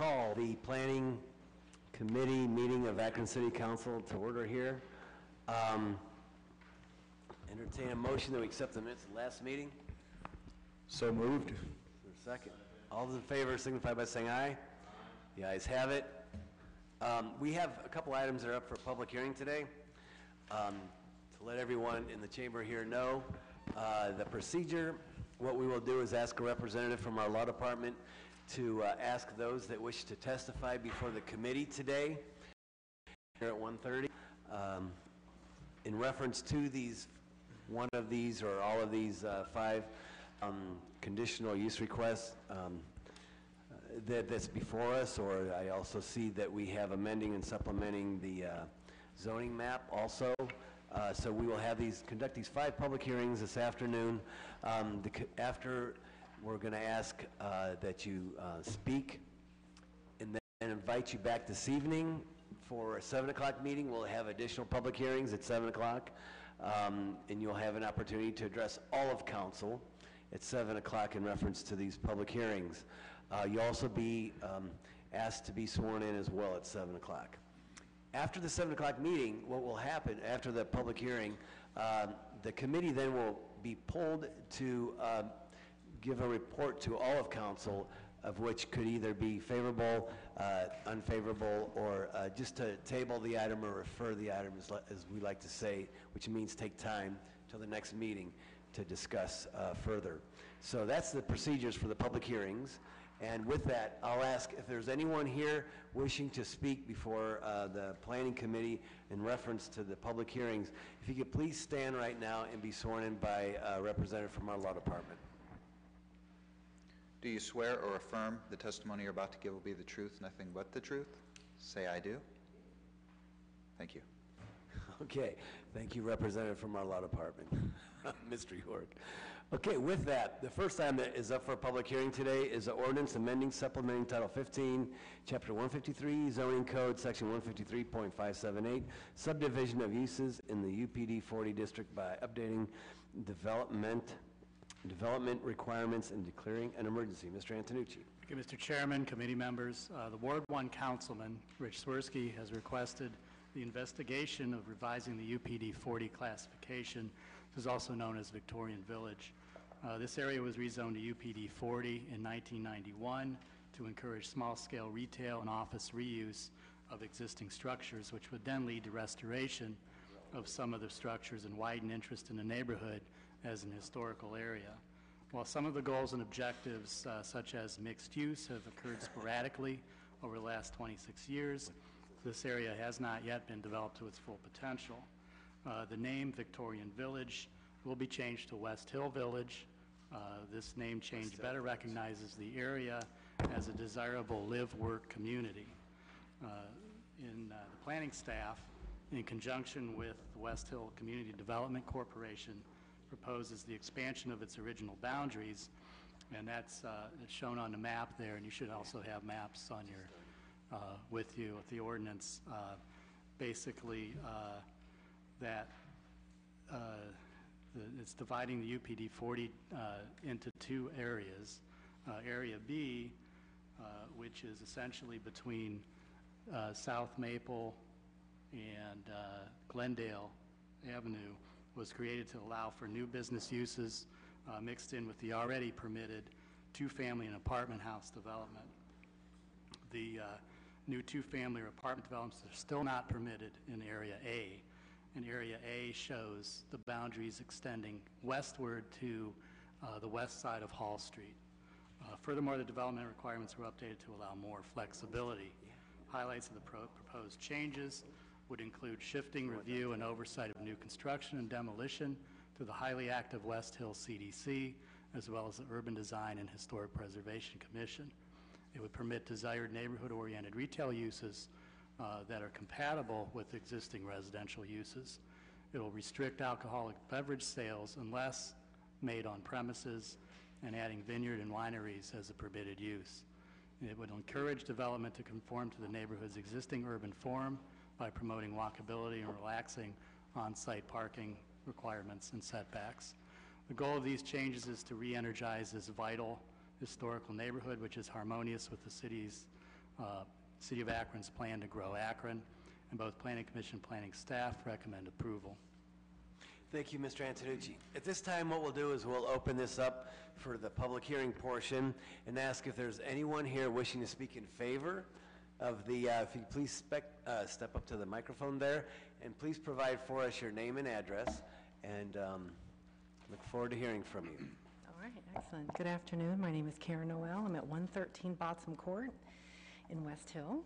call the Planning Committee meeting of Akron City Council to order here. Entertain a motion that we accept the minutes of the last meeting. So moved. Is there a second? All those in favor signify by saying aye. The ayes have it. We have a couple items that are up for public hearing today. To let everyone in the chamber here know the procedure, what we will do is ask a representative from our law department to ask those that wish to testify before the committee today here at 1:30 in reference to these, one of these or all of these five conditional use requests that's before us. Or I also see that we have amending and supplementing the zoning map also. So we will have conduct these five public hearings this afternoon. After, we're going to ask that you speak and then invite you back this evening for a 7 o'clock meeting. We'll have additional public hearings at 7 o'clock, and you'll have an opportunity to address all of council at 7 o'clock in reference to these public hearings. You'll also be asked to be sworn in as well at 7 o'clock. After the 7 o'clock meeting, what will happen after the public hearing, the committee then will be pulled to give a report to all of council, of which could either be favorable, unfavorable, or just to table the item or refer the item, as we like to say, which means take time till the next meeting to discuss further. So that's the procedures for the public hearings. And with that, I'll ask if there's anyone here wishing to speak before the Planning Committee in reference to the public hearings. If you could please stand right now and be sworn in by a representative from our law department. Do you swear or affirm the testimony you're about to give will be the truth, nothing but the truth? Say, I do. Thank you. Okay, thank you, representative from our law department, Mr. York. Okay, with that, the first item that is up for a public hearing today is an ordinance amending, supplementing Title 15, Chapter 153, Zoning Code, Section 153.578, subdivision of uses in the UPD 40 district by updating development requirements and declaring an emergency. Mr. Antonucci. Okay, Mr. Chairman, committee members, the Ward 1 Councilman, Rich Swirsky, has requested the investigation of revising the UPD 40 classification. This is also known as Victorian Village. This area was rezoned to UPD 40 in 1991 to encourage small-scale retail and office reuse of existing structures, which would then lead to restoration of some of the structures and widen interest in the neighborhood as an historical area. While some of the goals and objectives, such as mixed use, have occurred sporadically over the last 26 years, this area has not yet been developed to its full potential. The name Victorian Village will be changed to West Hill Village. This name change better recognizes the area as a desirable live-work community. The planning staff, in conjunction with the West Hill Community Development Corporation, proposes the expansion of its original boundaries, and that's it's shown on the map there, and you should also have maps on your with you with the ordinance. Basically, it's dividing the UPD 40 into two areas. Area B, which is essentially between South Maple and Glendale Avenue, was created to allow for new business uses mixed in with the already permitted two-family and apartment house development. The new two-family or apartment developments are still not permitted in Area A. And Area A shows the boundaries extending westward to the west side of Hall Street. Furthermore, the development requirements were updated to allow more flexibility. Highlights of the proposed changes would include shifting review and oversight of new construction and demolition to the highly active West Hill CDC, as well as the Urban Design and Historic Preservation Commission. It would permit desired neighborhood-oriented retail uses that are compatible with existing residential uses. It will restrict alcoholic beverage sales unless made on premises, and adding vineyard and wineries as a permitted use. It would encourage development to conform to the neighborhood's existing urban form by promoting walkability and relaxing on-site parking requirements and setbacks. The goal of these changes is to re-energize this vital historical neighborhood, which is harmonious with the city's City of Akron's plan to grow Akron, and both Planning Commission and planning staff recommend approval. Thank you, Mr. Antonucci. At this time, what we'll do is we'll open this up for the public hearing portion and ask if there's anyone here wishing to speak in favor of the, if you please step up to the microphone there, and please provide for us your name and address, and look forward to hearing from you. All right, excellent. Good afternoon. My name is Karen Noel. I'm at 113 Botsam Court in West Hill.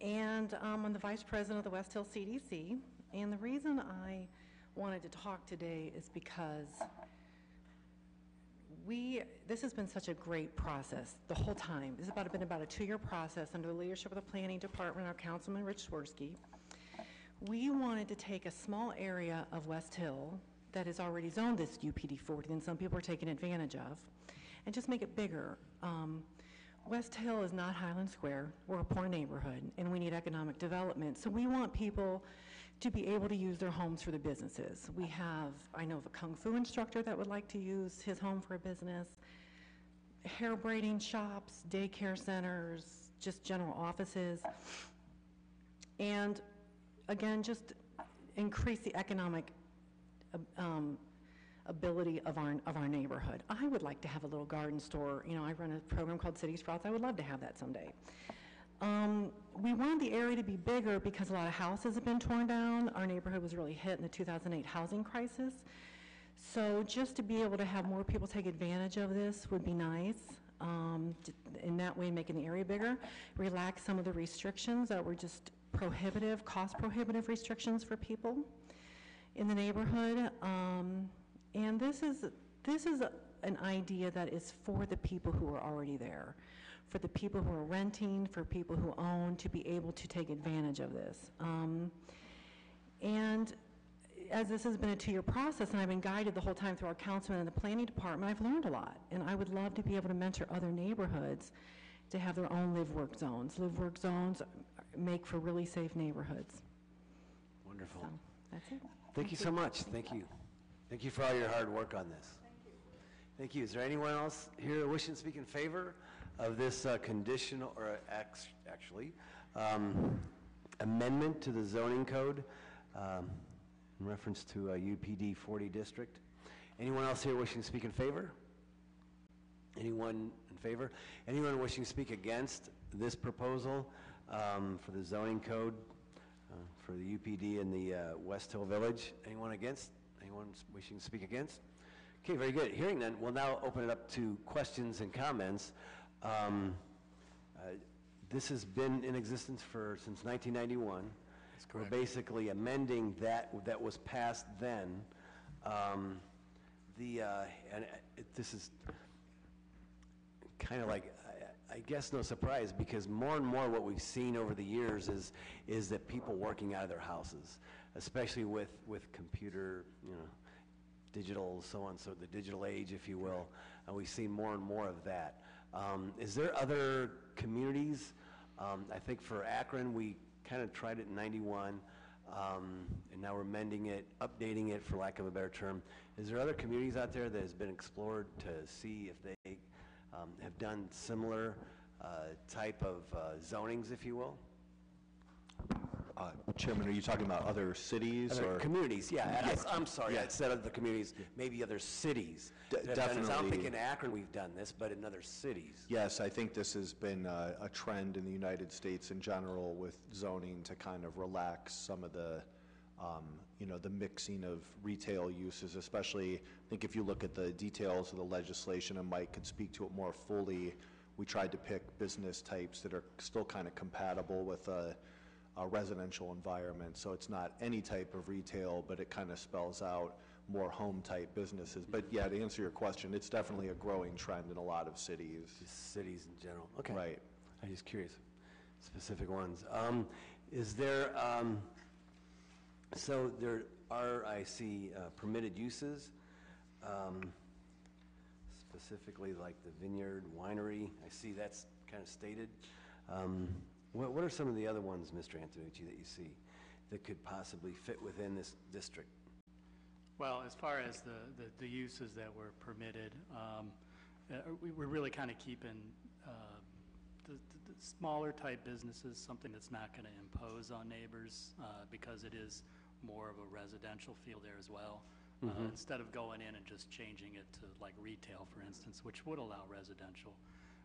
And I'm the Vice President of the West Hill CDC. And the reason I wanted to talk today is because this has been such a great process the whole time. This has been about a 2-year process under the leadership of the Planning Department, our Councilman Rich Swirsky. We wanted to take a small area of West Hill that is already zoned this UPD 40, and some people are taking advantage of, and just make it bigger. West Hill is not Highland Square. We're a poor neighborhood, and we need economic development. So we want people to be able to use their homes for their businesses. I know of a Kung Fu instructor that would like to use his home for a business, hair braiding shops, daycare centers, just general offices. And again, just increase the economic ability of our neighborhood. I would like to have a little garden store. You know, I run a program called City Sprouts. I would love to have that someday. We wanted the area to be bigger because a lot of houses have been torn down. Our neighborhood was really hit in the 2008 housing crisis. So just to be able to have more people take advantage of this would be nice. In that way, making the area bigger, relax some of the restrictions that were just prohibitive, cost prohibitive restrictions for people in the neighborhood. And this is an idea that is for the people who are already there, for the people who are renting, for people who own, to be able to take advantage of this. And as this has been a 2-year process, and I've been guided the whole time through our councilman and the planning department, I've learned a lot. And I would love to be able to mentor other neighborhoods to have their own live-work zones. Live-work zones make for really safe neighborhoods. Wonderful. So that's it. Thank you so much. Thank you. Thank you for all your hard work on this. Thank you. Thank you. Is there anyone else here wishing to speak in favor of this conditional, or actually, amendment to the zoning code in reference to a UPD 40 district? Anyone else here wishing to speak in favor? Anyone in favor? Anyone wishing to speak against this proposal for the zoning code for the UPD in the West Hill Village? Anyone against? Anyone wishing to speak against? Okay, very good. Hearing none, we'll now open it up to questions and comments. This has been in existence since 1991. That's correct. We're basically amending that was passed then. This is kind of like, I guess no surprise, because more and more what we've seen over the years is that people working out of their houses, especially with computer, digital, so on, so the digital age, if you will, and we've seen more and more of that. Is there other communities? I think for Akron, we kind of tried it in 91, and now we're amending it, updating it, for lack of a better term. Is there other communities out there that has been explored to see if they have done similar type of zonings, if you will? Chairman, are you talking about other cities Other or communities, yeah. Yes. I'm sorry, Yeah. I said other communities, maybe other cities. that have done this. I don't Definitely. think in Akron we've done this, but in other cities. Yes, I think this has been a trend in the United States in general with zoning to kind of relax some of the, the mixing of retail uses, especially, I think if you look at the details of the legislation, and Mike could speak to it more fully, we tried to pick business types that are still kind of compatible with a residential environment. So it's not any type of retail, but it kind of spells out more home-type businesses. But yeah, to answer your question, it's definitely a growing trend in a lot of cities. Just cities in general. Okay. Right. I'm just curious, specific ones. Is there, so there are, I see, permitted uses, specifically like the vineyard, winery. I see that's kind of stated. What are some of the other ones, Mr. Antonucci, that you see that could possibly fit within this district? Well, as far as the uses that were permitted, we're really kind of keeping the smaller type businesses, something that's not going to impose on neighbors because it is more of a residential feel there as well. Instead of going in and just changing it to like retail, for instance, which would allow residential,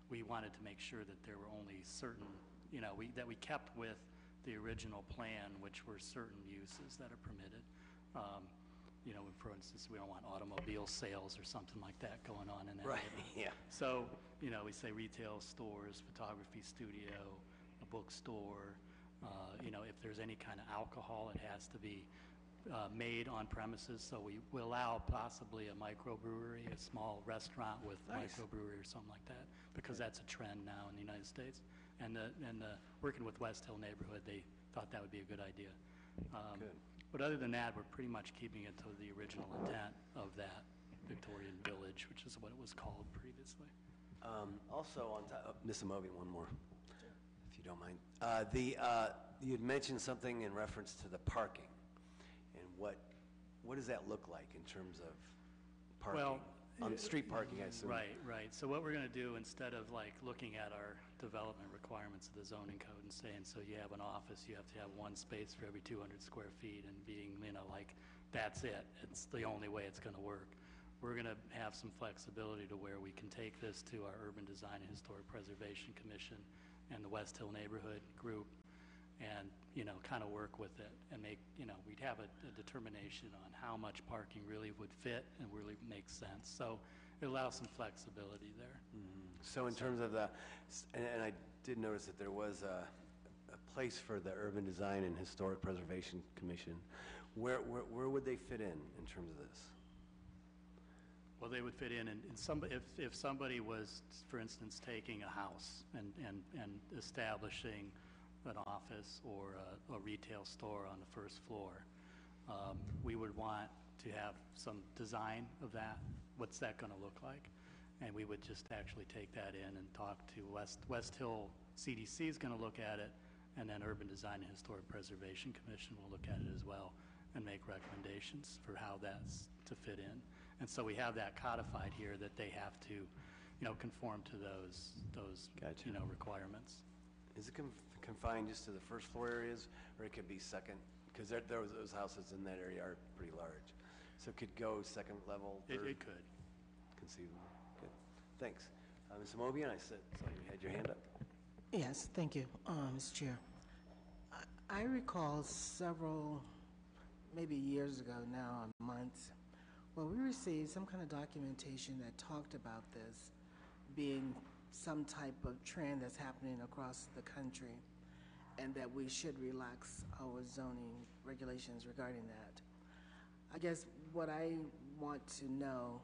we wanted to make sure that there were only certain, that we kept with the original plan, which were certain uses that are permitted. For instance, we don't want automobile sales or something like that going on in that Right, neighborhood. yeah. So, we say retail stores, photography studio, a bookstore, if there's any kind of alcohol, it has to be made on premises. So we will allow possibly a microbrewery, a small restaurant with Nice. microbrewery or something like that, because that's a trend now in the United States. And working with West Hill neighborhood, they thought that would be a good idea. Good. But other than that, we're pretty much keeping it to the original intent of that Victorian Village, which is what it was called previously. Also, on top, Ms. Amobi, one more, if you don't mind. You had mentioned something in reference to the parking, and what does that look like in terms of parking? Well, on street parking, I assume. Right. So what we're going to do, instead of like looking at our development requirements of the zoning code and saying, so you have an office, you have to have one space for every 200 square feet, and being, like, that's it. It's the only way it's going to work. We're going to have some flexibility to where we can take this to our Urban Design and Historic Preservation Commission and the West Hill Neighborhood Group and, kind of work with it and make, we'd have a determination on how much parking really would fit and really makes sense. So it allows some flexibility there. So in terms of and I did notice that there was a place for the Urban Design and Historic Preservation Commission. Where would they fit in terms of this? Well, they would fit in, and if somebody was, for instance, taking a house and establishing an office or a retail store on the first floor, we would want to have some design of that. What's that going to look like? And we would just actually take that in and talk to West Hill CDC is going to look at it, and then Urban Design and Historic Preservation Commission will look at it as well and make recommendations for how that's to fit in. And so we have that codified here that they have to, conform to those Gotcha. Requirements. Is it confined just to the first floor areas, or it could be second? Because those houses in that area are pretty large. So it could go second level, third? It could. Conceivable. Good. Thanks. Ms. Amobian, I saw you had your hand up. Yes, thank you, Mr. Chair. I recall several, maybe years ago now, or months, where we received some kind of documentation that talked about this being some type of trend that's happening across the country, and that we should relax our zoning regulations regarding that. I guess what I want to know,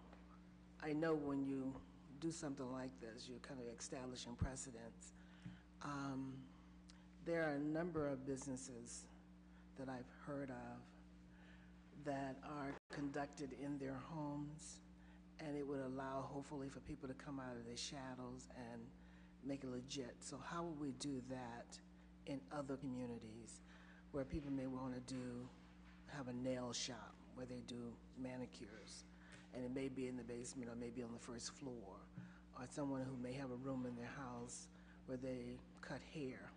I know when you do something like this, you're kind of establishing precedents. There are a number of businesses that I've heard of that are conducted in their homes, and it would allow, hopefully, for people to come out of their shadows and make it legit. So how would we do that in other communities where people may want to have a nail shop where they do manicures, and it may be in the basement or maybe on the first floor, or someone who may have a room in their house where they cut hair.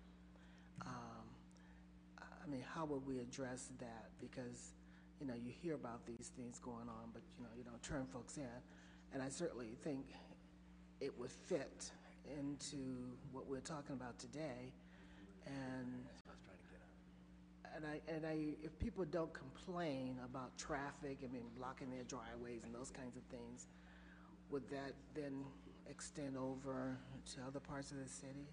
How would we address that? Because, you hear about these things going on, but, you don't turn folks in. And I certainly think it would fit into what we're talking about today. And if people don't complain about traffic, blocking their driveways and those kinds of things, would that then extend over to other parts of the city?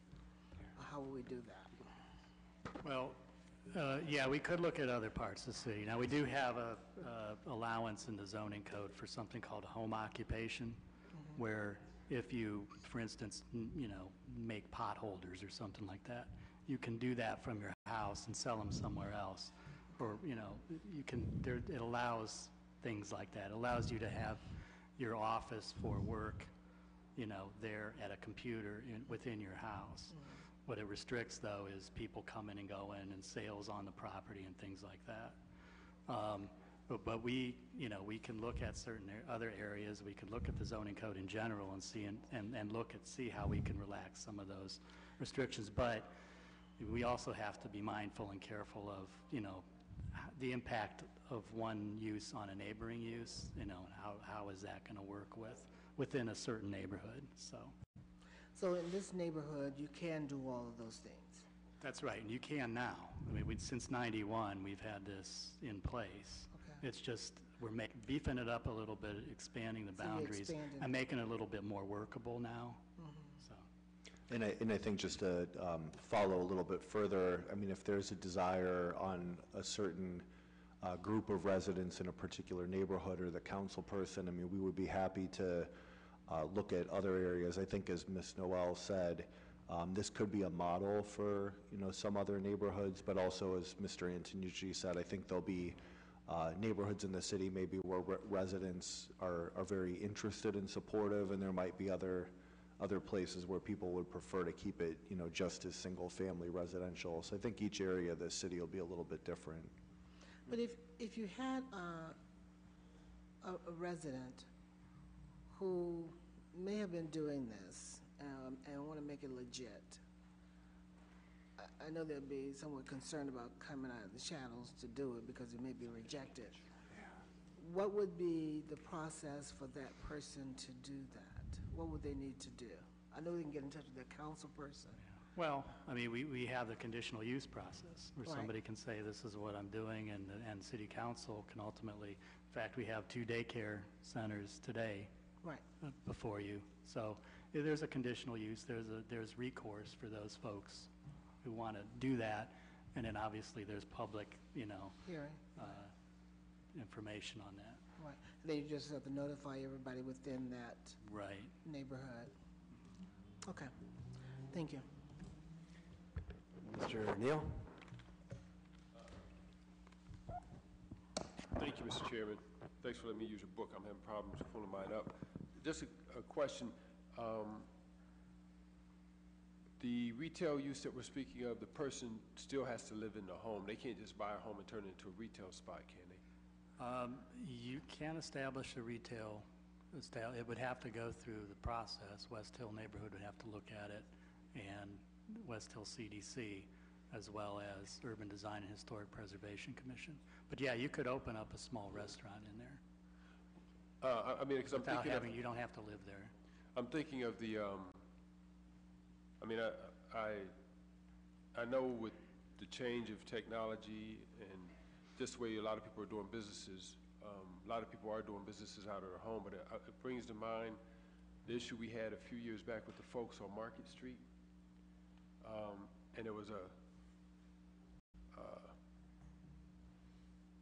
Or how would we do that? Well, yeah, we could look at other parts of the city. Now, we do have a allowance in the zoning code for something called a home occupation, where if you, for instance, make pot holders or something like that, you can do that from your house and sell them somewhere else. Or, it allows things like that. It allows you to have your office for work, there at a computer within your house. What it restricts, though, is people coming and going and sales on the property and things like that. But we can look at certain other areas. We can look at the zoning code in general and see and see how we can relax some of those restrictions, but we also have to be mindful and careful of, the impact of one use on a neighboring use, how is that going to work within a certain neighborhood, so. So in this neighborhood, you can do all of those things? That's right, and you can now. I mean, since '91, we've had this in place. Okay. It's just, we're beefing it up a little bit, expanding the So you're boundaries, expanding. and making it a little bit more workable now, so. And I think just to follow a little bit further, I mean, if there's a desire on a certain group of residents in a particular neighborhood or the council person, I mean, we would be happy to look at other areas. I think as Ms. Noel said, this could be a model for, some other neighborhoods, but also as Mr. Antonucci said, I think there'll be neighborhoods in the city maybe where residents are very interested and supportive, and there might be other places where people would prefer to keep it, just as single-family residential. So I think each area of the city will be a little bit different. But if you had a resident who may have been doing this and want to make it legit, I know they'd be somewhat concerned about coming out of the shadows to do it because it may be rejected. What would be the process for that person to do that? What would they need to do? I know they can get in touch with their council person. Well, I mean, we have the conditional use process, where Right. somebody can say, this is what I'm doing, and city council can ultimately, in fact, we have 2 daycare centers today Right. before you. So there's a conditional use, there's recourse for those folks who want to do that, and then obviously there's public, Hearing. information on that. Right. Then you just have to notify everybody within that Right. neighborhood. Okay. Thank you. Mr. Neal? Thank you, Mr. Chairman. Thanks for letting me use your book. I'm having problems pulling mine up. Just a question. The retail use that we're speaking of, the person still has to live in the home. They can't just buy a home and turn it into a retail spot, can they? You can establish a retail, it would have to go through the process. West Hill neighborhood would have to look at it, and West Hill CDC, as well as Urban Design and Historic Preservation Commission. But yeah, you could open up a small restaurant in there. I mean, because I'm Without thinking having, of, you don't have to live there. I'm thinking of the, I mean, I know with the change of technology and just the way a lot of people are doing businesses, a lot of people are doing businesses out of their home, but it brings to mind the issue we had a few years back with the folks on Market Street. And it was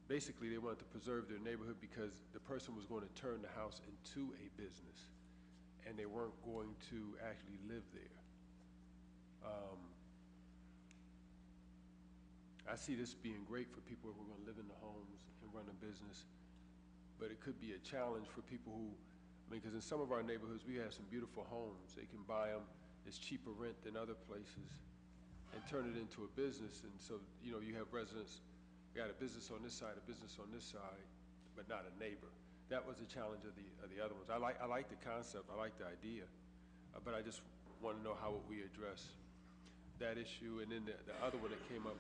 basically they wanted to preserve their neighborhood because the person was going to turn the house into a business, and they weren't going to actually live there. I see this being great for people who are going to live in the homes and run a business, but it could be a challenge for people who, because in some of our neighborhoods we have some beautiful homes. They can buy them, it's cheaper rent than other places, and turn it into a business. And so, you have residents, got a business on this side, a business on this side, but not a neighbor. That was the challenge of the other ones. I like the concept, I like the idea, but I just want to know how would we address that issue. And then the other one that came up,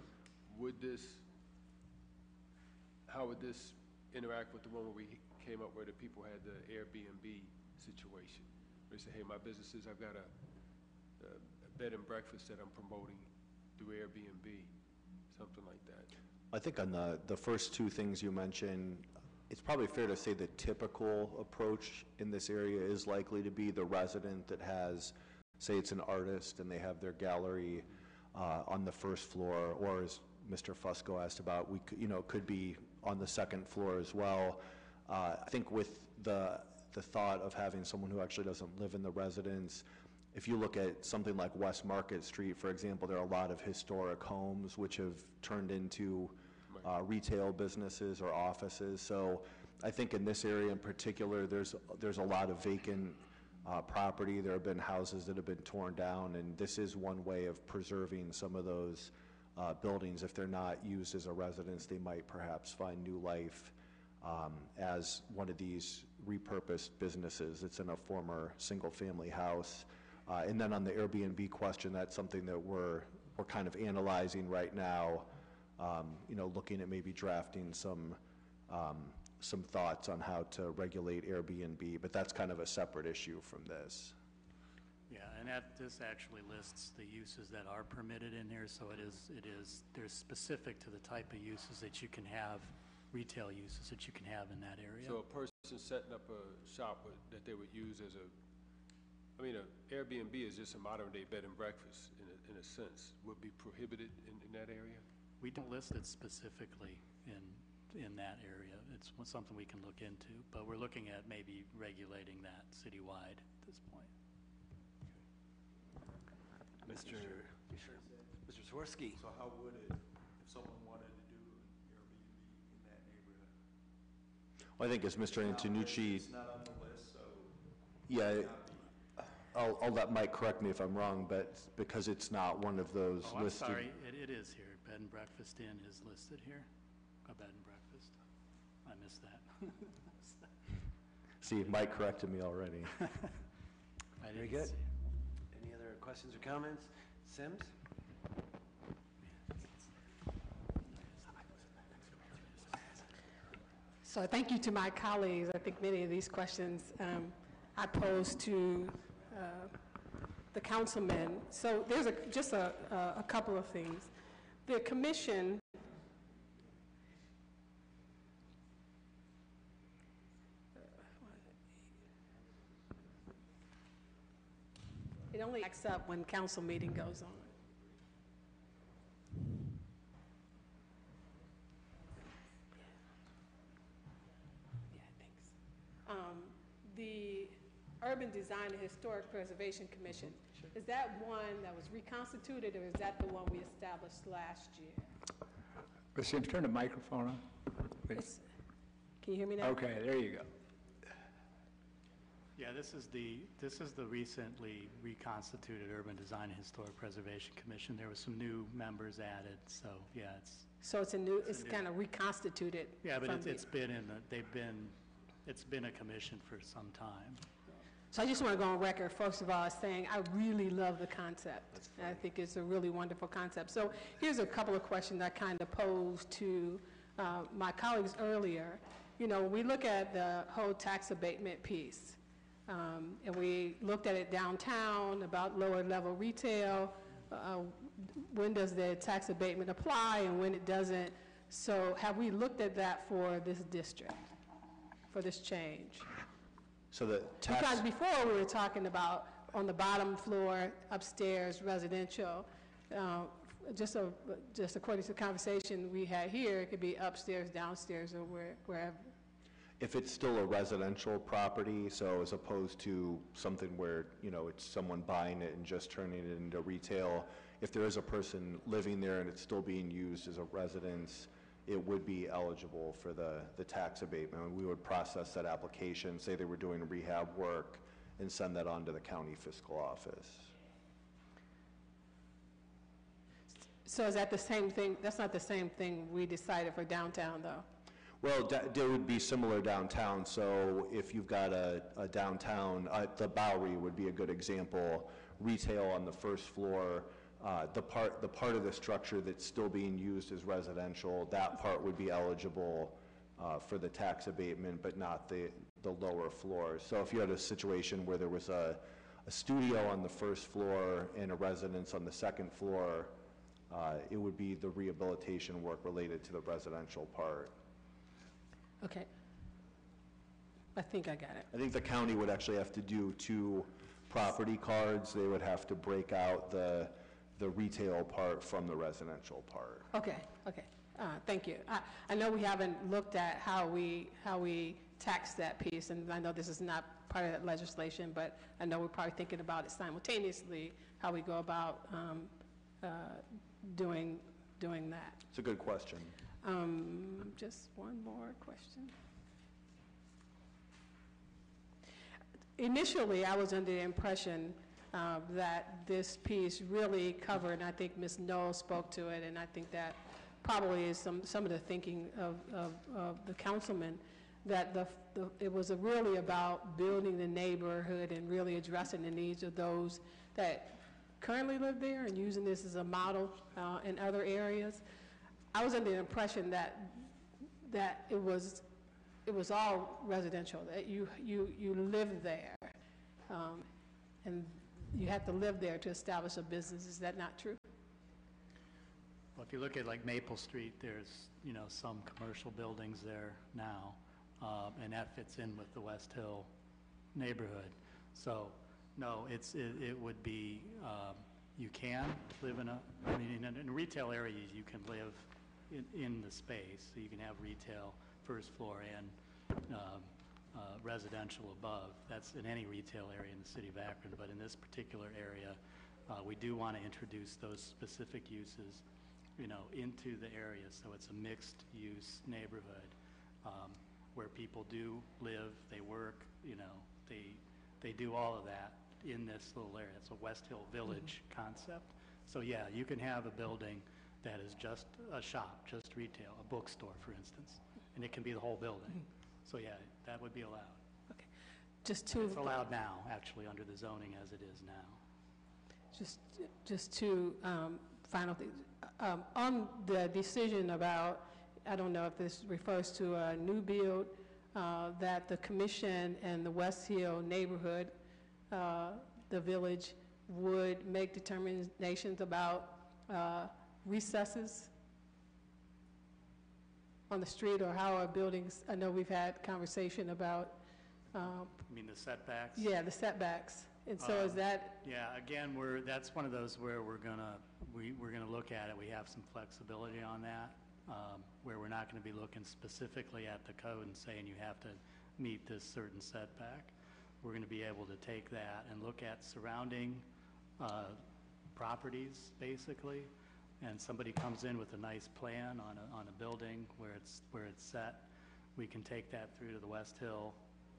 how would this interact with the one where we came up where the people had the Airbnb situation? Where they say, hey, my business is, I've got a bed and breakfast that I'm promoting through Airbnb, something like that. I think on the first 2 things you mentioned, it's probably fair to say the typical approach in this area is likely to be the resident that has, say it's an artist and they have their gallery on the first floor, or as Mr. Fusco asked about, could be on the second floor as well. I think with the thought of having someone who actually doesn't live in the residence, if you look at something like West Market Street, for example, there are a lot of historic homes which have turned into retail businesses or offices. So I think in this area in particular, there's a lot of vacant property. There have been houses that have been torn down, and this is one way of preserving some of those buildings. If they're not used as a residence, they might perhaps find new life as one of these repurposed businesses. It's in a former single-family house. And then on the Airbnb question, that's something that we're kind of analyzing right now, looking at maybe drafting some thoughts on how to regulate Airbnb, but that's kind of a separate issue from this. Yeah, and this actually lists the uses that are permitted in here, so there's specific to the type of uses that you can have, retail uses that you can have in that area. So a person setting up a shop that they would use as an Airbnb is just a modern-day bed and breakfast, in a sense, would be prohibited in that area? We don't list it specifically in that area. It's something we can look into, but we're looking at maybe regulating that citywide at this point. Mr. Swirsky. So how would it, if someone wanted to do an Airbnb in that neighborhood? Well, I think as Mr. Antonucci, It's not on the list, so. yeah, I'll let Mike correct me if I'm wrong, but because it's not one of those Oh, I'm listed. sorry, it is here. Bed and Breakfast Inn is listed here. A bed and breakfast. I missed that. See, Mike corrected me already. I Very didn't good. see it. Any other questions or comments? Sims? So thank you to my colleagues. I think many of these questions I posed to the councilmen. So there's just a couple of things. The commission it only acts up when council meeting goes on. The Urban Design and Historic Preservation Commission, is that one that was reconstituted, or is that the one we established last year? Listen, turn the microphone on. Can you hear me now? Okay, there you go. Yeah, this is the recently reconstituted Urban Design and Historic Preservation Commission. There was some new members added, so yeah, So it's kind of reconstituted. yeah, but from it's been a commission for some time. So I just want to go on record, first of all, as saying I really love the concept. And I think it's a really wonderful concept. So here's a couple of questions I kind of posed to my colleagues earlier. When we look at the whole tax abatement piece, and we looked at it downtown about lower level retail, when does the tax abatement apply and when it doesn't? So have we looked at that for this district, for this change? So the tax. Because before we were talking about on the bottom floor, upstairs, residential. Just according to the conversation we had here, it could be upstairs, downstairs, or wherever. If it's still a residential property, so as opposed to something where, it's someone buying it and just turning it into retail, if there is a person living there and it's still being used as a residence, it would be eligible for the tax abatement. We would process that application, say they were doing rehab work, and send that on to the county fiscal office. So is that the same thing? That's not the same thing we decided for downtown, though. Well, there would be similar downtown, so if you've got a downtown, the Bowery would be a good example, retail on the first floor, the part of the structure that's still being used as residential, that part would be eligible for the tax abatement, but not the lower floors. So if you had a situation where there was a studio on the first floor and a residence on the second floor, it would be the rehabilitation work related to the residential part. Okay. I think I got it. I think the county would actually have to do 2 property cards. They would have to break out the retail part from the residential part. Okay. Thank you. I know we haven't looked at how we tax that piece, and I know this is not part of that legislation, but I know we're probably thinking about it simultaneously, how we go about doing that. It's a good question. Just one more question. Initially, I was under the impression that this piece really covered, and I think Ms. Knoll spoke to it, and I think that probably is some of the thinking of the councilman, that it was really about building the neighborhood and really addressing the needs of those that currently live there and using this as a model in other areas. I was under the impression that it was all residential, that you live there, and you have to live there to establish a business. Is that not true? Well, if you look at like Maple Street, there's, you know, some commercial buildings there now, and that fits in with the West Hill neighborhood. So, no, it would be, you can live in in retail areas, you can live in the space. So you can have retail first floor and residential above. That's in any retail area in the city of Akron, but in this particular area, we do want to introduce those specific uses, you know, into the area, so it's a mixed-use neighborhood where people do live, they work, you know, they do all of that in this little area. It's a West Hill Village concept. So yeah, you can have a building that is just a shop, just retail, a bookstore, for instance, and it can be the whole building. So yeah, that would be allowed. Okay. It's allowed now, actually, under the zoning as it is now. Just two final things. On the decision about, I don't know if this refers to a new build, that the commission and the West Hill neighborhood, the village, would make determinations about recesses on the street, or how our buildings, I know we've had conversation about. You mean the setbacks? Yeah, the setbacks. And so is that? Yeah, again, that's one of those where we're gonna look at it. We have some flexibility on that, where we're not gonna be looking specifically at the code and saying you have to meet this certain setback. We're gonna be able to take that and look at surrounding properties, basically, and somebody comes in with a nice plan on a building where it's set, we can take that through to the West Hill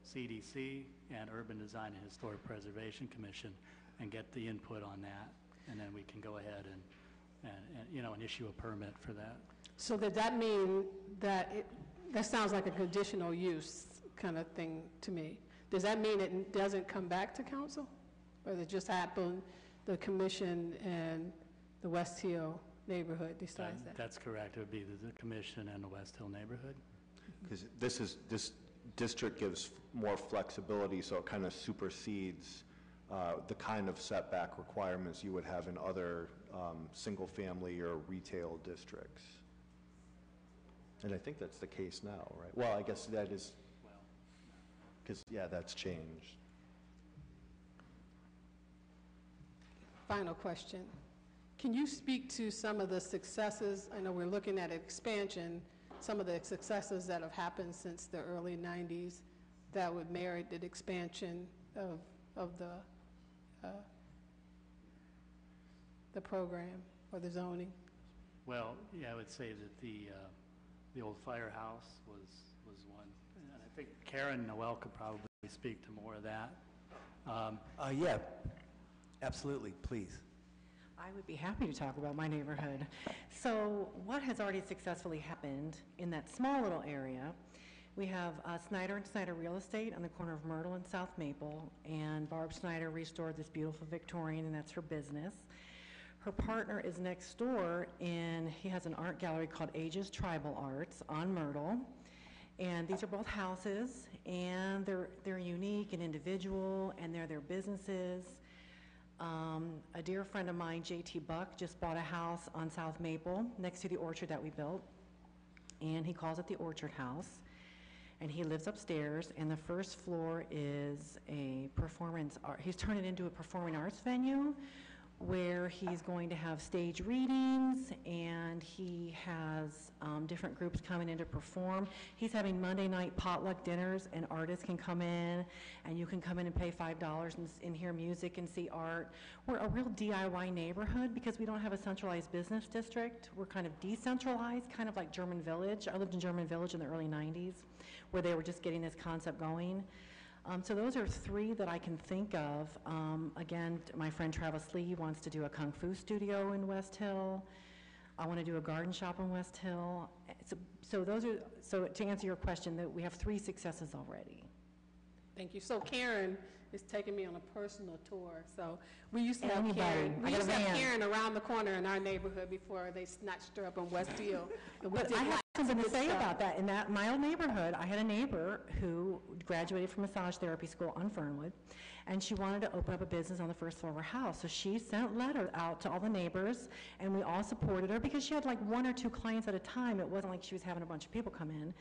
CDC and Urban Design and Historic Preservation Commission and get the input on that, and then we can go ahead and issue a permit for that. So does that mean that that sounds like a conditional use kind of thing to me? Does that mean it doesn't come back to council, or does it just happen the commission and the West Hill neighborhood decides that? That's correct. It would be the commission and the West Hill neighborhood. Because this district gives more flexibility, so it kind of supersedes the kind of setback requirements you would have in other single-family or retail districts. And I think that's the case now, right? Well, I guess that is, because, yeah, that's changed. Final question. Can you speak to some of the successes? I know we're looking at expansion, some of the successes that have happened since the early 90s that would merit the expansion of the program or the zoning? Well, yeah, I would say that the old firehouse was one, and I think Karen Noel could probably speak to more of that. Yeah, absolutely, please. I would be happy to talk about my neighborhood. So what has already successfully happened in that small little area, we have Snyder & Snyder Real Estate on the corner of Myrtle and South Maple, and Barb Snyder restored this beautiful Victorian, and that's her business. Her partner is next door, and he has an art gallery called Ages Tribal Arts on Myrtle. And these are both houses, and they're unique and individual, and they're their businesses. A dear friend of mine, J.T. Buck, just bought a house on South Maple next to the orchard that we built, and he calls it the Orchard House. And he lives upstairs, and the first floor is a performance art. He's turned it into a performing arts venue where he's going to have stage readings, and he has different groups coming in to perform. He's having Monday night potluck dinners, and artists can come in, and you can come in and pay $5 and hear music and see art. We're a real DIY neighborhood because we don't have a centralized business district. We're kind of decentralized, kind of like German Village. I lived in German Village in the early 90s, where they were just getting this concept going. So those are three that I can think of. Again, my friend Travis Lee wants to do a Kung Fu studio in West Hill. I want to do a garden shop in West Hill. So to answer your question, that we have 3 successes already. Thank you. So Karen is taking me on a personal tour. So we used to have Anybody. Karen. I We got used a to have van. Karen around the corner in our neighborhood before they snatched her up in West Hill. And we But did I have lots of something to good say stuff. about that. In my old neighborhood, I had a neighbor who graduated from massage therapy school on Fernwood, and she wanted to open up a business on the first floor of her house. So she sent letters out to all the neighbors, and we all supported her because she had like 1 or 2 clients at a time. It wasn't like she was having a bunch of people come in.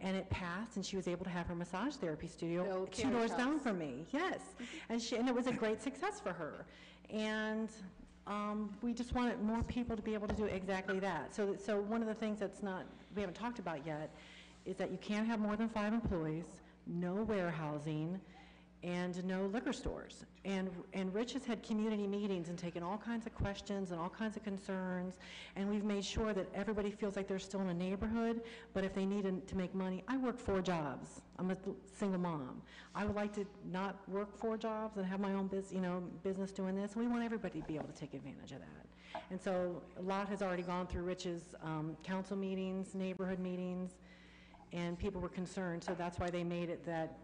And it passed, and she was able to have her massage therapy The studio old 2 Karen's doors down house. from me. Yes. And it was a great success for her. And we just wanted more people to be able to do exactly that. So one of the things we haven't talked about yet is that you can't have more than 5 employees, no warehousing, and no liquor stores. And Rich has had community meetings and taken all kinds of questions and all kinds of concerns, and we've made sure that everybody feels like they're still in a neighborhood, but if they need to make money, I work 4 jobs. I'm a single mom. I would like to not work 4 jobs and have my own business doing this. We want everybody to be able to take advantage of that. And so a lot has already gone through Rich's council meetings, neighborhood meetings, and people were concerned, so that's why they made it that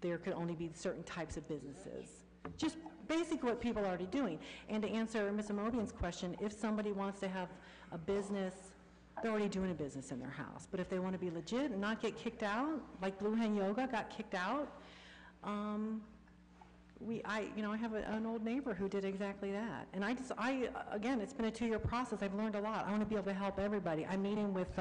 there could only be certain types of businesses. Just basically what people are already doing. And to answer Ms. Amobian's question, if somebody wants to have a business, they're already doing a business in their house. But if they want to be legit and not get kicked out, like Blue Hen Yoga got kicked out, I have an old neighbor who did exactly that. And again, it's been a 2-year process. I've learned a lot. I want to be able to help everybody. I'm meeting with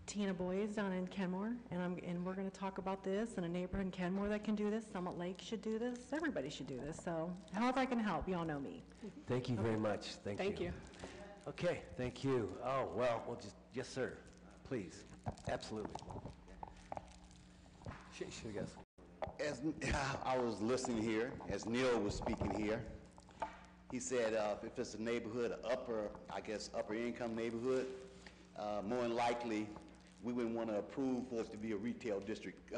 Tina Boys down in Kenmore, and we're going to talk about this, and a neighborhood in Kenmore that can do this. Summit Lake should do this. Everybody should do this. So however I can help, you all know me. Thank you very much. Thank you. Okay, thank you. Oh, well, yes, sir. Please. Absolutely. Should guess. As I was listening here, as Neil was speaking here, he said if it's a neighborhood, upper income neighborhood, more than likely, we wouldn't want to approve for us to be a retail district,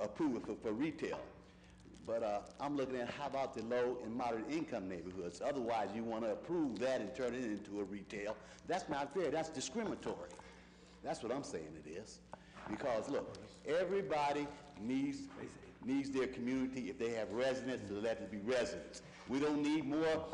approval for retail. But I'm looking at how about the low and moderate income neighborhoods? Otherwise, you want to approve that and turn it into a retail. That's not fair. That's discriminatory. That's what I'm saying it is. Because look, everybody needs their community. If they have residents, they'll let it be residents. We don't need more,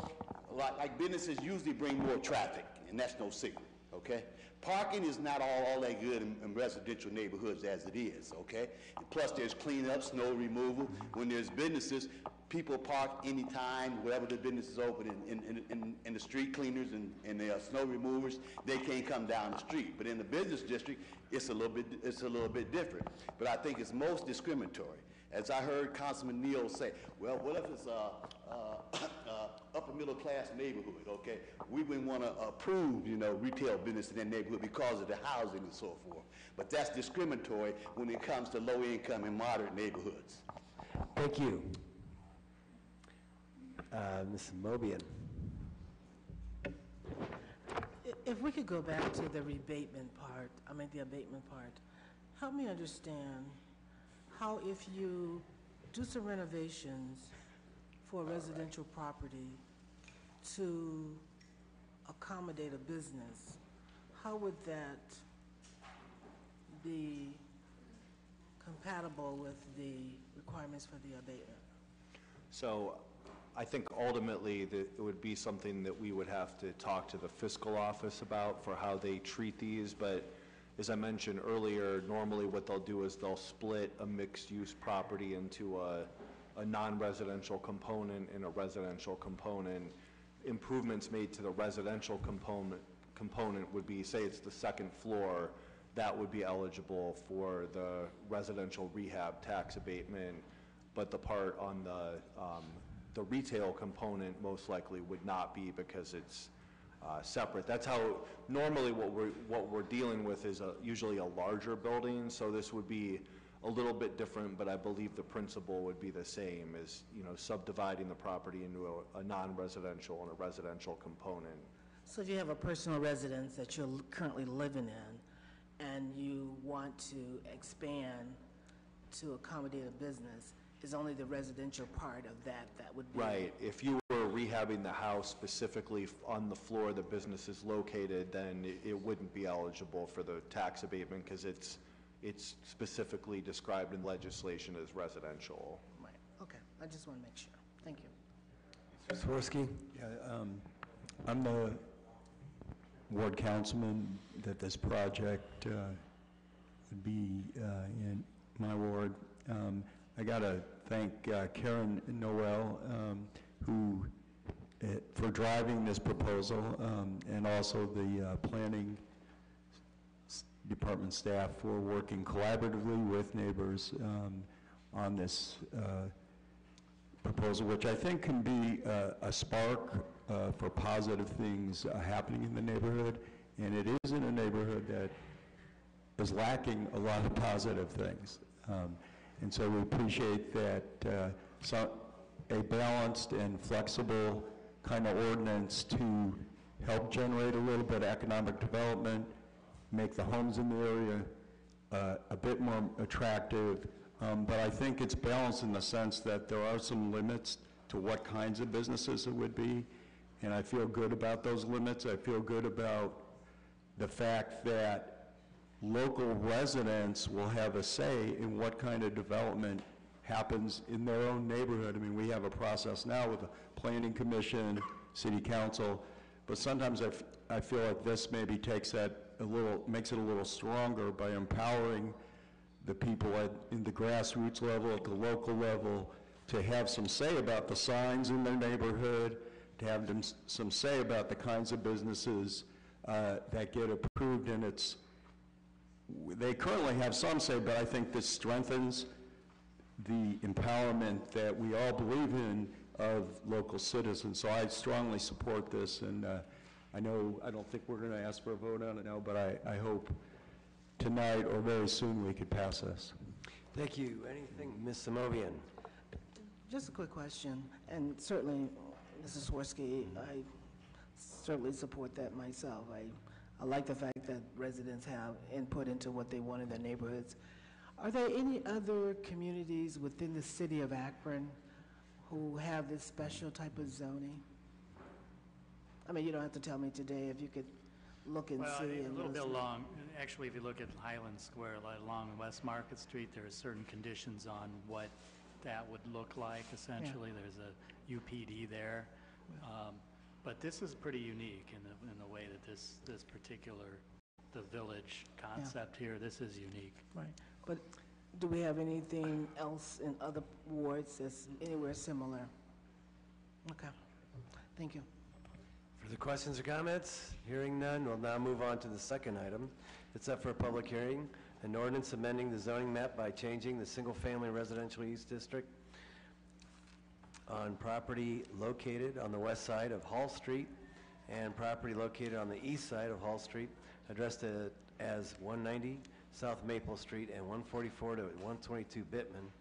like businesses usually bring more traffic, and that's no secret, okay? Parking is not all that good in residential neighborhoods as it is, okay? And plus there's cleanup, snow removal. When there's businesses, people park anytime, wherever the business is open, and the street cleaners and the snow removers, they can't come down the street. But in the business district, it's a little bit different. But I think it's most discriminatory. As I heard Councilman Neal say, well, what if it's upper middle class neighborhood, okay? We wouldn't want to approve, retail business in that neighborhood because of the housing and so forth. But that's discriminatory when it comes to low income and moderate neighborhoods. Thank you. Ms. Mobian. If we could go back to the abatement part, help me understand how if you do some renovations for a residential property to accommodate a business, how would that be compatible with the requirements for the abatement? So I think ultimately that it would be something that we would have to talk to the fiscal office about for how they treat these, but as I mentioned earlier, normally what they'll do is they'll split a mixed-use property into a non-residential component and a residential component. Improvements made to the residential component would be, say it's the second floor, that would be eligible for the residential rehab tax abatement, but the part on the retail component most likely would not be because it's separate. That's how normally what we're dealing with is usually a larger building, so this would be a little bit different, but I believe the principle would be the same as subdividing the property into a non-residential and a residential component. So if you have a personal residence that you're currently living in and you want to expand to accommodate a business, is only the residential part of that would be... Right. If you were rehabbing the house specifically on the floor the business is located, then it wouldn't be eligible for the tax abatement because it's specifically described in legislation as residential. Right, okay, I just want to make sure. Thank you. Mr. Swirsky? Yeah, I'm the ward councilman that this project would be in my ward. I got to thank Karen Noel, who for driving this proposal, and also the planning department staff for working collaboratively with neighbors on this proposal, which I think can be a spark for positive things happening in the neighborhood. And it is in a neighborhood that is lacking a lot of positive things. And so we appreciate that a balanced and flexible kind of ordinance to help generate a little bit of economic development, make the homes in the area a bit more attractive. But I think it's balanced in the sense that there are some limits to what kinds of businesses it would be. And I feel good about those limits. I feel good about the fact that local residents will have a say in what kind of development happens in their own neighborhood. I mean, we have a process now with the Planning Commission, City Council, but sometimes I feel like this maybe takes that makes it a little stronger by empowering the people in the grassroots level, at the local level, to have some say about the signs in their neighborhood, to have them some say about the kinds of businesses that get approved, and they currently have some say, but I think this strengthens the empowerment that we all believe in of local citizens. So I strongly support this, and I don't think we're going to ask for a vote on it now, but I hope tonight or very soon we could pass this. Thank you. Anything, Ms. Samovian? Just a quick question, and certainly, Mrs. Swirsky, I certainly support that myself. I like the fact that residents have input into what they want in their neighborhoods. Are there any other communities within the city of Akron who have this special type of zoning? I mean, you don't have to tell me today. If you could look and Well, see. a little bit along, actually, if you look at Highland Square, along West Market Street, there are certain conditions on what that would look like, essentially. Yeah. There's a UPD there. But this is pretty unique in the way that this particular, the village concept here, this is unique. Right. But do we have anything else in other wards that's anywhere similar? Okay. Thank you. Further questions or comments? Hearing none, we'll now move on to the second item. It's up for a public hearing. An ordinance amending the zoning map by changing the single-family residential use district on property located on the west side of Hall Street and property located on the east side of Hall Street, addressed as 190 South Maple Street and 144 to 122 Bittman,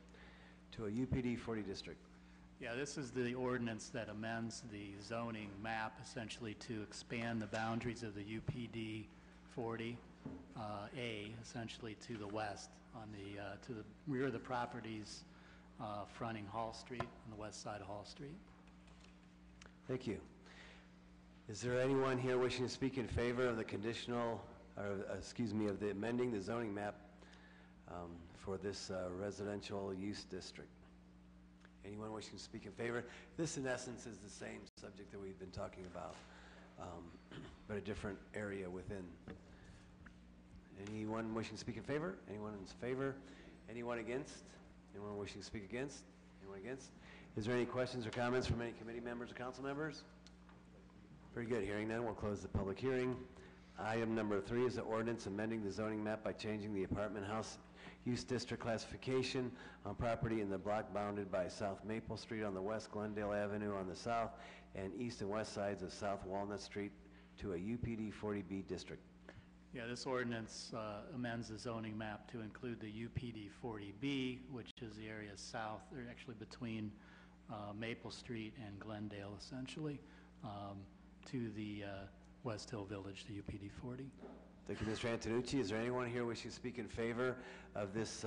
to a UPD 40 district. Yeah, this is the ordinance that amends the zoning map essentially to expand the boundaries of the UPD 40A essentially to the west on to the rear of the properties fronting Hall Street, on the west side of Hall Street. Thank you. Is there anyone here wishing to speak in favor of the conditional, or of the amending the zoning map for this residential use district? Anyone wishing to speak in favor? This, in essence, is the same subject that we've been talking about, but a different area within. Anyone wishing to speak in favor? Anyone in favor? Anyone against? Anyone wishing to speak against? Anyone against? Is there any questions or comments from any committee members or council members? Very good. Hearing none, we'll close the public hearing. Item number 3 is the ordinance amending the zoning map by changing the apartment house use district classification on property in the block bounded by South Maple Street on the west, Glendale Avenue on the south, and east and west sides of South Walnut Street to a UPD 40B district. Yeah, this ordinance amends the zoning map to include the UPD 40B, which is the area south, or actually between Maple Street and Glendale, essentially, to the West Hill Village, the UPD 40. Thank you, Mr. Antonucci. Is there anyone here wishing to speak in favor of this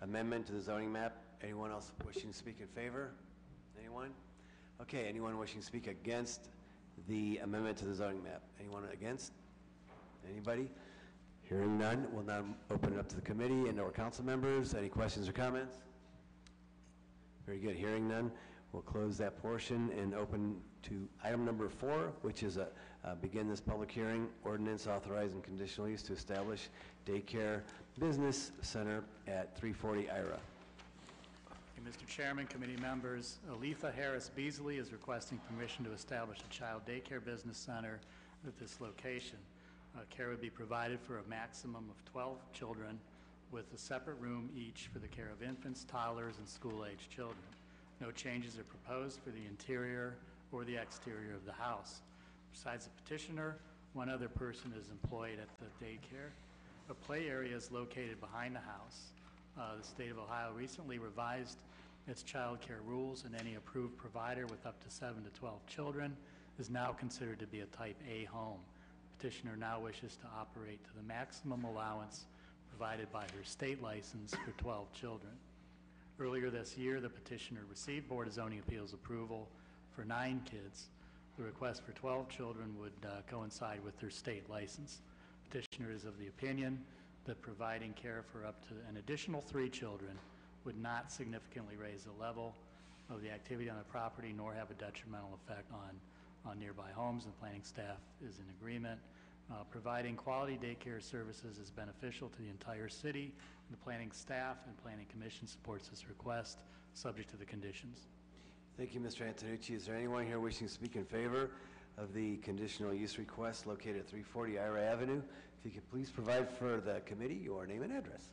amendment to the zoning map? Anyone else wishing to speak in favor? Anyone? Okay, anyone wishing to speak against the amendment to the zoning map? Anyone against? Anybody? Hearing none, we'll now open it up to the committee and our council members. Any questions or comments? Very good. Hearing none, we'll close that portion and open to item number 4, which is begin this public hearing, ordinance authorizing conditional use to establish daycare business center at 340 Ira. Mr. Chairman, committee members, Aletha Harris Beasley is requesting permission to establish a child daycare business center at this location. Care would be provided for a maximum of 12 children with a separate room each for the care of infants, toddlers, and school-aged children. No changes are proposed for the interior or the exterior of the house. Besides the petitioner, one other person is employed at the daycare. A play area is located behind the house. The state of Ohio recently revised its child care rules, and any approved provider with up to 7 to 12 children is now considered to be a Type A home. Petitioner now wishes to operate to the maximum allowance provided by her state license for 12 children. Earlier this year, the petitioner received Board of Zoning Appeals approval for 9 kids. The request for 12 children would coincide with their state license. Petitioner is of the opinion that providing care for up to an additional 3 children would not significantly raise the level of the activity on the property nor have a detrimental effect on nearby homes, and planning staff is in agreement. Providing quality daycare services is beneficial to the entire city. The planning staff and planning commission supports this request, subject to the conditions. Thank you, Mr. Antonucci. Is there anyone here wishing to speak in favor of the conditional use request located at 340 Ira Avenue? If you could please provide for the committee your name and address.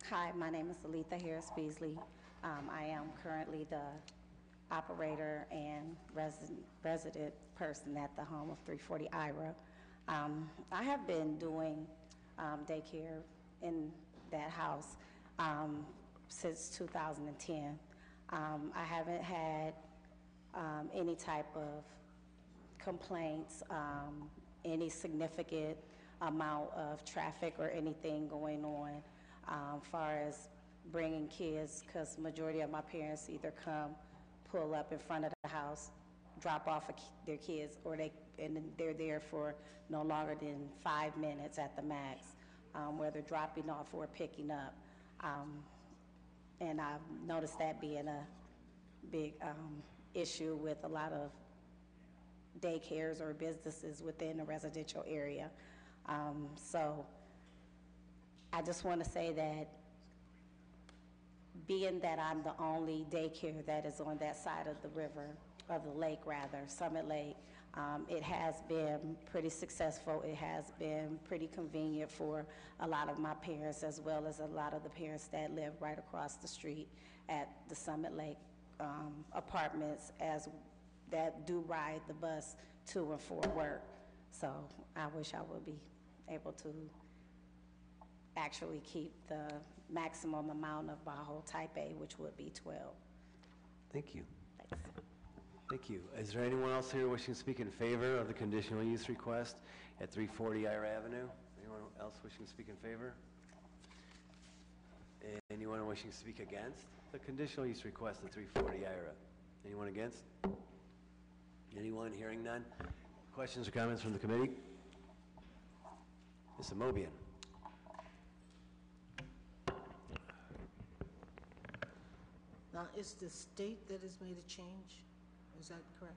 Hi, my name is Aletha Harris Beasley. I am currently the operator and resident person at the home of 340 Ira. I have been doing daycare in that house since 2010. I haven't had any type of complaints, any significant amount of traffic or anything going on far as bringing kids, because majority of my parents either come, pull up in front of the house, drop off their kids, or they're there for no longer than 5 minutes at the max, whether dropping off or picking up. And I've noticed that being a big issue with a lot of daycares or businesses within a residential area. So I just want to say that being that I'm the only daycare that is on that side of the river, of the lake rather, Summit Lake, it has been pretty successful. It has been pretty convenient for a lot of my parents, as well as a lot of the parents that live right across the street at the Summit Lake apartments, as that do ride the bus to and for work. So I wish I would be able to actually keep the maximum amount of Bajo Type A, which would be 12. Thank you. Thanks. Thank you. Is there anyone else here wishing to speak in favor of the conditional use request at 340 Ira Avenue? Anyone else wishing to speak in favor? Anyone wishing to speak against the conditional use request at 340 Ira? Anyone against? Anyone? Hearing none? Questions or comments from the committee? Ms. Amobian. Now, it's the state that has made a change? Is that correct?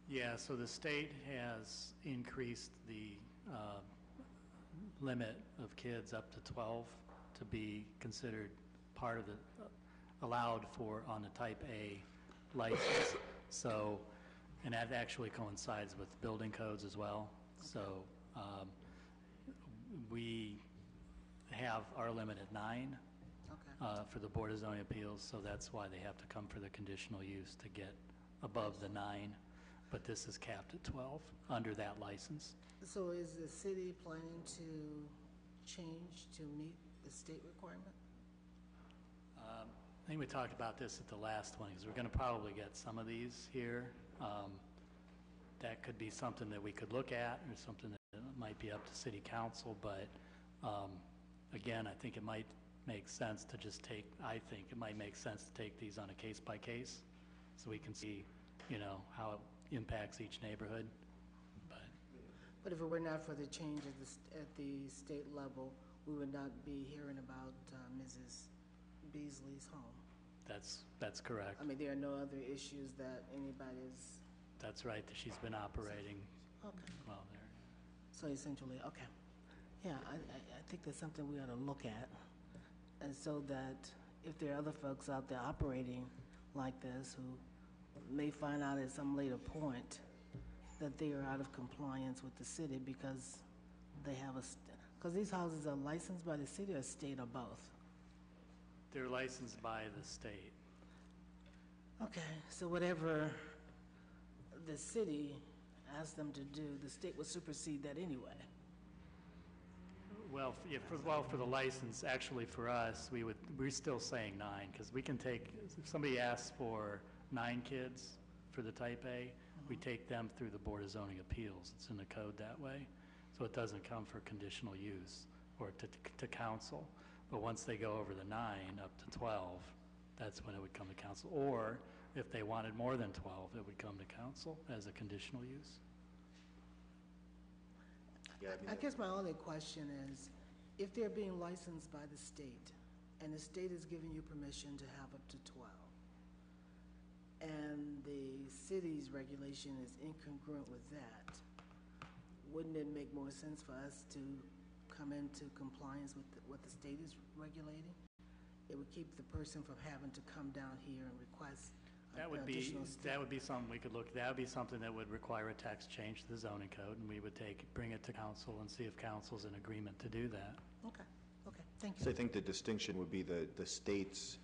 Yeah, so the state has increased the limit of kids up to 12 to be considered part of the, allowed for on the Type A license. So, and that actually coincides with building codes as well. So we have our limit at 9. For the Board of Zoning Appeals, so that's why they have to come for the conditional use to get above the 9, but this is capped at 12 under that license. So is the city planning to change to meet the state requirement? I think we talked about this at the last one, because we're going to probably get some of these here. That could be something that we could look at, or something that might be up to City Council, but again, I think it might makes sense to just take, I think it might make sense to take these on a case-by-case, so we can see, how it impacts each neighborhood. But if it were not for the change at the state level, we would not be hearing about Mrs. Beasley's home. That's correct. I mean, there are no other issues that anybody's, That's right, that she's been operating okay. well there. So essentially, okay. Yeah, I think that's something we ought to look at. And so that if there are other folks out there operating like this who may find out at some later point that they are out of compliance with the city because they have because these houses are licensed by the city or state or both? They're licensed by the state. Okay, so whatever the city asked them to do, the state would supersede that anyway. Well, for the license, actually for us, we're still saying 9, because we can take, if somebody asks for 9 kids for the type A, we take them through the Board of Zoning Appeals. It's in the code that way. So it doesn't come for conditional use or to council. But once they go over the 9 up to 12, that's when it would come to council. Or if they wanted more than 12, it would come to council as a conditional use. Yeah, I guess my only question is, if they're being licensed by the state, and the state is giving you permission to have up to 12, and the city's regulation is incongruent with that, wouldn't it make more sense for us to come into compliance with what the state is regulating? It would keep the person from having to come down here and request additional step. That would be something we could look, that would be something that would require a text change to the zoning code, and we would bring it to council and see if council's in agreement to do that. Okay, thank you. So I think the distinction would be the state's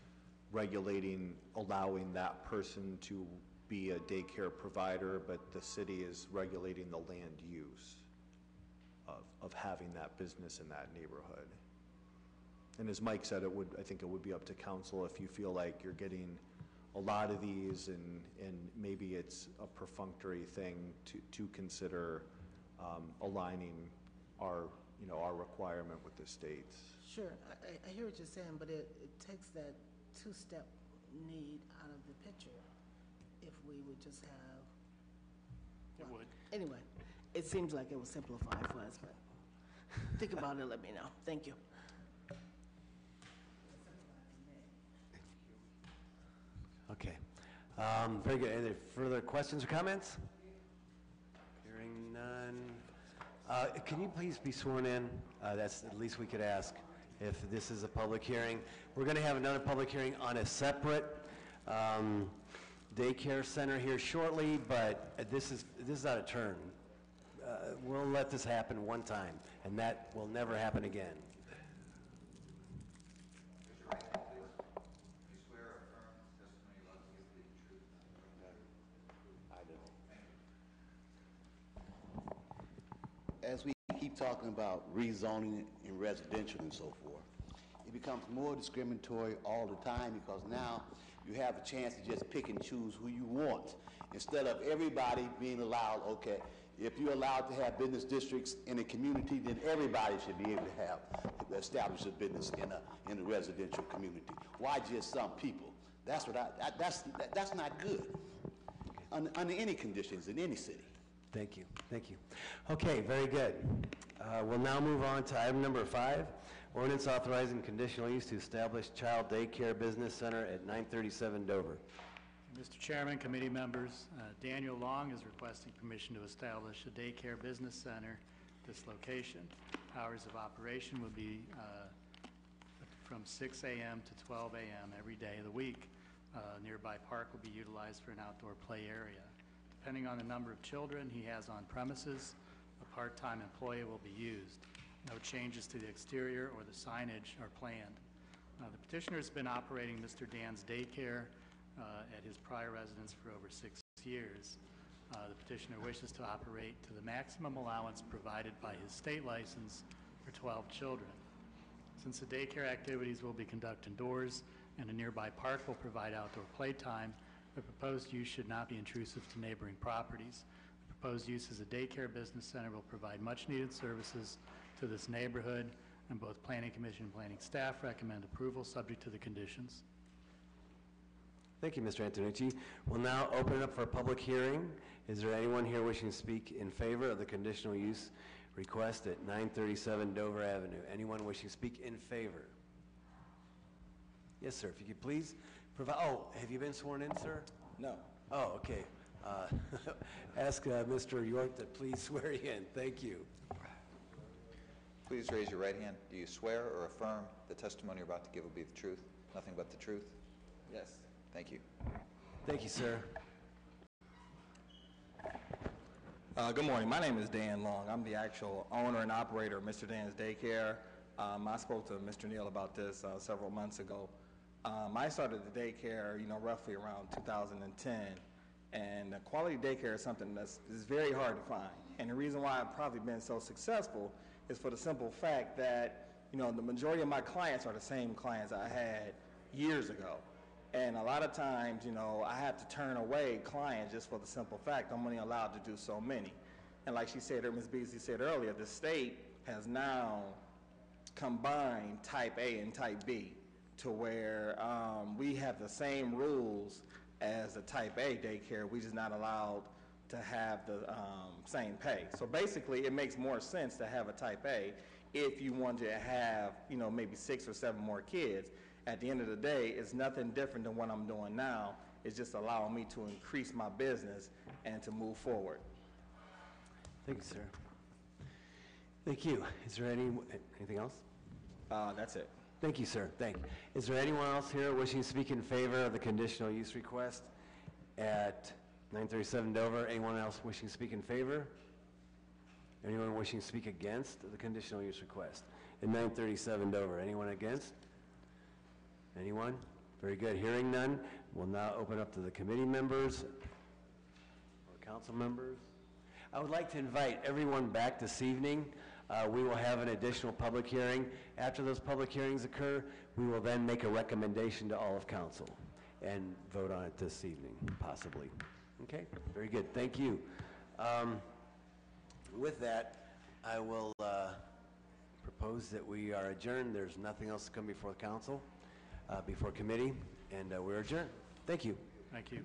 regulating, allowing that person to be a daycare provider, but the city is regulating the land use of having that business in that neighborhood. And as Mike said, I think it would be up to council if you feel like you're getting a lot of these and maybe it's a perfunctory thing to consider aligning our requirement with the state's. Sure, I hear what you're saying, but it takes that two-step need out of the picture if we would just have... It would. Anyway, it seems like it would simplify for us, but think about it, let me know. Thank you. Okay. Very good. Are there further questions or comments? Hearing none. Can you please be sworn in? That's the least we could ask if this is a public hearing. We're going to have another public hearing on a separate daycare center here shortly, but this is out of turn. We'll let this happen one time, and that will never happen again. As we keep talking about rezoning in residential and so forth, it becomes more discriminatory all the time because now you have a chance to just pick and choose who you want instead of everybody being allowed, okay, if you're allowed to have business districts in a community, then everybody should be able to have establish a business in a residential community. Why just some people? That's not good under any conditions in any city. Thank you. Thank you. Okay, very good. We'll now move on to item number 5, ordinance authorizing conditional use to establish child daycare business center at 937 Dover. Mr. Chairman, committee members, Daniel Long is requesting permission to establish a daycare business center at this location. Hours of operation will be from 6 a.m. to 12 a.m. every day of the week. Nearby park will be utilized for an outdoor play area. Depending on the number of children he has on premises, a part-time employee will be used. No changes to the exterior or the signage are planned. The petitioner has been operating Mr. Dan's daycare at his prior residence for over 6 years. The petitioner wishes to operate to the maximum allowance provided by his state license for 12 children. Since the daycare activities will be conducted indoors and a nearby park will provide outdoor playtime, the proposed use should not be intrusive to neighboring properties. The proposed use as a daycare business center will provide much-needed services to this neighborhood and both Planning Commission and Planning Staff recommend approval, subject to the conditions. Thank you, Mr. Antonucci. We'll now open it up for a public hearing. Is there anyone here wishing to speak in favor of the conditional use request at 937 Dover Avenue? Anyone wishing to speak in favor? Yes, sir. If you could please provide, oh, have you been sworn in, sir? No. Oh, okay. Ask Mr. York to please swear you in. Thank you. Please raise your right hand. Do you swear or affirm the testimony you're about to give will be the truth, nothing but the truth? Yes. Thank you. Thank you, sir. Good morning. My name is Dan Long. I'm the actual owner and operator of Mr. Dan's Daycare. I spoke to Mr. Neal about this several months ago. I started the daycare, roughly around 2010, and quality daycare is something is very hard to find. And the reason why I've probably been so successful is for the simple fact that, the majority of my clients are the same clients I had years ago. And a lot of times, I have to turn away clients just for the simple fact I'm only allowed to do so many. And like she said, or Ms. Beasley said earlier, the state has now combined Type A and Type B to where we have the same rules as the Type A daycare. We're just not allowed to have the same pay. So basically, it makes more sense to have a Type A if you want to have, maybe 6 or 7 more kids. At the end of the day, it's nothing different than what I'm doing now. It's just allowing me to increase my business and to move forward. Thank you, sir. Thank you. Is there anything else? That's it. Thank you, sir. Thank you. Is there anyone else here wishing to speak in favor of the conditional use request at 937 Dover? Anyone else wishing to speak in favor? Anyone wishing to speak against the conditional use request at 937 Dover? Anyone against? Anyone? Very good. Hearing none, we'll now open up to the committee members or council members. I would like to invite everyone back this evening. We will have an additional public hearing. After those public hearings occur, we will then make a recommendation to all of council and vote on it this evening, possibly. Okay? Very good. Thank you. With that, I will propose that we are adjourned. There's nothing else to come before the council, before committee, and we're adjourned. Thank you. Thank you.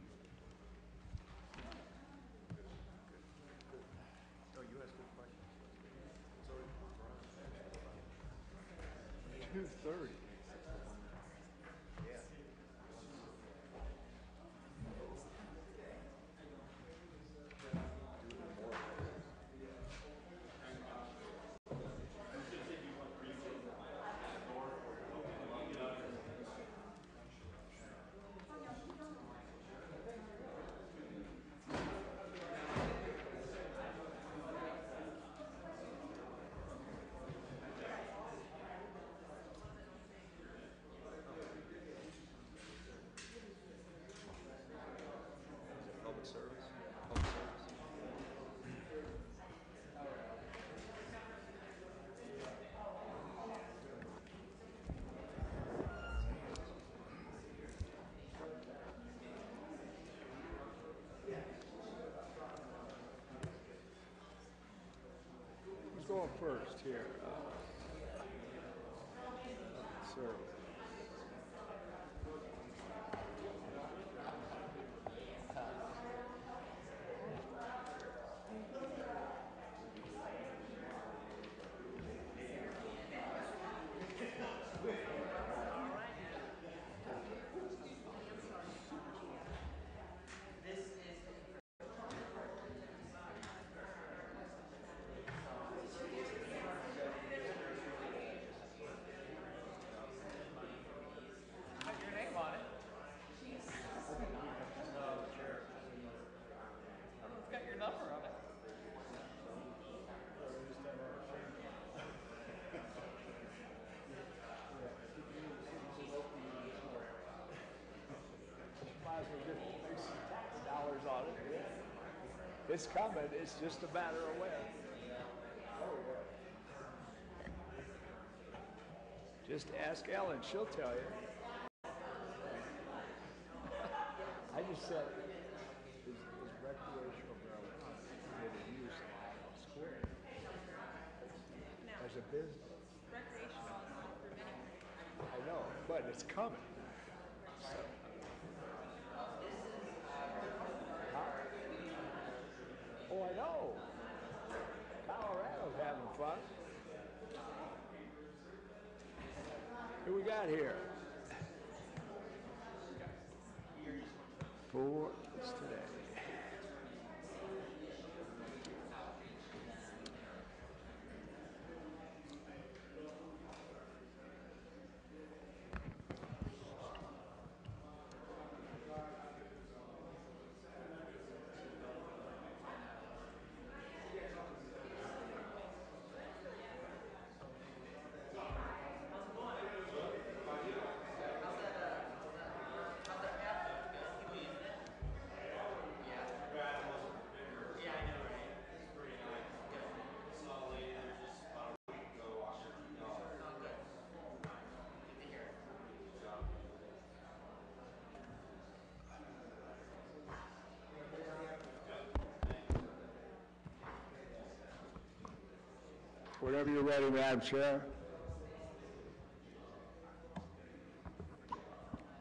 Who's going first here? Sir. It's coming, it's just a matter of when. Just ask Ellen, she'll tell you. I just said, is recreational marijuana permitted use in Square as a business? Recreational it's coming. Oh, I know. Colorado's having fun. Who we got here? 4 today. Whenever you're ready, Madam Chair.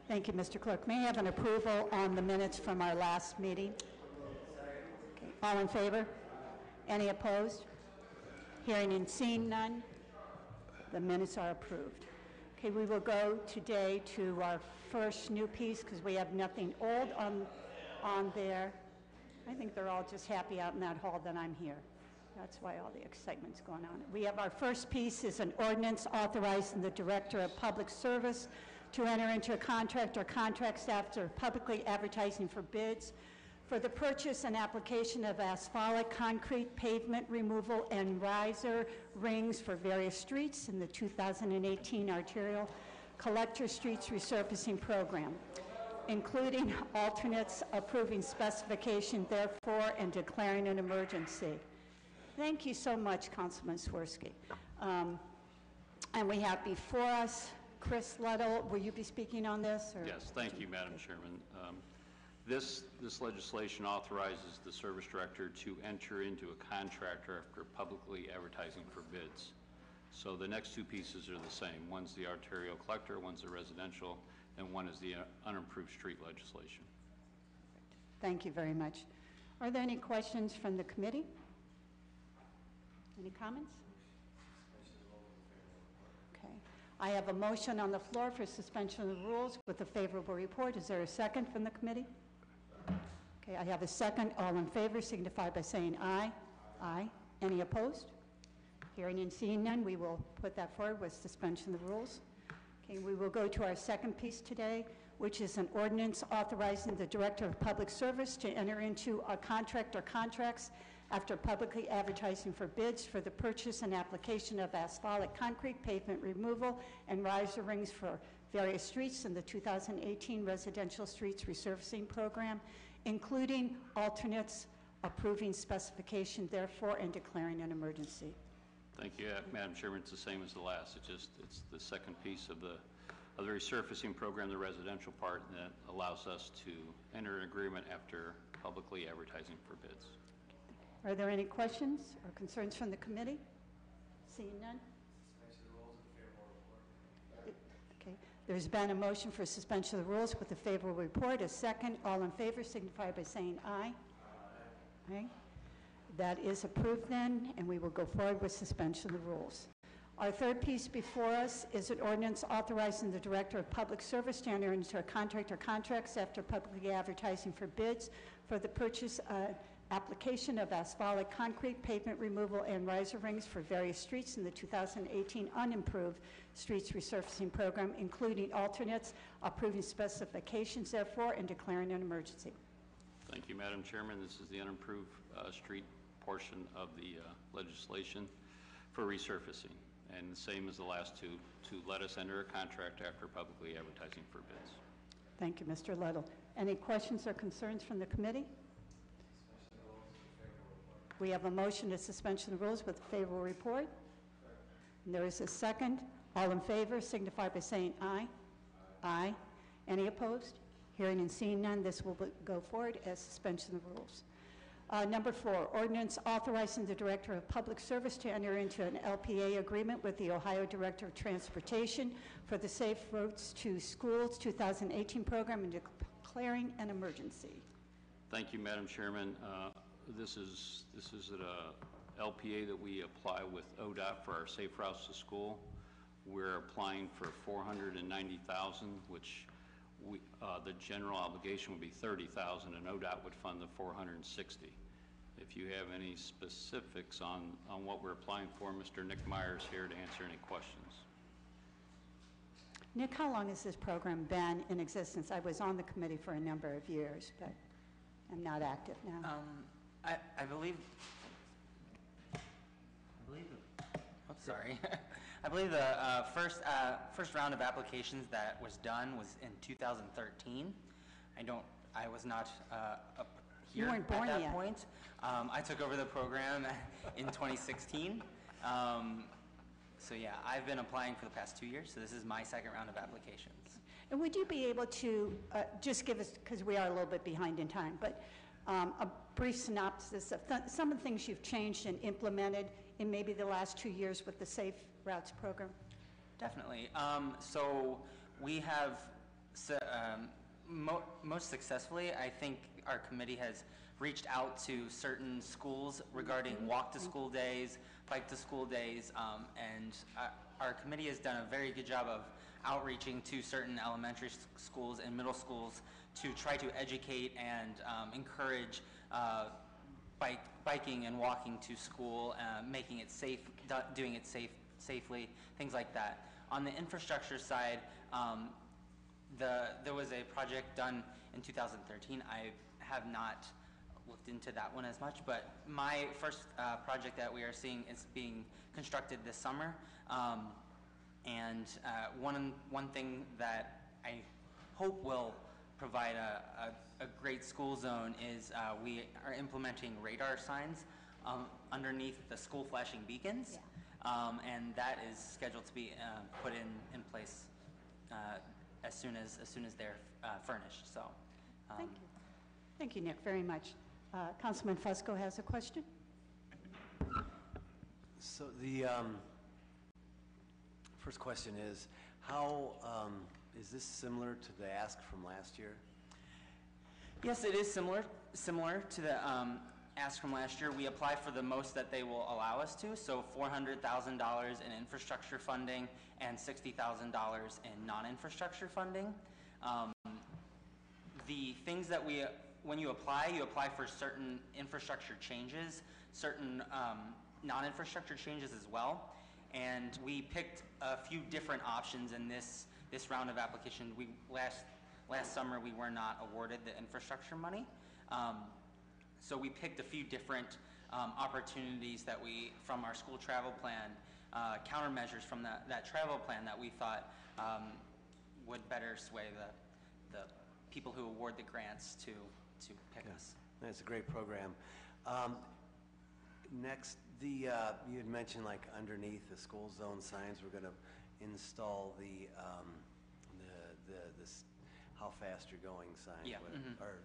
Thank you, Mr. Clerk. May I have an approval on the minutes from our last meeting? Okay. All in favor? Any opposed? Hearing and seeing none, the minutes are approved. Okay, we will go today to our first new piece because we have nothing old on there. I think they're all just happy out in that hall that I'm here. That's why all the excitement's going on. We have our first piece is an ordinance authorizing the Director of Public Service to enter into a contract or contracts after publicly advertising for bids for the purchase and application of asphalt, concrete, pavement removal, and riser rings for various streets in the 2018 arterial collector streets resurfacing program, including alternates, approving specification therefore, and declaring an emergency. Thank you so much, Councilman Swirsky. And we have before us Chris Luddle. Will you be speaking on this? Or? Yes, thank you, Madam Chairman. This legislation authorizes the service director to enter into a contract after publicly advertising for bids. So the next two pieces are the same. One's the arterial collector, one's the residential, and one is the unimproved street legislation. Thank you very much. Are there any questions from the committee? Any comments? Okay. I have a motion on the floor for suspension of the rules with a favorable report. Is there a second from the committee? Okay, I have a second. All in favor signify by saying aye. Aye. Any opposed? Hearing and seeing none, we will put that forward with suspension of the rules. Okay, we will go to our second piece today, which is an ordinance authorizing the Director of Public Service to enter into a contract or contracts after publicly advertising for bids for the purchase and application of asphalt, concrete, pavement removal, and riser rings for various streets in the 2018 residential streets resurfacing program, including alternates, approving specification therefore, and declaring an emergency. Thank you, Madam Chairman. It's the same as the last. It's the second piece of the resurfacing program, the residential part, that allows us to enter an agreement after publicly advertising for bids. Are there any questions or concerns from the committee? Seeing none? Okay. There's been a motion for suspension of the rules with a favorable report. A second. All in favor signify by saying aye. Aye. That is approved then, and we will go forward with suspension of the rules. Our third piece before us is an ordinance authorizing the Director of Public Service to enter into a contract or contracts after publicly advertising for bids for the purchase application of asphalt, concrete, pavement removal, and riser rings for various streets in the 2018 unimproved streets resurfacing program, including alternates, approving specifications therefore, and declaring an emergency. Thank you, Madam Chairman. This is the unimproved street portion of the legislation for resurfacing, and the same as the last two, to let us enter a contract after publicly advertising for bids. Thank you, Mr. Luddle. Any questions or concerns from the committee? We have a motion to suspension of the rules with a favorable report. And there is a second. All in favor signify by saying aye. Aye. Any opposed? Hearing and seeing none, this will go forward as suspension of the rules. Number 4, ordinance authorizing the Director of Public Service to enter into an LPA agreement with the Ohio Director of Transportation for the Safe Routes to Schools 2018 program and declaring an emergency. Thank you, Madam Chairman. This is an LPA that we apply with ODOT for our Safe Routes to School. We're applying for $490,000, which the general obligation would be $30,000, and ODOT would fund the $460,000. If you have any specifics on what we're applying for, Mr. Nick Myers here to answer any questions. Nick, how long has this program been in existence? I was on the committee for a number of years, but I'm not active now. I believe I believe the first round of applications that was done was in 2013. I was not here You weren't born at that yet. point. I took over the program in 2016. So yeah, I've been applying for the past 2 years, so this is my second round of applications. And would you be able to just give us, because we are a little bit behind in time, but a brief synopsis of some of the things you've changed and implemented in maybe the last 2 years with the Safe Routes program? Definitely. So we have, most successfully, I think our committee has reached out to certain schools regarding walk-to-school days, bike-to-school days, and our committee has done a very good job of outreaching to certain elementary schools and middle schools to try to educate and encourage biking and walking to school, making it safe, doing it safely, things like that. On the infrastructure side, there was a project done in 2013. I have not looked into that one as much, but my first project that we are seeing is being constructed this summer. And one thing that I hope will provide a great school zone is we are implementing radar signs underneath the school flashing beacons. And that is scheduled to be put in place as soon as they're furnished. So, Thank you. Thank you, Nick, very much. Councilman Fusco has a question. So the first question is, how is this similar to the ask from last year? yes, it is similar to the ask from last year. We apply for the most that they will allow us to, so $400,000 in infrastructure funding and $60,000 in non-infrastructure funding. The things that when you apply for certain infrastructure changes, certain non-infrastructure changes as well. And we picked a few different options in this round of application. Last summer we were not awarded the infrastructure money. So we picked a few different opportunities that from our school travel plan, countermeasures from that travel plan that we thought would better sway the people who award the grants to pick us. That's a great program. Next, you had mentioned like underneath the school zone signs, we're going to install the how fast you're going sign, Yeah. or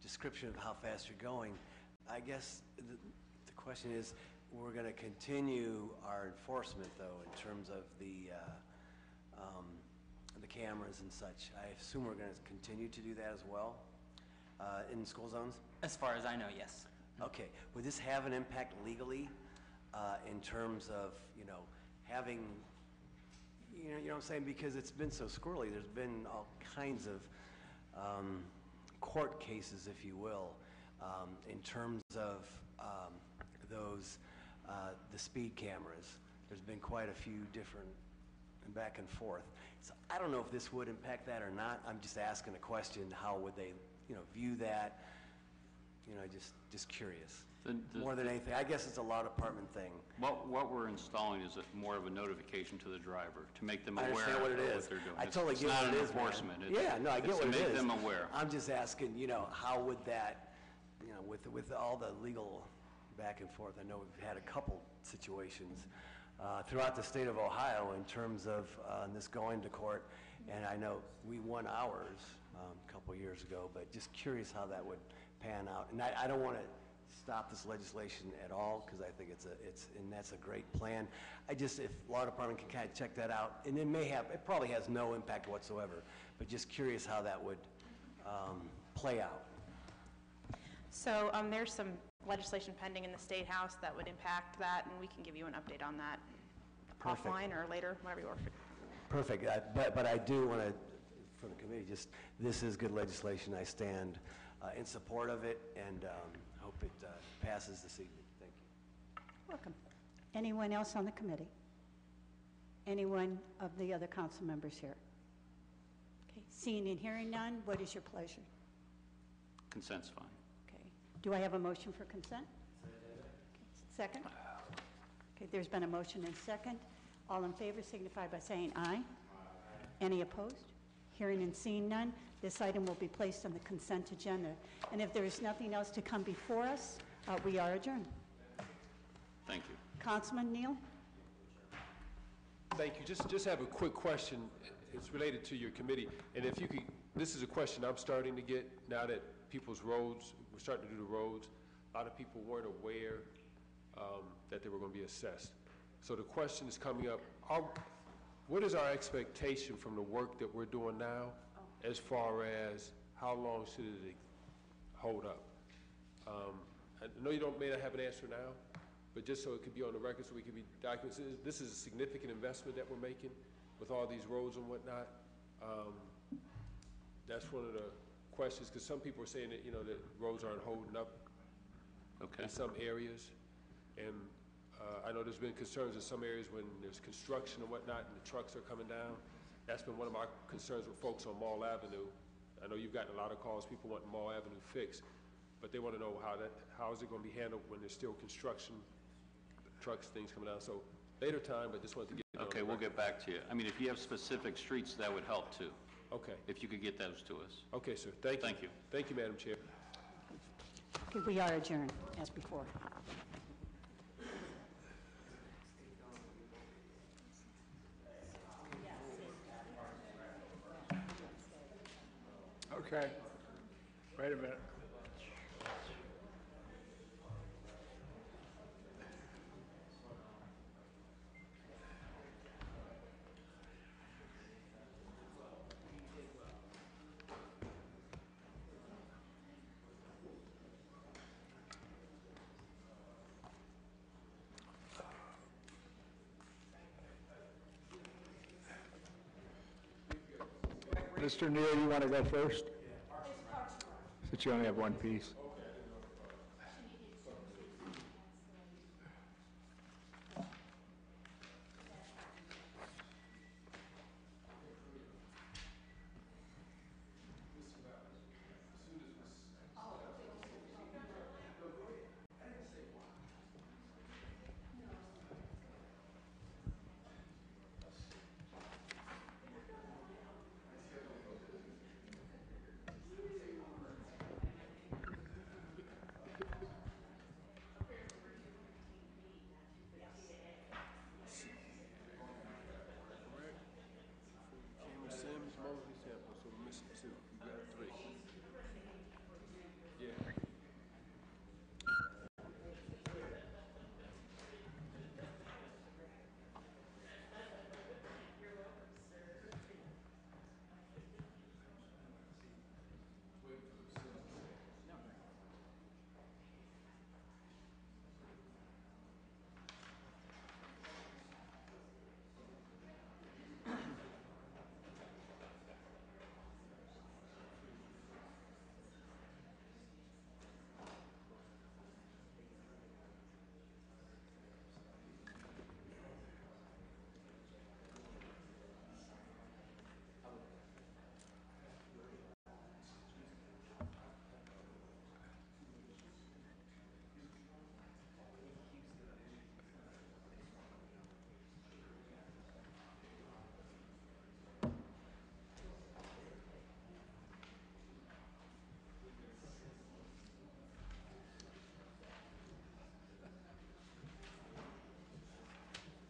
description of how fast you're going. I guess the question is, we're going to continue our enforcement though in terms of the cameras and such. I assume we're going to continue to do that as well in school zones? As far as I know, yes. Okay. Would this have an impact legally in terms of, having, you know what I'm saying? Because it's been so squirrely. There's been all kinds of court cases, if you will, in terms of the speed cameras. There's been quite a few different back and forth. So I don't know if this would impact that or not. I'm just asking a question. How would they, view that? Just curious. More than anything, I guess it's a law department thing. What we're installing is more of a notification to the driver to make them I aware understand what it of is. what they're doing. I totally get what it is, It's man. not an enforcement. Yeah, no, I get what it is. It's to make them aware. I'm just asking, how would that, with all the legal back and forth, I know we've had a couple situations throughout the state of Ohio in terms of this going to court, and I know we won ours a couple years ago, but just curious how that would pan out. And I don't want to stop this legislation at all, because I think and that's a great plan. I just, if law department can kind of check that out, and it probably has no impact whatsoever, but just curious how that would play out. So there's some legislation pending in the State House that would impact that, and we can give you an update on that Perfect. offline or later, whatever you want. Perfect. But I do want to, from the committee, just, this is good legislation. I stand in support of it, and hope it passes this evening. Thank you. Welcome. Anyone else on the committee? Anyone of the other council members here? Okay. Seeing and hearing none, what is your pleasure? Consent's fine. Okay. Do I have a motion for consent? Okay. Second? Okay, there's been a motion and second. All in favor signify by saying aye. Any opposed? Hearing and seeing none, this item will be placed on the consent agenda. And if there is nothing else to come before us, we are adjourned. Thank you. Councilman Neal? Thank you. Just have a quick question. It's related to your committee. And if you could, this is a question I'm starting to get now that people's roads, we're starting to do the roads. A lot of people weren't aware that they were going to be assessed. So the question is coming up, what is our expectation from the work that we're doing now as far as how long should it hold up? I know you may not have an answer now, but just so it could be on the record, so we can be documented, this is a significant investment that we're making with all these roads and whatnot. That's one of the questions, because some people are saying that, that roads aren't holding up in some areas. And I know there's been concerns in some areas when there's construction and whatnot and the trucks are coming down. That's been one of my concerns with folks on Mall Avenue. I know you've gotten a lot of calls, people wanting Mall Avenue fixed, but they want to know how is it going to be handled when there's still construction, trucks, things coming down. So later time, but just wanted to get it on Okay, the we'll record. get back to you. I mean, if you have specific streets, that would help too. Okay. If you could get those to us. Okay, sir. Thank you. Thank you. Thank you, Madam Chair. Okay, we are adjourned, as before. Okay. Wait a minute. Mr. Neal, you want to go first? Since you only have one piece. Cameron Sims, Mosley Sample, so we're missing two. We got three. Yeah.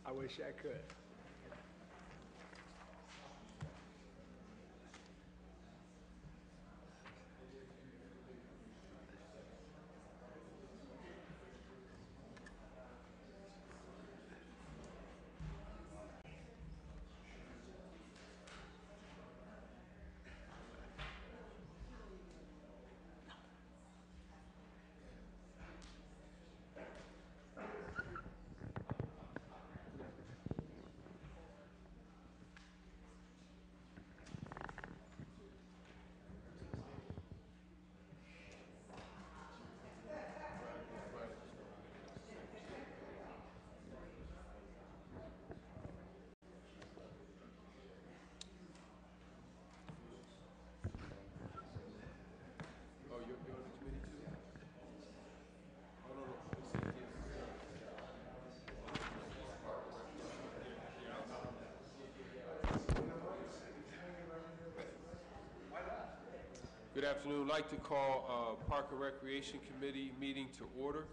I wish I could. Good afternoon. I'd like to call Park and Recreation Committee meeting to order.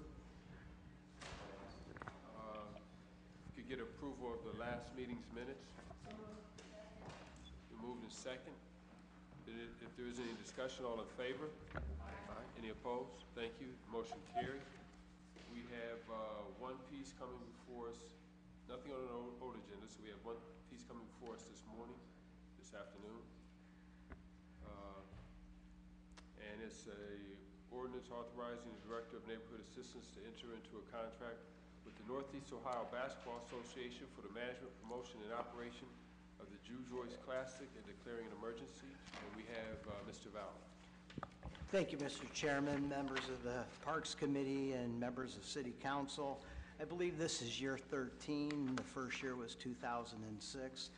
If you could get approval of the last meeting's minutes. We moved in second. If there is any discussion, all in favor? Aye. Any opposed? Thank you. Motion carried. We have one piece coming before us, nothing on an old agenda, so we have one piece coming before us this morning, this afternoon. And it's a ordinance authorizing the Director of Neighborhood Assistance to enter into a contract with the Northeast Ohio Basketball Association for the management, promotion, and operation of the Drew Joyce Classic and declaring an emergency. And we have Mr. Valley. Thank you, Mr. Chairman, members of the Parks Committee, and members of City Council. I believe this is year 13. The first year was 2006.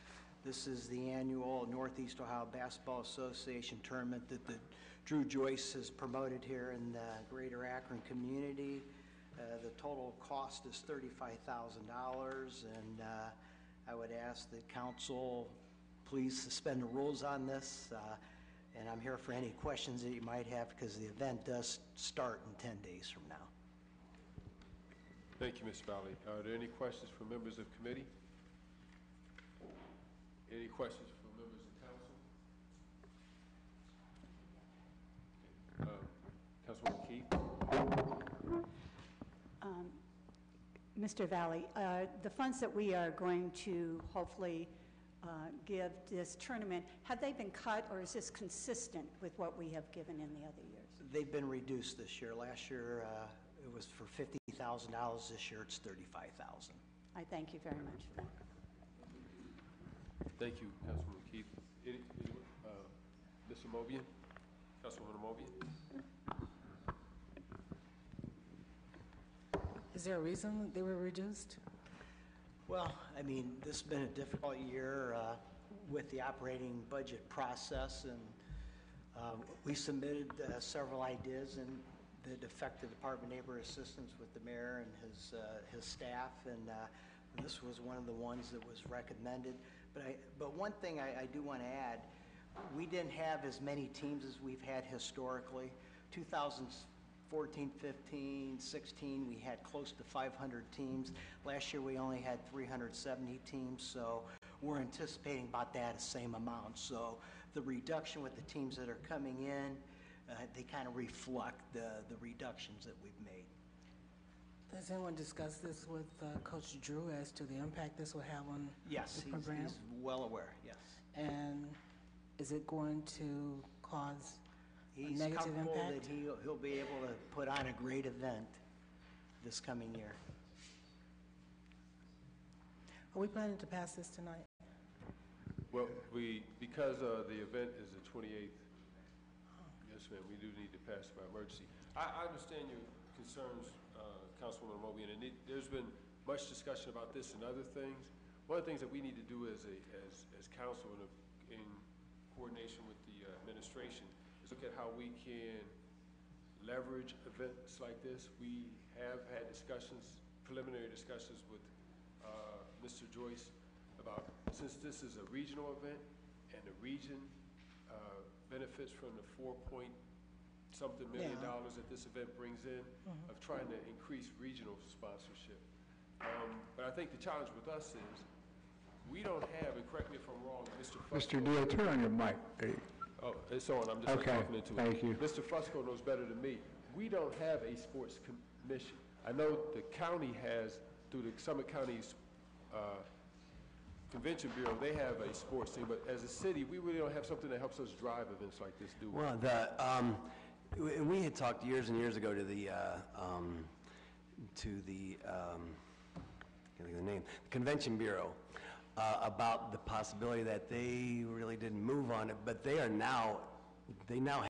This is the annual Northeast Ohio Basketball Association tournament that the Drew Joyce has promoted here in the greater Akron community. The total cost is $35,000, and I would ask the council please suspend the rules on this. And I'm here for any questions that you might have, because the event does start in 10 days from now. Thank you, Ms. Valley. Are there any questions from members of committee? Any questions from members of council? Councilwoman Keith? Mr. Valley, the funds that we are going to hopefully give this tournament, have they been cut, or is this consistent with what we have given in the other years? They've been reduced this year. Last year it was for $50,000. This year it's $35,000. I thank you very much for that. Thank you, Councilwoman Keith. Mr. Mobian? Councilwoman Mobian? Is there a reason they were reduced? Well, I mean, this has been a difficult year with the operating budget process, and we submitted several ideas and that affect the Department of Neighborhood Assistance with the mayor and his staff, and this was one of the ones that was recommended. But one thing I do want to add, we didn't have as many teams as we've had historically. 2014, 15, 16, we had close to 500 teams. Last year we only had 370 teams, so we're anticipating about that same amount. So the reduction with the teams that are coming in, they kind of reflect the reductions that we've made. Has anyone discussed this with Coach Drew as to the impact this will have on the program? Yes, he's well aware, yes. And is it going to cause a negative impact? He's comfortable that he'll be able to put on a great event this coming year. Are we planning to pass this tonight? Well, because the event is the 28th, yes, ma'am, we do need to pass by emergency. I understand your concerns, Councilwoman Mobian, and there's been much discussion about this and other things. One of the things that we need to do as council in coordination with the administration is look at how we can leverage events like this. We have had discussions, preliminary discussions with Mr. Joyce about, since this is a regional event and the region benefits from the $4-point-something million that this event brings in, of trying to increase regional sponsorship. But I think the challenge with us is we don't have, and correct me if I'm wrong, Mr. Fusco. Mr. Neal, turn on your mic. There you go. Oh, it's on. I'm just talking into it. Thank you. Mr. Fusco knows better than me. We don't have a sports commission. I know the county has, through the Summit County's Convention Bureau, they have a sports team, but as a city, we really don't have something that helps us drive events like this, do we? Well, we had talked years and years ago to the Convention Bureau about the possibility that they really didn't move on it, but they now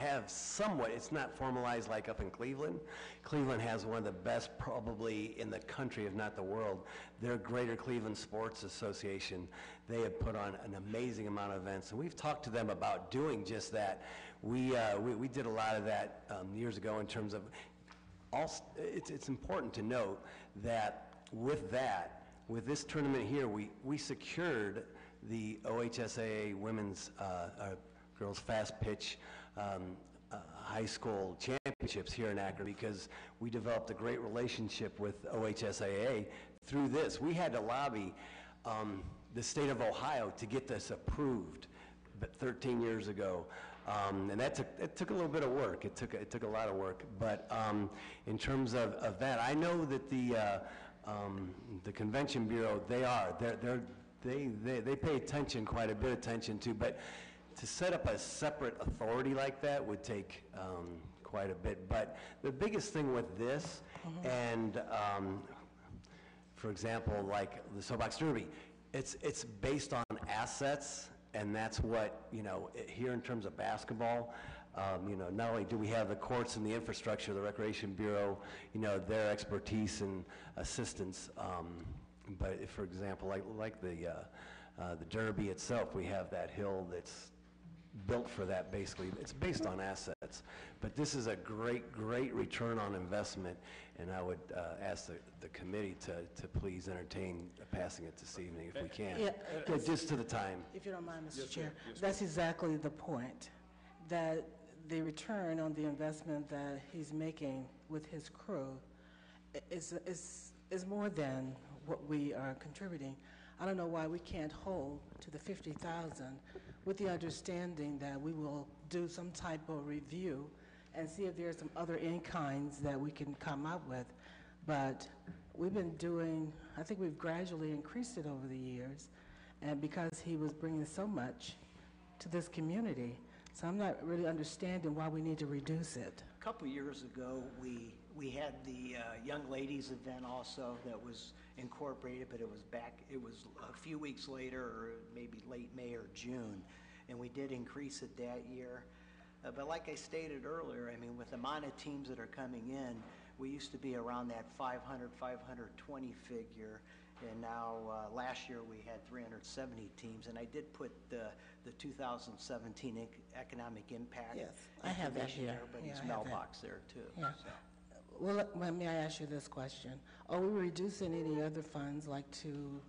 have somewhat, it's not formalized like up in Cleveland. Cleveland has one of the best probably in the country, if not the world. Their Greater Cleveland Sports Association, they have put on an amazing amount of events, and we've talked to them about doing just that. We did a lot of that years ago in terms of, it's important to note that with this tournament here, we secured the OHSAA women's girls fast pitch high school championships here in Akron because we developed a great relationship with OHSAA through this. We had to lobby the state of Ohio to get this approved 13 years ago. And it took a little bit of work. It took a lot of work. But in terms of that, I know that the Convention Bureau, they pay attention, quite a bit of attention to, but to set up a separate authority like that would take quite a bit. But the biggest thing with this, and for example, like the Soapbox Derby, it's based on assets, and that's what, here in terms of basketball, not only do we have the courts and the infrastructure, the Recreation Bureau, their expertise and assistance, but if, for example, like the Derby itself, we have that hill that's built for that, basically. It's based on assets. But this is a great return on investment, and I would ask the committee to please entertain passing it this evening if we can. Yeah, just to the time. If you don't mind, Mr. Yes, Chair, ma'am. Yes, that's exactly the point, that the return on the investment that he's making with his crew is more than what we are contributing. I don't know why we can't hold to the 50,000 with the understanding that we will do some type of review and see if there's some other in-kinds that we can come up with. But we've been doing, I think we've gradually increased it over the years, and because he was bringing so much to this community. So I'm not really understanding why we need to reduce it. A couple years ago, we had the young ladies event also that was incorporated, but it was a few weeks later, or maybe late May or June, and we did increase it that year. But like I stated earlier, I mean, with the amount of teams that are coming in, we used to be around that 500, 520 figure, and now last year we had 370 teams, and I did put the 2017 economic impact. Yes, I have that here. Everybody's Yeah, I have mailbox there too. Yeah. So. Well, may I ask you this question? Are we reducing any other funds, like to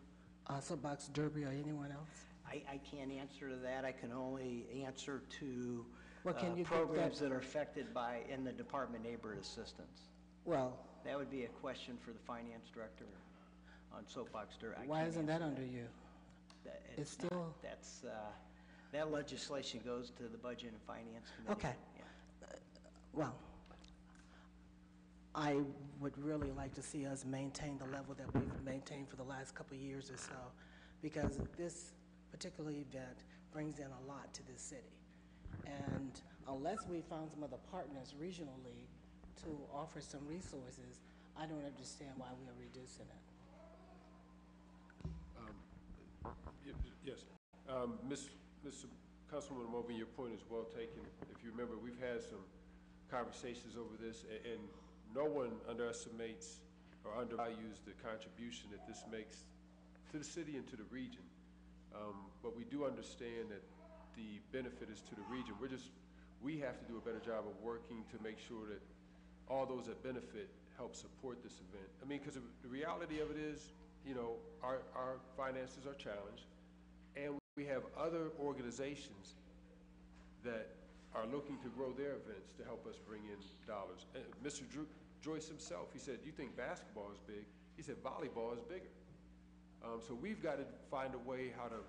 Soapbox Derby or anyone else? I can't answer to that. I can only answer to Well, can you give programs that- that are affected by, in the Department of Neighborhood Assistance. Well, That would be a question for the finance director on Soapbox Derby. I why can't isn't that answer under you? That- It's still- not. That's, that legislation goes to the Budget and Finance Committee. Okay. Yeah. Well, I would really like to see us maintain the level that we've maintained for the last couple of years or so, because this particular event brings in a lot to this city. And unless we found some other partners regionally to offer some resources, I don't understand why we are reducing it. Yes. Mr. Councilwoman Mobley, your point is well taken. If you remember, we've had some conversations over this, and no one underestimates or undervalues the contribution that this makes to the city and to the region. But we do understand that the benefit is to the region. We have to do a better job of working to make sure that all those that benefit help support this event. I mean, because the reality of it is, our finances are challenged, and we have other organizations that are looking to grow their events to help us bring in dollars. And Mr. Joyce himself, he said, you think basketball is big? He said volleyball is bigger. So we've got to find a way how to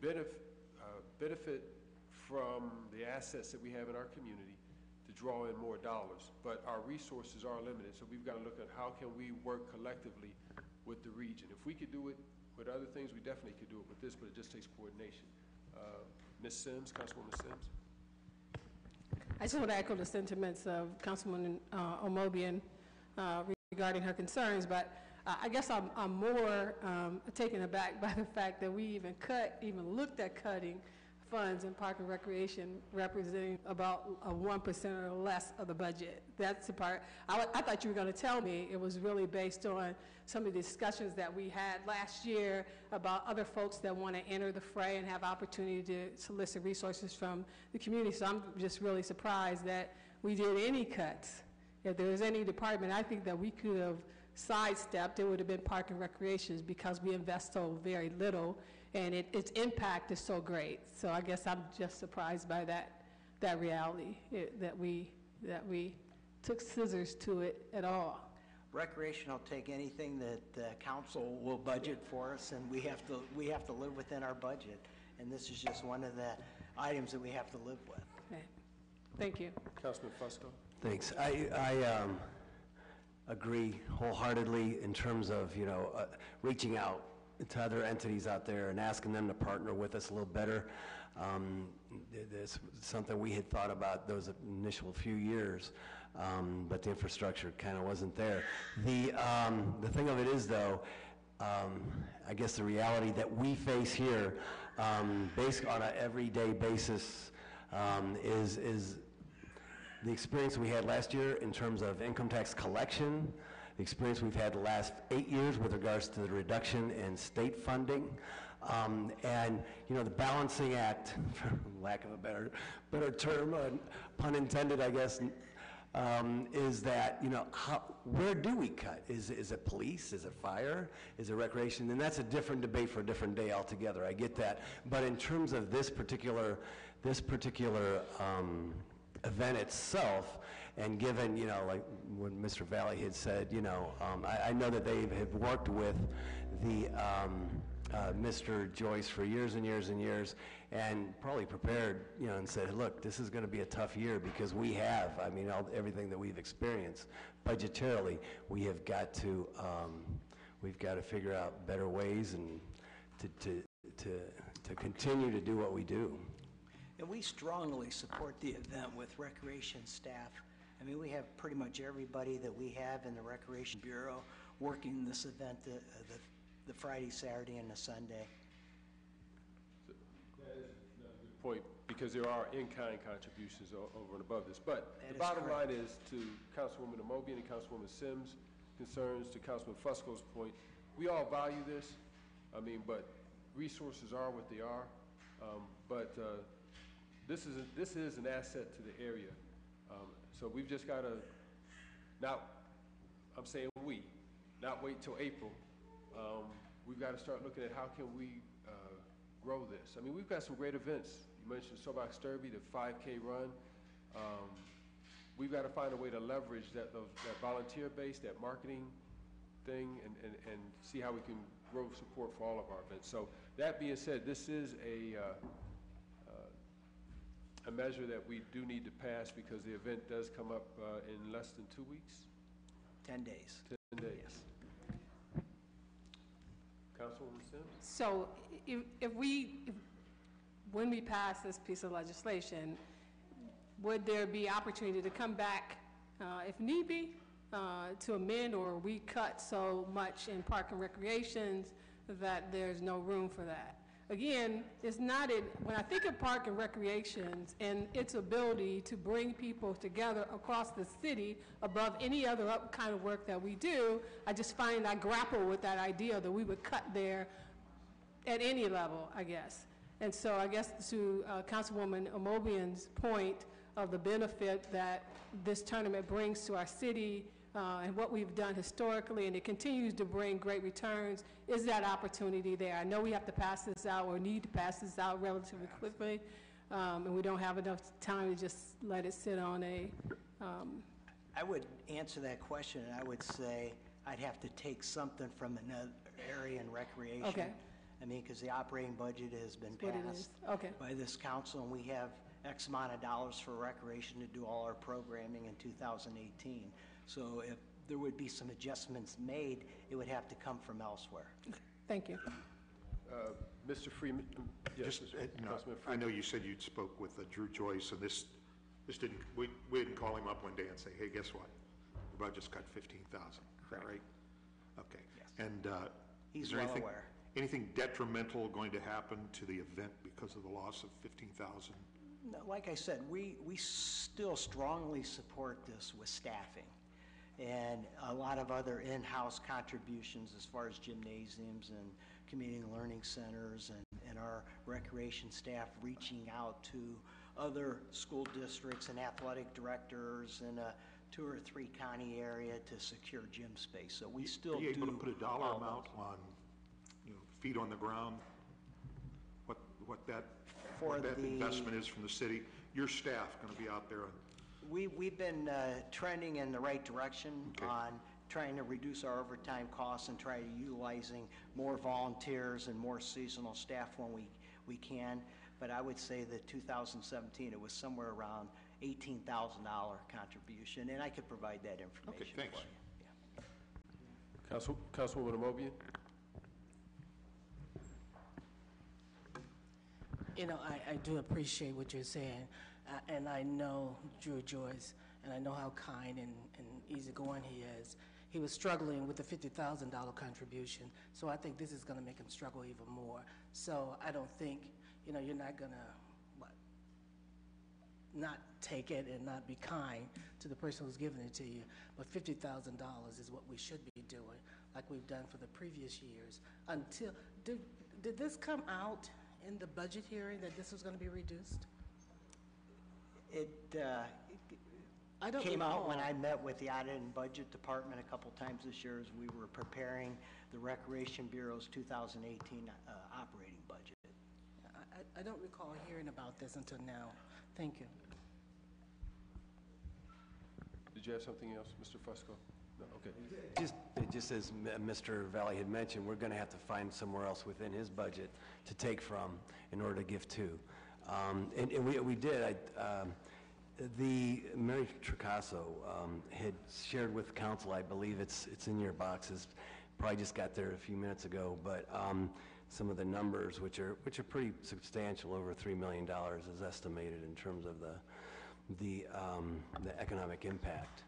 benefit from the assets that we have in our community to draw in more dollars. But our resources are limited, so we've got to look at how can we work collectively with the region. If we could do it with other things, we definitely could do it with this, but it just takes coordination. Ms. Sims, Councilwoman Sims. I just want to echo the sentiments of Councilwoman Omobian regarding her concerns, but I guess I'm more taken aback by the fact that we even looked at cutting funds in Park and Recreation, representing about 1% or less of the budget. That's the part. I thought you were going to tell me it was really based on some of the discussions that we had last year about other folks that want to enter the fray and have opportunity to solicit resources from the community. So I'm just really surprised that we did any cuts. If there was any department, I think that we could have sidestepped, it would have been Park and Recreation, because we invest so very little and its impact is so great. So I guess I'm just surprised by that that reality, that we took scissors to it at all. Recreation will take anything that the council will budget for us, and we have to live within our budget. And this is just one of the items that we have to live with. Okay. Thank you. Councilman Fusco? Thanks. I agree wholeheartedly in terms of, reaching out to other entities out there and asking them to partner with us a little better. This was something we had thought about those initial few years, but the infrastructure kind of wasn't there. The thing of it is, though, I guess the reality that we face here, based on an everyday basis, is the experience we had last year in terms of income tax collection, the experience we've had the last 8 years with regards to the reduction in state funding, and the balancing act, for lack of a better term, pun intended, I guess, is that, where do we cut? Is it police? Is it fire? Is it recreation? And that's a different debate for a different day altogether. I get that. But in terms of this particular event itself, and given, like when Mr. Valley had said, I know that they have worked with the Mr. Joyce for years and years and years, and probably prepared, and said, look, this is going to be a tough year because we have, everything that we've experienced budgetarily, we've got to figure out better ways and to continue to do what we do. And we strongly support the event with recreation staff. We have pretty much everybody that we have in the Recreation Bureau working this event the Friday, Saturday, and the Sunday. That is a good point, because there are in-kind contributions over and above this. But the bottom line is, to Councilwoman Amobian and Councilwoman Sims' concerns, to Councilman Fusco's point, we all value this, but resources are what they are. This is an asset to the area. So we've just got to, I'm saying we, not wait till April. We've got to start looking at how can we grow this. We've got some great events. You mentioned Soapbox Derby, the 5K run. We've got to find a way to leverage that volunteer base, that marketing thing, and see how we can grow support for all of our events. So that being said, this is a measure that we do need to pass, because the event does come up in less than 2 weeks? 10 days. 10 days. Yes. Councilwoman Sims? So when we pass this piece of legislation, would there be opportunity to come back, if need be, to amend, or we cut so much in park and recreations that there's no room for that? Again, when I think of park and recreations and its ability to bring people together across the city above any other kind of work that we do, I grapple with that idea that we would cut there at any level, I guess. And so I guess to Councilwoman Amobian's point of the benefit that this tournament brings to our city, and what we've done historically, and it continues to bring great returns, is that opportunity there. I know we have to pass this out, or need to pass this out relatively quickly, and we don't have enough time to just let it sit on a... I would answer that question, and I would say I'd have to take something from another area in recreation. Okay. Because the operating budget has been passed by this council, and we have X amount of dollars for recreation to do all our programming in 2018. So if there would be some adjustments made, it would have to come from elsewhere. Thank you. Mr. Freeman? Yes, Councilman Freeman. I know you said you'd spoke with Drew Joyce, and this didn't, we didn't call him up one day and say, hey, guess what? The budget's cut 15,000, right? Okay. Yes. And he's is there well aware. Anything detrimental going to happen to the event because of the loss of 15,000? No, like I said, we still strongly support this with staffing and a lot of other in-house contributions as far as gymnasiums and community learning centers, and our recreation staff reaching out to other school districts and athletic directors in a 2 or 3 county area to secure gym space. So we still do. Are you able to put a dollar amount on, feet on the ground, what that investment is from the city? your staff going to be out there? We've been trending in the right direction on trying to reduce our overtime costs and try utilizing more volunteers and more seasonal staff when we can. But I would say that 2017, it was somewhere around $18,000 contribution, and I could provide that information thanks. for you. Councilwoman Amobian? You know, I do appreciate what you're saying, and I know Drew Joyce, and I know how kind and easygoing he is. He was struggling with the $50,000 contribution, so I think this is going to make him struggle even more. So I don't think, you know, you're not going to not take it and not be kind to the person who's giving it to you, but $50,000 is what we should be doing, like we've done for the previous years. Until, did this come out in the budget hearing that this was going to be reduced? It came out when I met with the Audit and Budget Department a couple times this year as we were preparing the Recreation Bureau's 2018 operating budget. I don't recall hearing about this until now. Thank you. Did you have something else, Mr. Fusco? No, okay. Just as Mr. Valley had mentioned, we're going to have to find somewhere else within his budget to take from in order to give to. And we did. The Mary Tricasso had shared with council, I believe it's in your boxes, probably just got there a few minutes ago, but some of the numbers, which are pretty substantial, over $3 million is estimated in terms of the economic impact.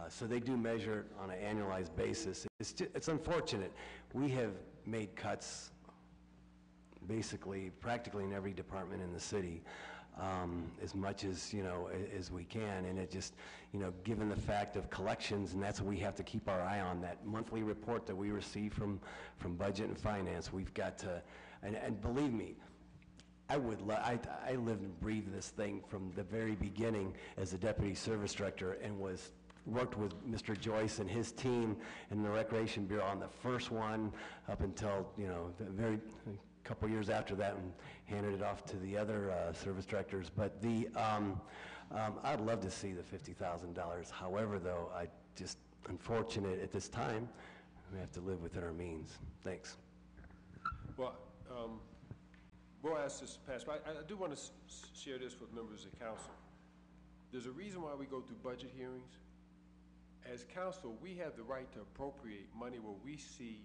So they do measure it on an annualized basis. It's unfortunate. We have made cuts basically practically in every department in the city, as much as, you know, as we can, and it just, you know, given the fact of collections, and that's what we have to keep our eye on, that monthly report that we receive from Budget and Finance, we've got to, and believe me, I lived and breathed this thing from the very beginning as a deputy service director, and worked with Mr. Joyce and his team in the Recreation Bureau on the first one up until, you know, the couple years after that, and handed it off to the other service directors. But I'd love to see the $50,000. However, though, unfortunate at this time, we have to live within our means. Thanks. Well, we'll ask this to pass, but I do want to share this with members of council. There's a reason why we go through budget hearings. As council, we have the right to appropriate money where we see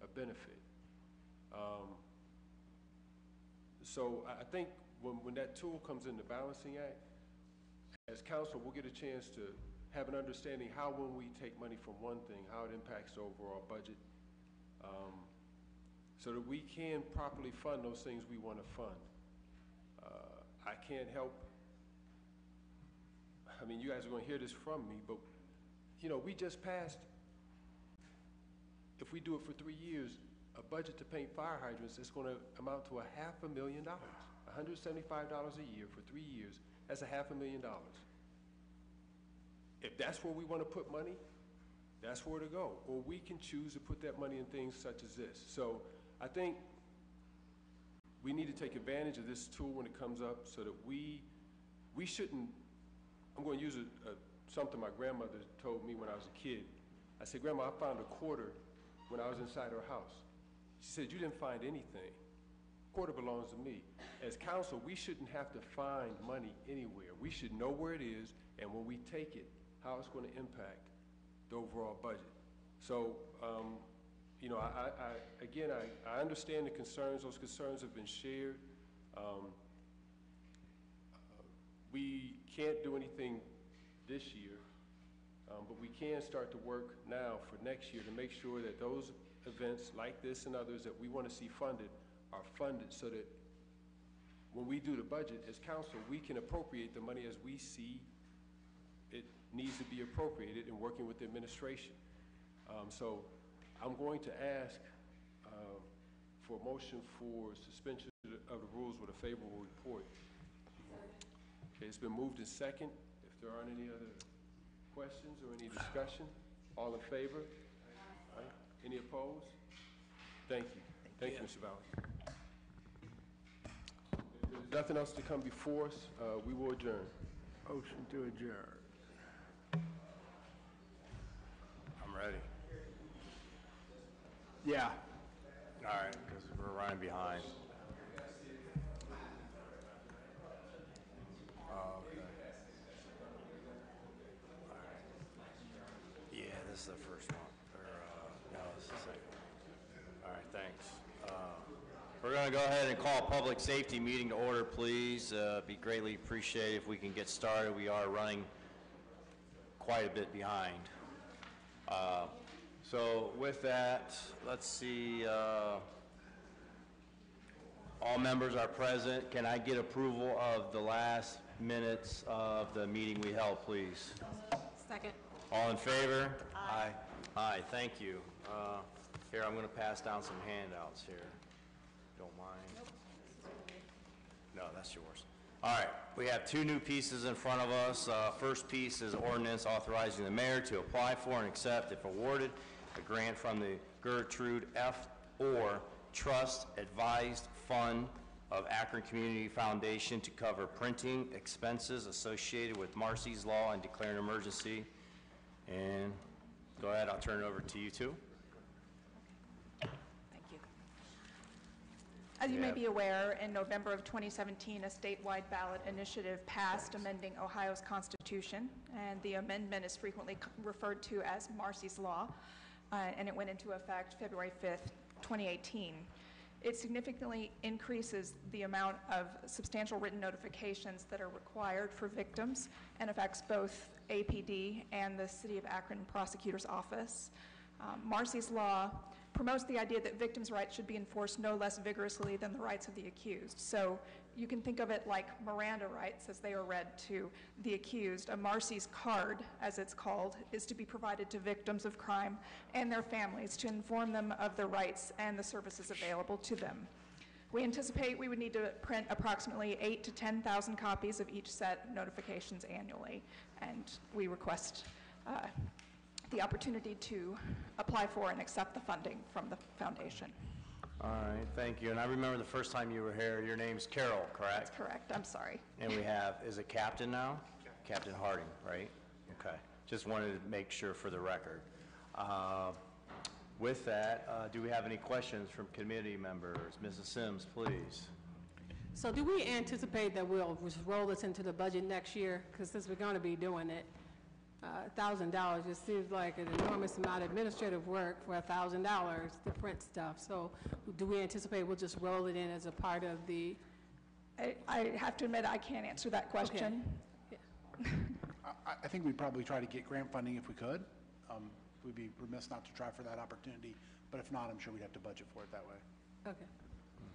a benefit. So I think when that tool comes in the Balancing Act, as council, we'll get a chance to have an understanding how when we take money from one thing, how it impacts the overall budget, so that we can properly fund those things we want to fund. I can't help, I mean, you guys are going to hear this from me, but, you know, we just passed, if we do it for 3 years, a budget to paint fire hydrants is going to amount to $500,000, $175 a year for 3 years. That's $500,000. If that's where we want to put money, that's where to go. Or we can choose to put that money in things such as this. So I think we need to take advantage of this tool when it comes up, so that we shouldn't. I'm going to use something my grandmother told me when I was a kid. I said, Grandma, I found a quarter when I was inside her house. She said, you didn't find anything. Quarter belongs to me. As council, we shouldn't have to find money anywhere. We should know where it is, and when we take it, how it's going to impact the overall budget. So, you know, I understand the concerns. Those concerns have been shared. We can't do anything this year, but we can start to work now for next year to make sure that those events like this and others that we want to see funded are funded, so that when we do the budget as council, we can appropriate the money as we see it needs to be appropriated in working with the administration. So I'm going to ask for a motion for suspension of the rules with a favorable report. Okay, it's been moved in second. If there aren't any other questions or any discussion, all in favor? All right. Any opposed? Thank you. Thank you, Mr. Valley. If there's nothing else to come before us, we will adjourn. Motion to adjourn. I'm ready. Yeah. All right, because we're running behind. Oh, okay. All right. Yeah, this is the first one. Or, no, this is the second one. All right, thanks. We're going to go ahead and call a public safety meeting to order, please. Be greatly appreciated if we can get started. We are running quite a bit behind. So with that, let's see, all members are present. Can I get approval of the last minutes of the meeting we held, please? Second. All in favor? Aye. Aye, thank you. Here, I'm going to pass down some handouts here. Don't mind. No, that's yours. All right, we have two new pieces in front of us. First piece is ordinance authorizing the mayor to apply for and accept, if awarded, a grant from the Gertrude F. Orr Trust Advised Fund of Akron Community Foundation to cover printing expenses associated with Marcy's Law and declare an emergency. And go ahead, I'll turn it over to you two. Thank you. As you may be aware, in November of 2017, a statewide ballot initiative passed amending Ohio's Constitution, and the amendment is frequently referred to as Marcy's Law, and it went into effect February 5th, 2018. It significantly increases the amount of substantial written notifications that are required for victims and affects both APD and the City of Akron Prosecutor's Office. Marcy's Law promotes the idea that victims' rights should be enforced no less vigorously than the rights of the accused. So you can think of it like Miranda rights as they are read to the accused. A Marcy's card, as it's called, is to be provided to victims of crime and their families to inform them of their rights and the services available to them. We anticipate we would need to print approximately 8,000 to 10,000 copies of each set of notifications annually, and we request the opportunity to apply for and accept the funding from the foundation. All right, thank you. And I remember the first time you were here, your name's Carol, correct? That's correct, I'm sorry. And we have, is it Captain now? Captain Harding, right? Okay. Just wanted to make sure for the record. With that, do we have any questions from committee members? Mrs. Sims, please. So do we anticipate that we'll just roll this into the budget next year? Because since we're going to be doing it, $1,000 just seems like an enormous amount of administrative work for $1,000 to print stuff. So do we anticipate we'll just roll it in as a part of the... I have to admit, I can't answer that question. Okay. I think we'd probably try to get grant funding if we could. We'd be remiss not to try for that opportunity, but if not, I'm sure we'd have to budget for it that way. Okay.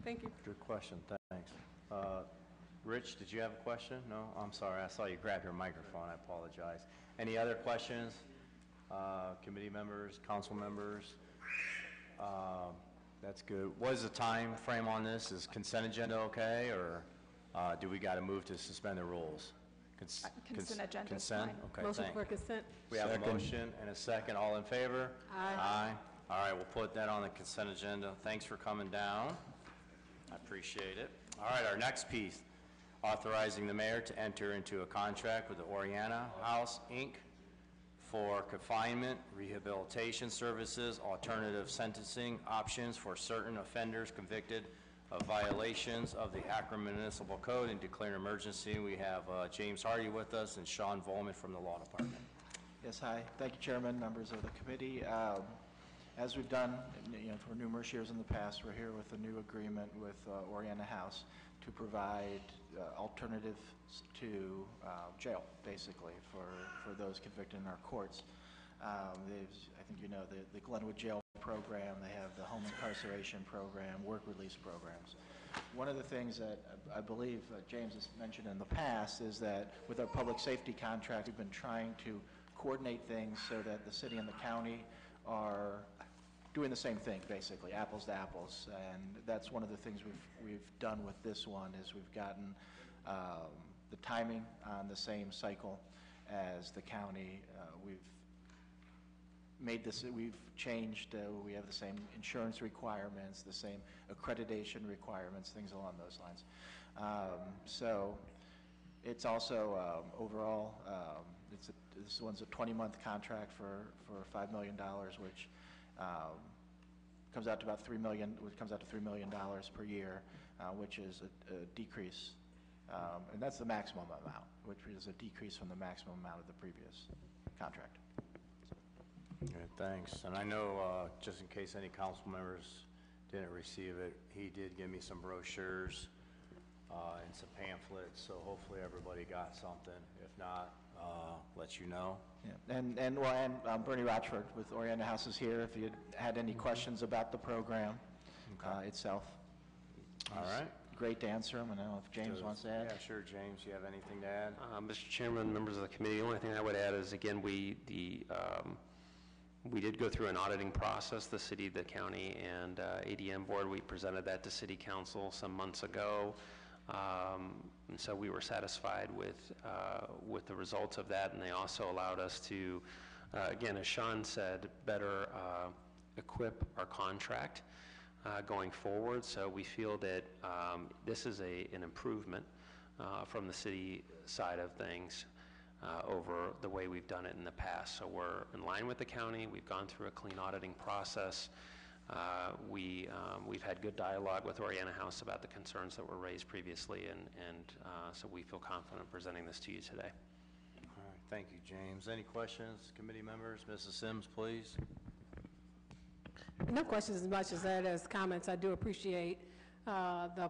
Thank you. Good question, thanks. Rich, did you have a question? No? I'm sorry, I saw you grab your microphone, I apologize. Any other questions? Committee members, council members? That's good. What is the time frame on this? Is consent agenda okay, or do we got to move to suspend the rules? Consent agenda. Consent? Okay, Motion thanks. for consent. We have a motion and a second. All in favor? Aye. Aye. All right, we'll put that on the consent agenda. Thanks for coming down. I appreciate it. All right, our next piece, authorizing the mayor to enter into a contract with the Oriana House, Inc. for confinement, rehabilitation services, alternative sentencing options for certain offenders convicted of violations of the Akron Municipal Code and declare an emergency. We have James Hardy with us and Sean Volman from the Law Department. Yes, hi. Thank you, Chairman, members of the committee. As we've done for numerous years in the past, we're here with a new agreement with Oriana House to provide alternatives to jail, basically, for those convicted in our courts. I think you know the Glenwood Jail program, they have the home incarceration program, work release programs. One of the things that I believe James has mentioned in the past is that with our public safety contract, we've been trying to coordinate things so that the city and the county are doing the same thing, basically, apples to apples. And that's one of the things we've done with this one is we've gotten the timing on the same cycle as the county. We've changed, we have the same insurance requirements, the same accreditation requirements, things along those lines. So it's also overall, this one's a 20-month contract for $5 million, which comes out to about $3 million. Which comes out to $3 million per year, which is a decrease, and that's the maximum amount, which is a decrease from the maximum amount of the previous contract. Okay, thanks. And I know, just in case any council members didn't receive it, he did give me some brochures and some pamphlets, so hopefully everybody got something. If not, let you know. Yeah. And Bernie Rochford with Oriana House is here if you had any questions about the program itself. All right. Great to answer them. I don't know if James wants to add. Yeah, sure, James. You have anything to add? Mr. Chairman, members of the committee, the only thing I would add is, again, we did go through an auditing process, the city, the county, and ADM board. We presented that to city council some months ago. And so we were satisfied with the results of that, and they also allowed us to, again, as Sean said, better equip our contract going forward. So we feel that this is an improvement from the city side of things over the way we've done it in the past. So we're in line with the county. We've gone through a clean auditing process. We've had good dialogue with Oriana House about the concerns that were raised previously, and so we feel confident presenting this to you today. All right, thank you, James. Any questions, committee members? Mrs. Sims, please. No questions as much as that as comments. I do appreciate the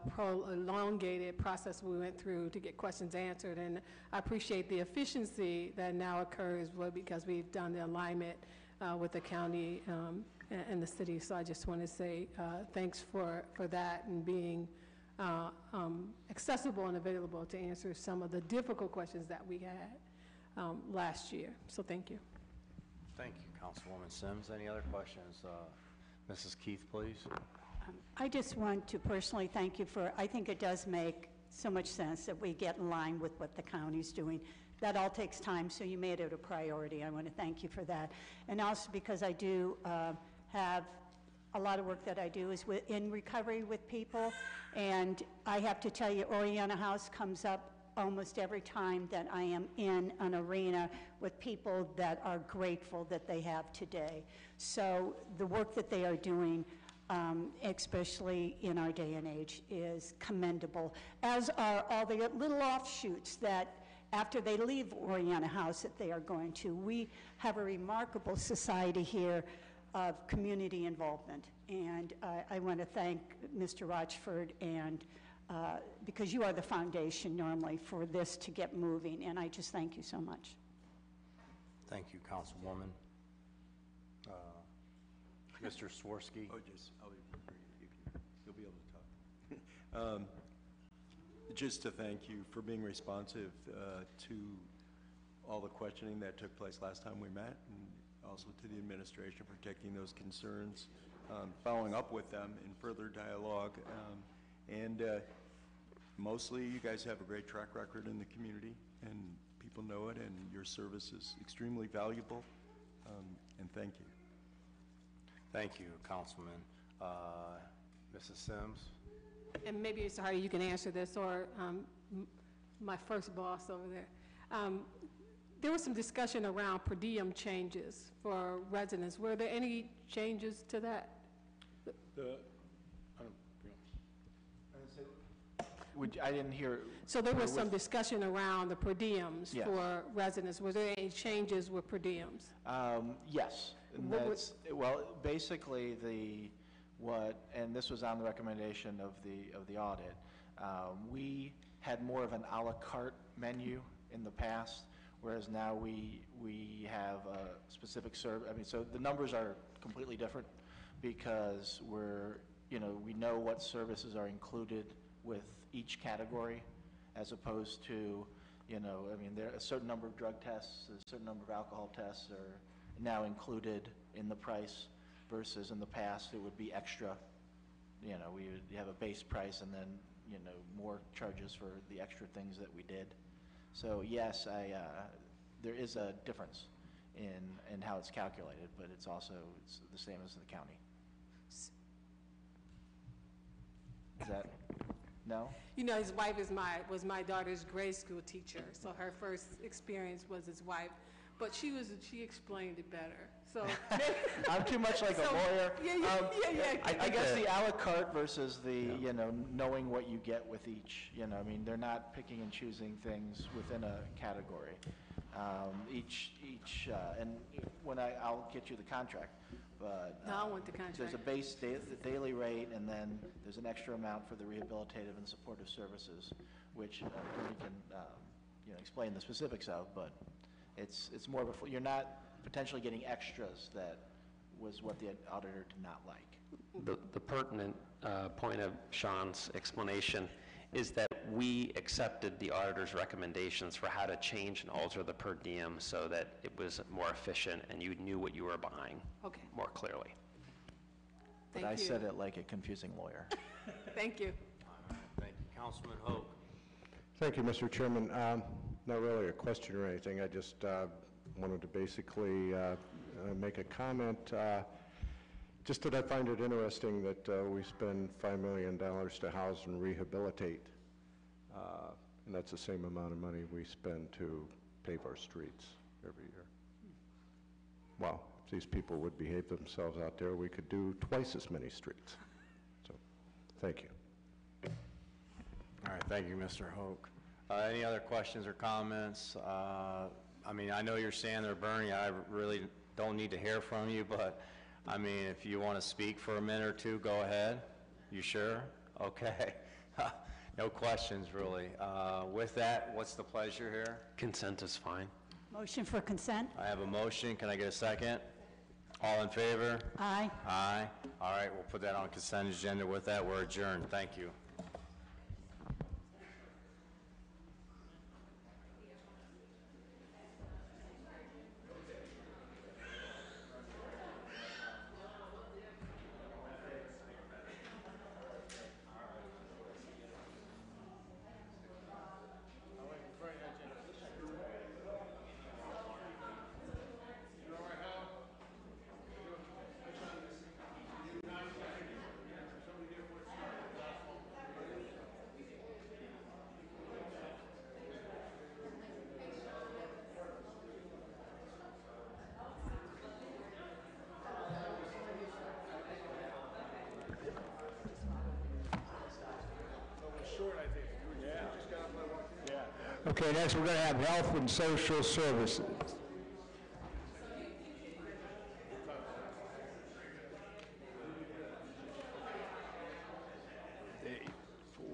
elongated process we went through to get questions answered, and I appreciate the efficiency that now occurs because we've done the alignment with the county and the city. So I just want to say thanks for that and being accessible and available to answer some of the difficult questions that we had last year. So thank you. Thank you, Councilwoman Sims. Any other questions? Mrs. Keith, please. I just want to personally thank you for, I think it does make so much sense that we get in line with what the county's doing. That all takes time, so you made it a priority. I want to thank you for that. And also because I do have a lot of work that I do is in recovery with people, and I have to tell you, Oriana House comes up almost every time that I am in an arena with people that are grateful that they have today. So the work that they are doing, especially in our day and age, is commendable, as are all the little offshoots that after they leave Oriana House that they are going to. We have a remarkable society here of community involvement, and I want to thank Mr. Rochford, and because you are the foundation normally for this to get moving, and I just thank you so much. Thank you, Councilwoman. Mr. Swirsky. You'll be able to talk. Just to thank you for being responsive to all the questioning that took place last time we met, and also to the administration for taking those concerns, following up with them in further dialogue, and mostly you guys have a great track record in the community, and people know it, and your service is extremely valuable, and thank you. Thank you, Councilman. Mrs. Sims? And maybe, Mr. Hardy, you can answer this, or my first boss over there. There was some discussion around per diem changes for residents. Were there any changes to that? I didn't hear. So there was some discussion around the per diems Yes. for residents. Was there any changes with per diems? Yes. And well, basically and this was on the recommendation of the audit. We had more of an a la carte menu in the past, whereas now we have a specific service. I mean, so the numbers are completely different because we know what services are included with each category, as opposed to, there are a certain number of drug tests, a certain number of alcohol tests are now included in the price, versus in the past it would be extra. We would have a base price and then, more charges for the extra things that we did. So yes, there is a difference in how it's calculated, but it's the same as the county. Is that? No? You know, his wife was my daughter's grade school teacher, so her first experience was his wife. But she explained it better, so. I'm too much like a lawyer. Yeah. I guess the à la carte versus the, knowing what you get with each, I mean, they're not picking and choosing things within a category. And I'll get you the contract, but. No, I want the contract. There's a base daily rate, and then there's an extra amount for the rehabilitative and supportive services, which Tony can, explain the specifics of, but it's more of a, you're not potentially getting extras that was what the auditor did not like. The pertinent point of Sean's explanation is that we accepted the auditor's recommendations for how to change and alter the per diem so that it was more efficient and you knew what you were buying more clearly. But I said it like a confusing lawyer. Thank you. Thank you. Councilman Hoag. Thank you, Mr. Chairman. Not really a question or anything. I just wanted to basically make a comment. Just that I find it interesting that we spend $5 million to house and rehabilitate, and that's the same amount of money we spend to pave our streets every year. Well, if these people would behave themselves out there, we could do twice as many streets. So, thank you. All right, thank you, Mr. Hoke. Any other questions or comments? I mean, I know you're saying they're burning. I really don't need to hear from you, but I mean, if you want to speak for a minute or two, go ahead. You sure? Okay. No questions, really. With that, what's the pleasure here? Consent is fine. Motion for consent? I have a motion. Can I get a second? All in favor? Aye. Aye. All right, we'll put that on consent agenda. With that, we're adjourned. Thank you. Okay, next we're going to have Health and Social Services. Day 4.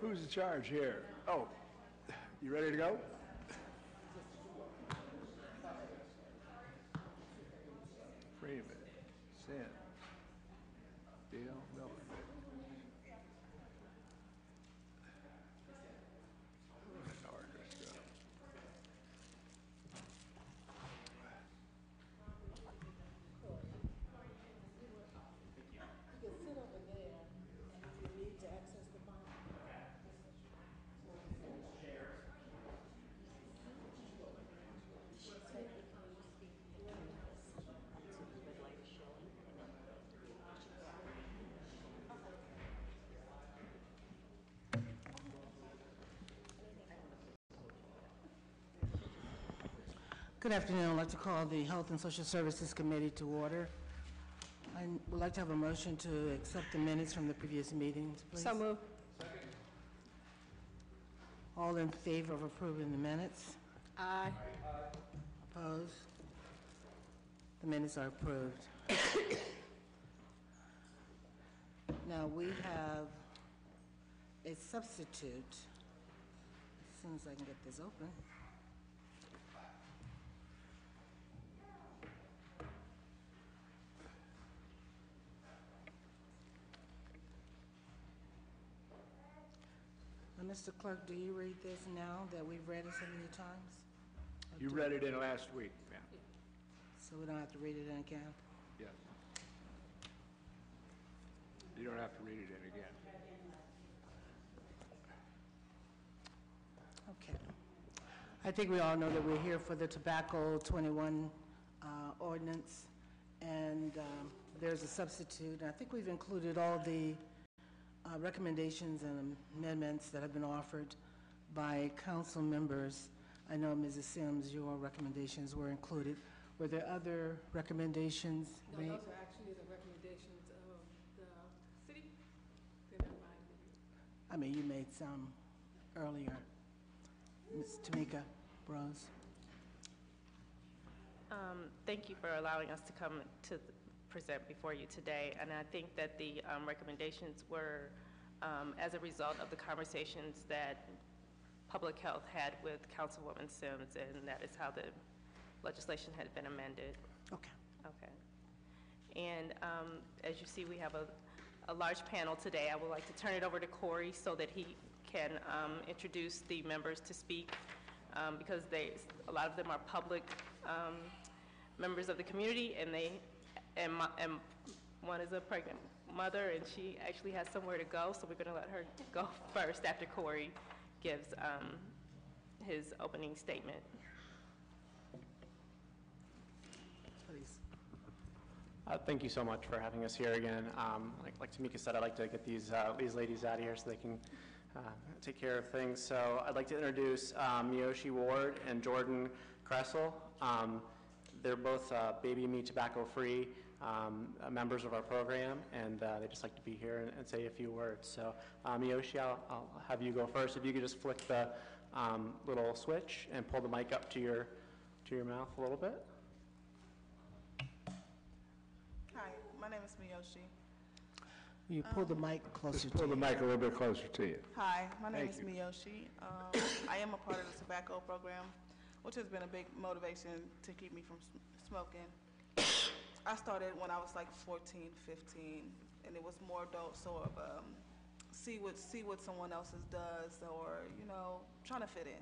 Who's in charge here? Oh, you ready to go? Freeman, Sin, Dale, Miller. Good afternoon. I'd like to call the Health and Social Services Committee to order. I would like to have a motion to accept the minutes from the previous meetings, please. So moved. All in favor of approving the minutes? Aye. Opposed? The minutes are approved. Now, we have a substitute. As soon as I can get this open. Mr. Clerk, do you read this now that we've read it so many times? You read it in last week, ma'am. So we don't have to read it in again? Yes. You don't have to read it in again. Okay. I think we all know that we're here for the Tobacco 21 ordinance, and there's a substitute. I think we've included all the recommendations and amendments that have been offered by council members. I know, Mrs. Sims, your recommendations were included. Were there other recommendations made? No, those are actually the recommendations of the city. They're not mine. I mean, you made some earlier. Ms. Tamika Rose. Thank you for allowing us to come to present before you today. And I think that the recommendations were as a result of the conversations that Public Health had with Councilwoman Sims, and that is how the legislation had been amended. Okay. Okay. And as you see, we have a large panel today. I would like to turn it over to Corey so that he can introduce the members to speak, because a lot of them are public members of the community, and one is a pregnant mother, and she actually has somewhere to go, so we're going to let her go first after Corey gives his opening statement. Please. Thank you so much for having us here again. Like Tamika said, I'd like to get these ladies out of here so they can take care of things. So I'd like to introduce Miyoshi Ward and Jordan Kressel. They're both Baby Me Tobacco Free members of our program, and they just like to be here and say a few words. So Miyoshi, I'll have you go first. If you could just flick the little switch and pull the mic up to your mouth a little bit. Hi, my name is Miyoshi. You pull the mic closer to you. Just pull the mic a little bit closer to you. Hi, my name Thank is you. Miyoshi. I am a part of the tobacco program, which has been a big motivation to keep me from smoking. I started when I was like 14, 15, and it was more adult sort of see what someone else's does, or trying to fit in.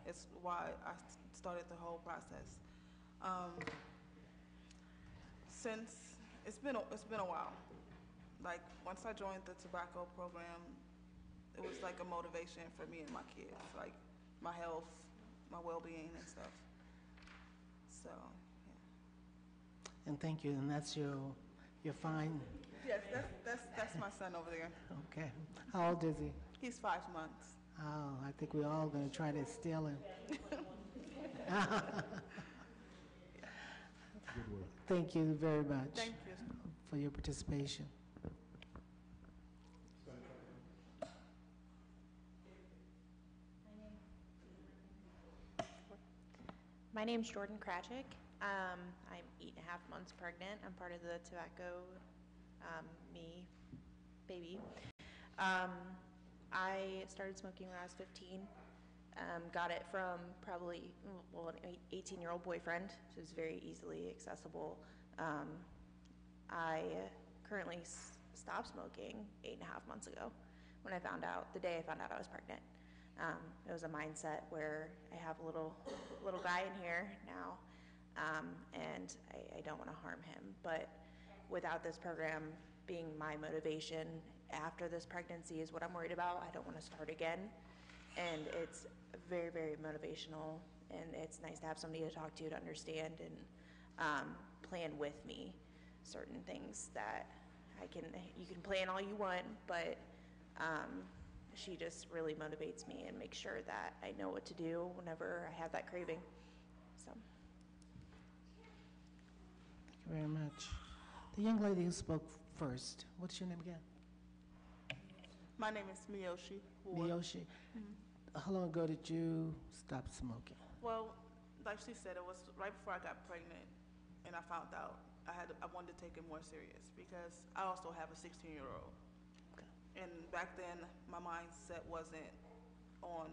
It's why I started the whole process. Since it's been a while. Like once I joined the tobacco program, it was like a motivation for me and my kids, like my health, my well-being and stuff. So, yeah. And thank you, and that's your fine. Yes, that's my son over there. Okay. How old is he? He's 5 months. Oh, I think we're all going to try to steal him. Thank you very much. Thank you. For your participation. My name's Jordan Krajcik. I'm 8.5 months pregnant. I'm part of the Tobacco Me baby. I started smoking when I was 15. Got it from probably, an 18-year-old boyfriend, so it was very easily accessible. I currently stopped smoking 8.5 months ago when the day I found out I was pregnant. It was a mindset where I have a little guy in here now, and I don't want to harm him. But without this program being my motivation after this pregnancy is what I'm worried about. I don't want to start again. And it's very, very motivational, and it's nice to have somebody to talk to understand and plan with me certain things that you can plan all you want, but she just really motivates me and makes sure that I know what to do whenever I have that craving. So, very much. The young lady who spoke first, what's your name again? My name is Miyoshi Ward. Miyoshi. How long ago did you stop smoking? Well, like she said, it was right before I got pregnant, and I found out I wanted to take it more serious because I also have a 16-year-old. Okay. And back then, my mindset wasn't on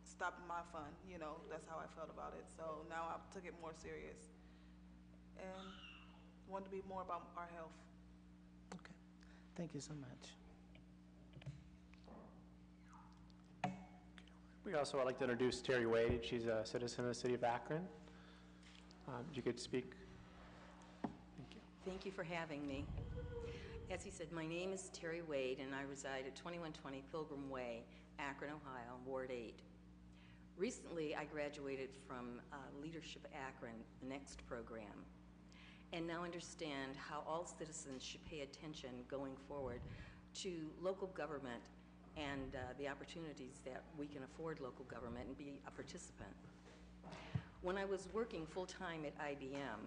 stopping my fun. You know, that's how I felt about it. So now I took it more serious and wanted to be more about our health. Okay. Thank you so much. We also would like to introduce Terry Wade. She's a citizen of the city of Akron. If you could speak. Thank you. Thank you for having me. As he said, my name is Terry Wade, and I reside at 2120 Pilgrim Way, Akron, Ohio, Ward 8. Recently, I graduated from Leadership Akron, the NEXT program, and now understand how all citizens should pay attention going forward to local government and the opportunities that we can afford local government and be a participant. When I was working full-time at IBM,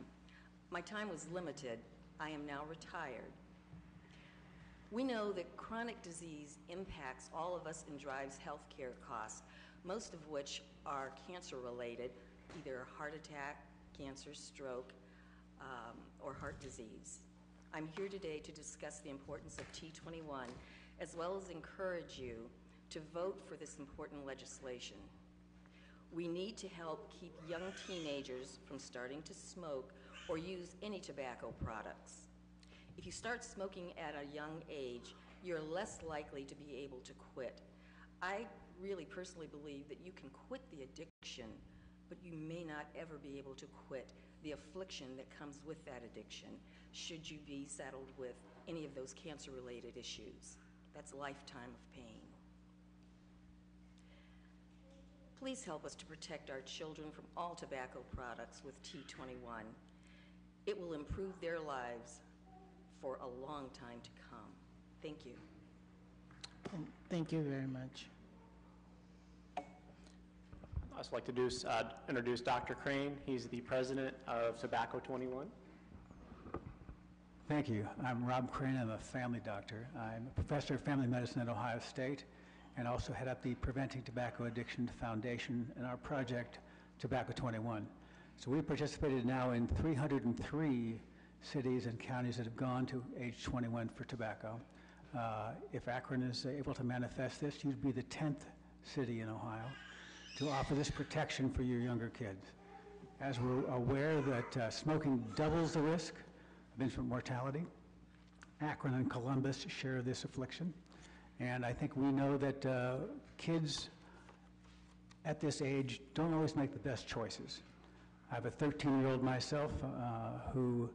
my time was limited. I am now retired. We know that chronic disease impacts all of us and drives healthcare costs, most of which are cancer-related, either heart attack, cancer, stroke, or heart disease. I'm here today to discuss the importance of T21, as well as encourage you to vote for this important legislation. We need to help keep young teenagers from starting to smoke or use any tobacco products. If you start smoking at a young age, you're less likely to be able to quit. I really personally believe that you can quit the addiction, but you may not ever be able to quit the affliction that comes with that addiction, should you be saddled with any of those cancer-related issues. That's a lifetime of pain. Please help us to protect our children from all tobacco products with T21. It will improve their lives for a long time to come. Thank you. Thank you very much. I'd also like to introduce Dr. Crane. He's the president of Tobacco 21. Thank you. I'm Rob Crane. I'm a family doctor. I'm a professor of family medicine at Ohio State and also head up the Preventing Tobacco Addiction Foundation and our project, Tobacco 21. So we participated now in 303 cities and counties that have gone to age 21 for tobacco. If Akron is able to manifest this, you'd be the 10th city in Ohio to offer this protection for your younger kids. As we're aware that smoking doubles the risk of infant mortality, Akron and Columbus share this affliction. And I think we know that kids at this age don't always make the best choices. I have a 13-year-old myself who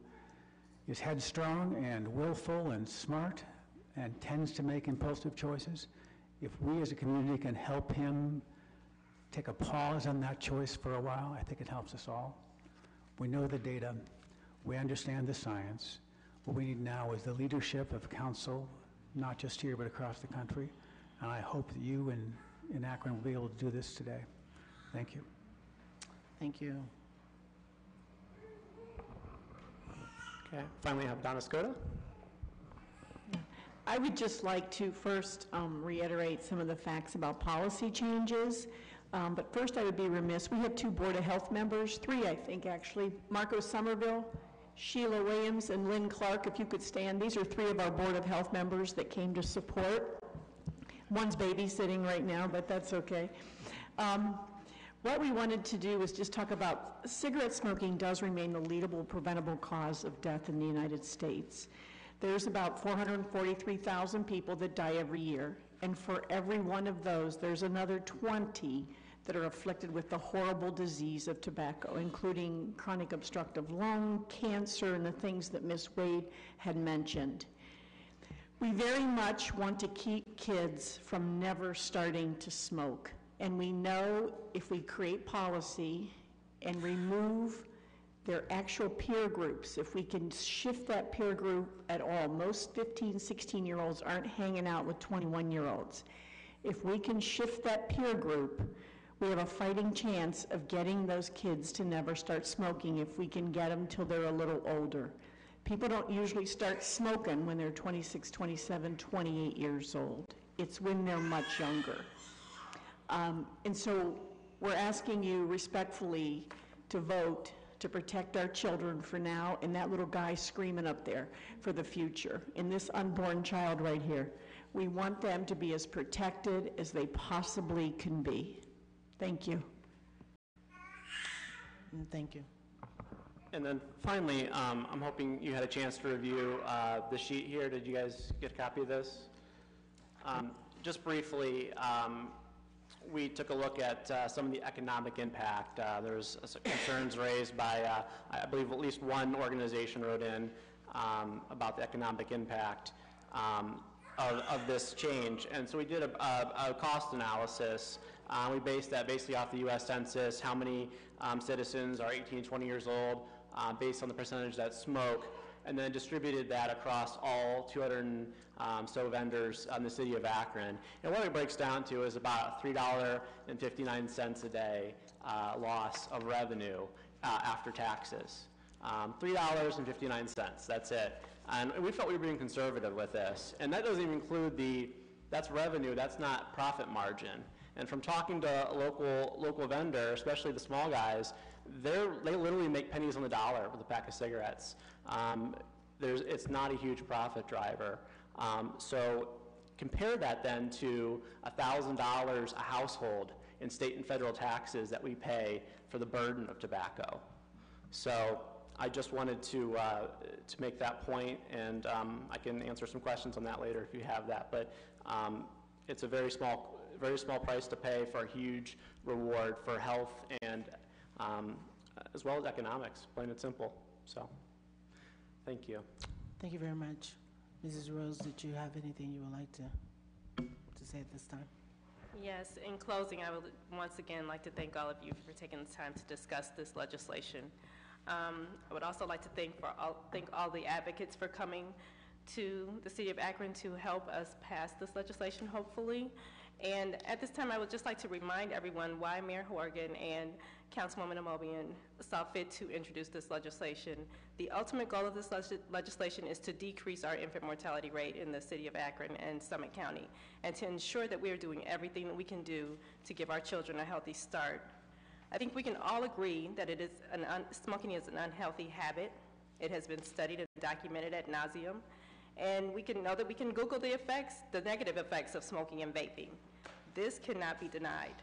is headstrong and willful and smart and tends to make impulsive choices. If we as a community can help him take a pause on that choice for a while, I think it helps us all. We know the data. We understand the science. What we need now is the leadership of council, not just here, but across the country. And I hope that you in Akron will be able to do this today. Thank you. Thank you. Okay, finally I have Donna Skota. I would just like to first reiterate some of the facts about policy changes. But first I would be remiss, we have 2 Board of Health members, 3 I think actually, Marco Somerville, Sheila Williams, and Lynn Clark, if you could stand. These are 3 of our Board of Health members that came to support. One's babysitting right now, but that's okay. What we wanted to do was just talk about cigarette smoking does remain the leadable preventable cause of death in the United States. There's about 443,000 people that die every year, and for every one of those, there's another 20 that are afflicted with the horrible disease of tobacco, including chronic obstructive lung cancer and the things that Ms. Wade had mentioned. We very much want to keep kids from never starting to smoke. And we know if we create policy and remove their actual peer groups, if we can shift that peer group at all, most 15, 16-year-olds aren't hanging out with 21-year-olds. If we can shift that peer group, we have a fighting chance of getting those kids to never start smoking if we can get them till they're a little older. People don't usually start smoking when they're 26, 27, 28 years old. It's when they're much younger. And so we're asking you respectfully to vote to protect our children for now and that little guy screaming up there for the future, and this unborn child right here. We want them to be as protected as they possibly can be. Thank you. Thank you. And then finally, I'm hoping you had a chance to review the sheet here. Did you guys get a copy of this? Just briefly, we took a look at some of the economic impact. There's concerns raised by, I believe at least one organization wrote in about the economic impact of this change. And so we did a cost analysis. We based that basically off the U.S. Census, how many citizens are 18 to 20 years old, based on the percentage that smoke, and then distributed that across all 200 so vendors in the city of Akron. And what it breaks down to is about $3.59 a day loss of revenue after taxes. $3.59, that's it. And we felt we were being conservative with this. And that doesn't even include that's revenue, that's not profit margin. And from talking to local vendor, especially the small guys, they literally make pennies on the dollar with a pack of cigarettes. It's not a huge profit driver. So compare that then to $1,000 a household in state and federal taxes that we pay for the burden of tobacco. So I just wanted to make that point, and I can answer some questions on that later if you have that. But it's a very small price to pay for a huge reward for health and as well as economics, plain and simple. So, thank you. Thank you very much. Mrs. Rose, did you have anything you would like to say at this time? Yes, in closing, I would once again like to thank all of you for taking the time to discuss this legislation. I would also like to thank all the advocates for coming to the City of Akron to help us pass this legislation, hopefully. And at this time, I would just like to remind everyone why Mayor Horgan and Councilwoman Amobian saw fit to introduce this legislation. The ultimate goal of this legislation is to decrease our infant mortality rate in the City of Akron and Summit County, and to ensure that we are doing everything that we can do to give our children a healthy start. I think we can all agree that smoking is an unhealthy habit. It has been studied and documented ad nauseum. And we can know that we can Google the negative effects of smoking and vaping. This cannot be denied.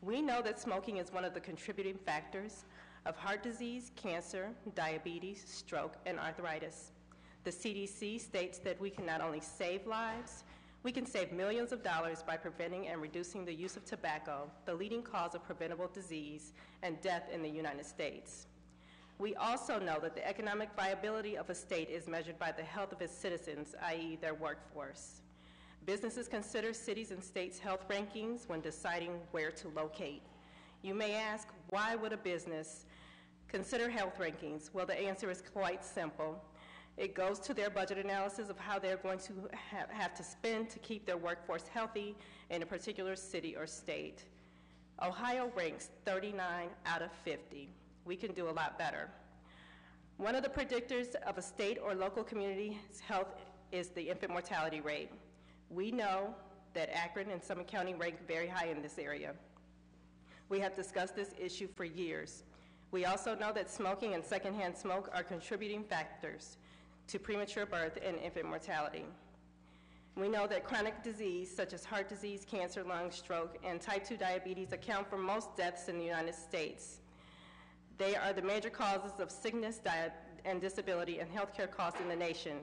We know that smoking is one of the contributing factors of heart disease, cancer, diabetes, stroke, and arthritis. The CDC states that we can not only save lives, we can save millions of dollars by preventing and reducing the use of tobacco, the leading cause of preventable disease and death in the United States. We also know that the economic viability of a state is measured by the health of its citizens, i.e. their workforce. Businesses consider cities and states' health rankings when deciding where to locate. You may ask, why would a business consider health rankings? Well, the answer is quite simple. It goes to their budget analysis of how they're going to have to spend to keep their workforce healthy in a particular city or state. Ohio ranks 39 out of 50. We can do a lot better. One of the predictors of a state or local community's health is the infant mortality rate. We know that Akron and Summit County rank very high in this area. We have discussed this issue for years. We also know that smoking and secondhand smoke are contributing factors to premature birth and infant mortality. We know that chronic disease such as heart disease, cancer, lung, stroke, and type 2 diabetes account for most deaths in the United States. They are the major causes of sickness, and disability and healthcare costs in the nation.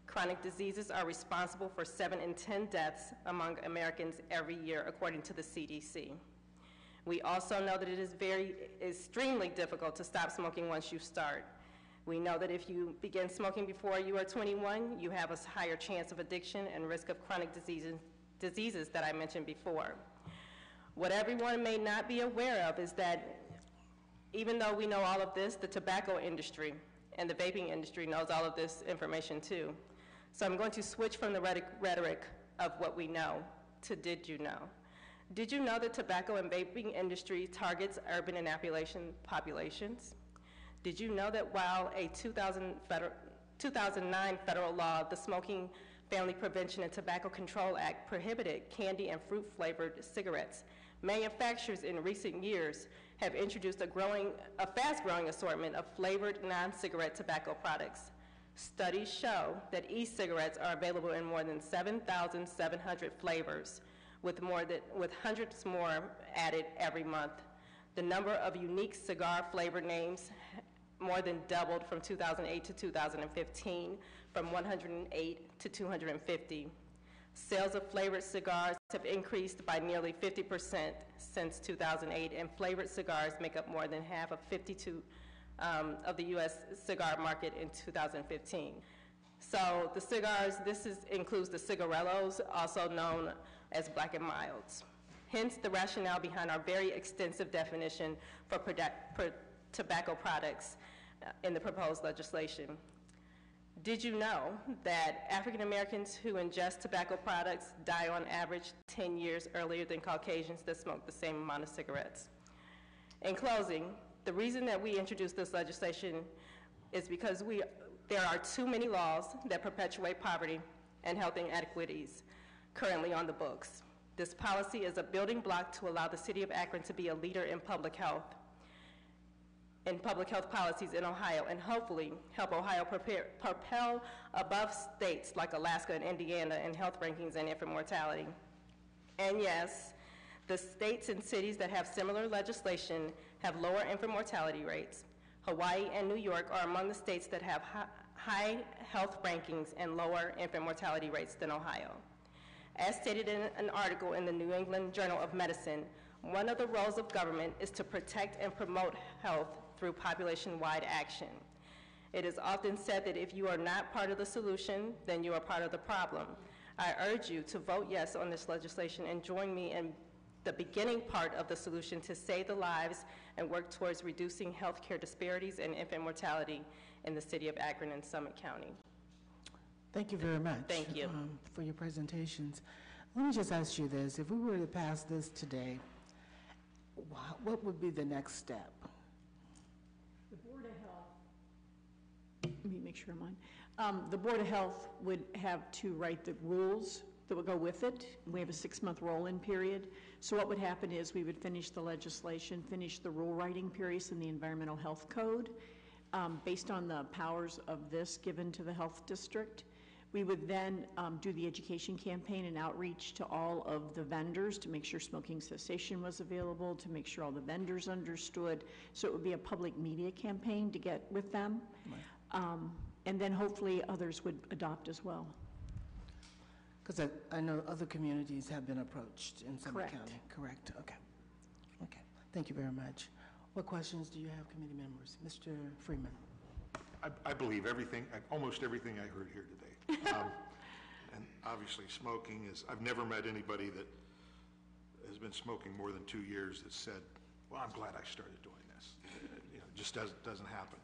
Chronic diseases are responsible for 7 in 10 deaths among Americans every year, according to the CDC. We also know that it is extremely difficult to stop smoking once you start. We know that if you begin smoking before you are 21, you have a higher chance of addiction and risk of chronic diseases that I mentioned before. What everyone may not be aware of is that even though we know all of this, the tobacco industry and the vaping industry knows all of this information too. So I'm going to switch from the rhetoric of what we know to did you know. Did you know the tobacco and vaping industry targets urban and Appalachian populations? Did you know that while a 2009 federal law, the Smoking Family Prevention and Tobacco Control Act, prohibited candy and fruit-flavored cigarettes, manufacturers in recent years have introduced a fast-growing assortment of flavored non-cigarette tobacco products. Studies show that e-cigarettes are available in more than 7,700 flavors, with hundreds more added every month. The number of unique cigar-flavored names more than doubled from 2008 to 2015, from 108 to 250. Sales of flavored cigars have increased by nearly 50% since 2008, and flavored cigars make up more than half of 52 of the U.S. cigar market in 2015. So the cigars, includes the cigarillos, also known as Black and Milds. Hence the rationale behind our very extensive definition for tobacco products in the proposed legislation. Did you know that African Americans who ingest tobacco products die on average 10 years earlier than Caucasians that smoke the same amount of cigarettes? In closing, the reason that we introduced this legislation is because there are too many laws that perpetuate poverty and health inequities currently on the books. This policy is a building block to allow the city of Akron to be a leader in public health policies in Ohio, and hopefully help Ohio propel above states like Alaska and Indiana in health rankings and infant mortality. And yes, the states and cities that have similar legislation have lower infant mortality rates. Hawaii and New York are among the states that have high health rankings and lower infant mortality rates than Ohio. As stated in an article in the New England Journal of Medicine, one of the roles of government is to protect and promote health through population-wide action. It is often said that if you are not part of the solution, then you are part of the problem. I urge you to vote yes on this legislation and join me in the beginning part of the solution to save the lives and work towards reducing healthcare disparities and infant mortality in the city of Akron and Summit County. Thank you very much. Thank you. For your presentations. Let me just ask you this. If we were to pass this today, what would be the next step? The Board of Health, let me make sure I'm on. The Board of Health would have to write the rules that would go with it. We have a 6-month roll-in period. So what would happen is we would finish the legislation, finish the rule writing periods in the Environmental Health Code. Based on the powers of this given to the health district, we would then do the education campaign and outreach to all of the vendors to make sure smoking cessation was available, to make sure all the vendors understood. So it would be a public media campaign to get with them. Right. And then hopefully others would adopt as well. Because I know other communities have been approached in Summit Correct. County. Correct. Okay. Okay. Thank you very much. What questions do you have, committee members? Mr. Freeman. I believe everything, almost everything I heard here today. And obviously smoking is, I've never met anybody that has been smoking more than 2 years that said, well, I'm glad I started doing this. You know, it just doesn't happen.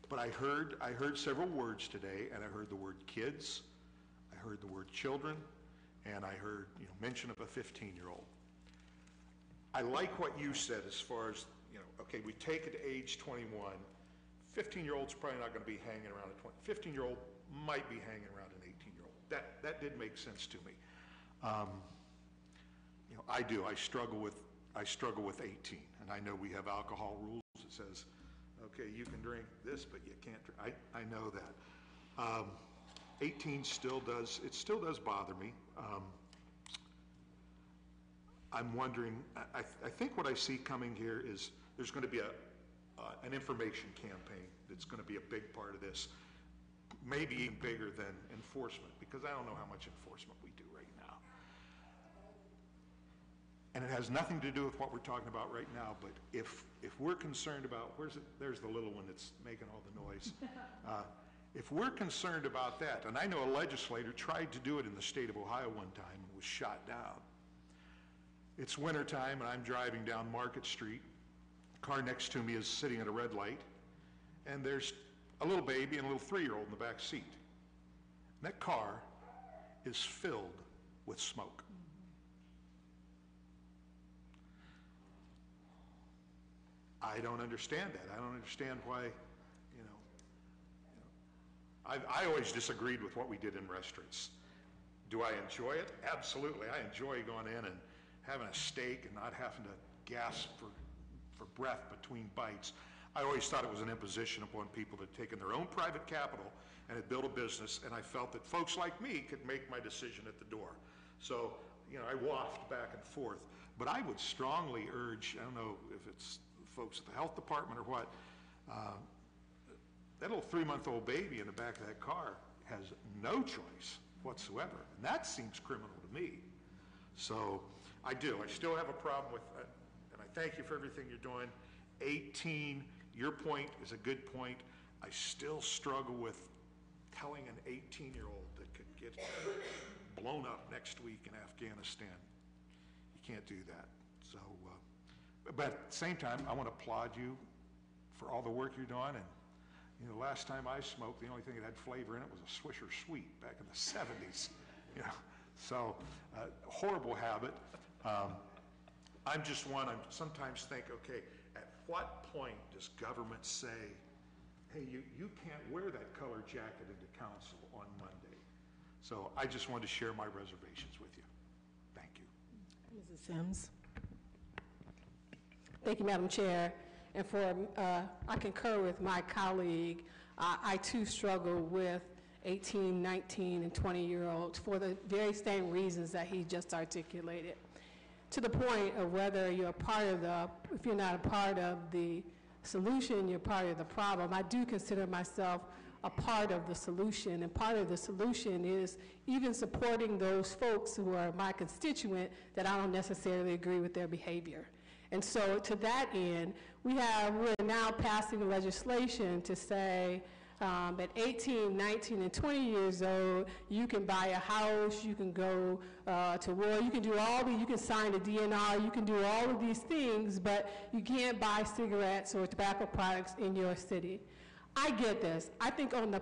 But I heard several words today, and I heard the word kids, I heard the word children, and I heard mention of a 15-year-old. I like what you said as far as, okay, we take it to age 21, 15-year-old's probably not going to be hanging around a 15-year-old might be hanging around an 18-year-old. That did make sense to me. I do. I struggle with 18, and I know we have alcohol rules that says, okay, you can drink this, but you can't drink. I know that. 18 still does bother me. I'm wondering. I think what I see coming here is there's going to be an information campaign that's going to be a big part of this, maybe even bigger than enforcement, because I don't know how much enforcement we do right now. And it has nothing to do with what we're talking about right now, but if we're concerned about, there's the little one that's making all the noise. If we're concerned about that, and I know a legislator tried to do it in the state of Ohio one time and was shot down. It's wintertime and I'm driving down Market Street. The car next to me is sitting at a red light, and there's a little baby and a little 3-year-old in the back seat. And that car is filled with smoke. I don't understand that. I don't understand why, I always disagreed with what we did in restaurants. Do I enjoy it? Absolutely. I enjoy going in and having a steak and not having to gasp for breath between bites. I always thought it was an imposition upon people that had taken their own private capital and had built a business, and I felt that folks like me could make my decision at the door. So, I waft back and forth. But I would strongly urge, I don't know if it's folks at the health department or what, that little 3-month-old baby in the back of that car has no choice whatsoever. And that seems criminal to me. So I do. I still have a problem with, and I thank you for everything you're doing. 18, your point is a good point. I still struggle with telling an 18-year-old that could get blown up next week in Afghanistan. You can't do that. So, but at the same time, I want to applaud you for all the work you're doing. And the last time I smoked, the only thing that had flavor in it was a Swisher Sweet back in the 70s. So horrible habit. I'm just one. I sometimes think, okay, at what point does government say, hey, you can't wear that color jacket into council on Monday? So I just wanted to share my reservations with you. Thank you. Mrs. Sims. Thank you, Madam Chair. And I concur with my colleague. I too struggle with 18, 19, and 20-year-olds for the very same reasons that he just articulated. To the point of whether you're a part of if you're not a part of the solution, you're part of the problem. I do consider myself a part of the solution, and part of the solution is even supporting those folks who are my constituent that I don't necessarily agree with their behavior. And so to that end, we're now passing legislation to say at 18, 19, and 20 years old, you can buy a house, you can go to war, you can do you can sign a DNR, you can do all of these things, but you can't buy cigarettes or tobacco products in your city. I get this. I think on the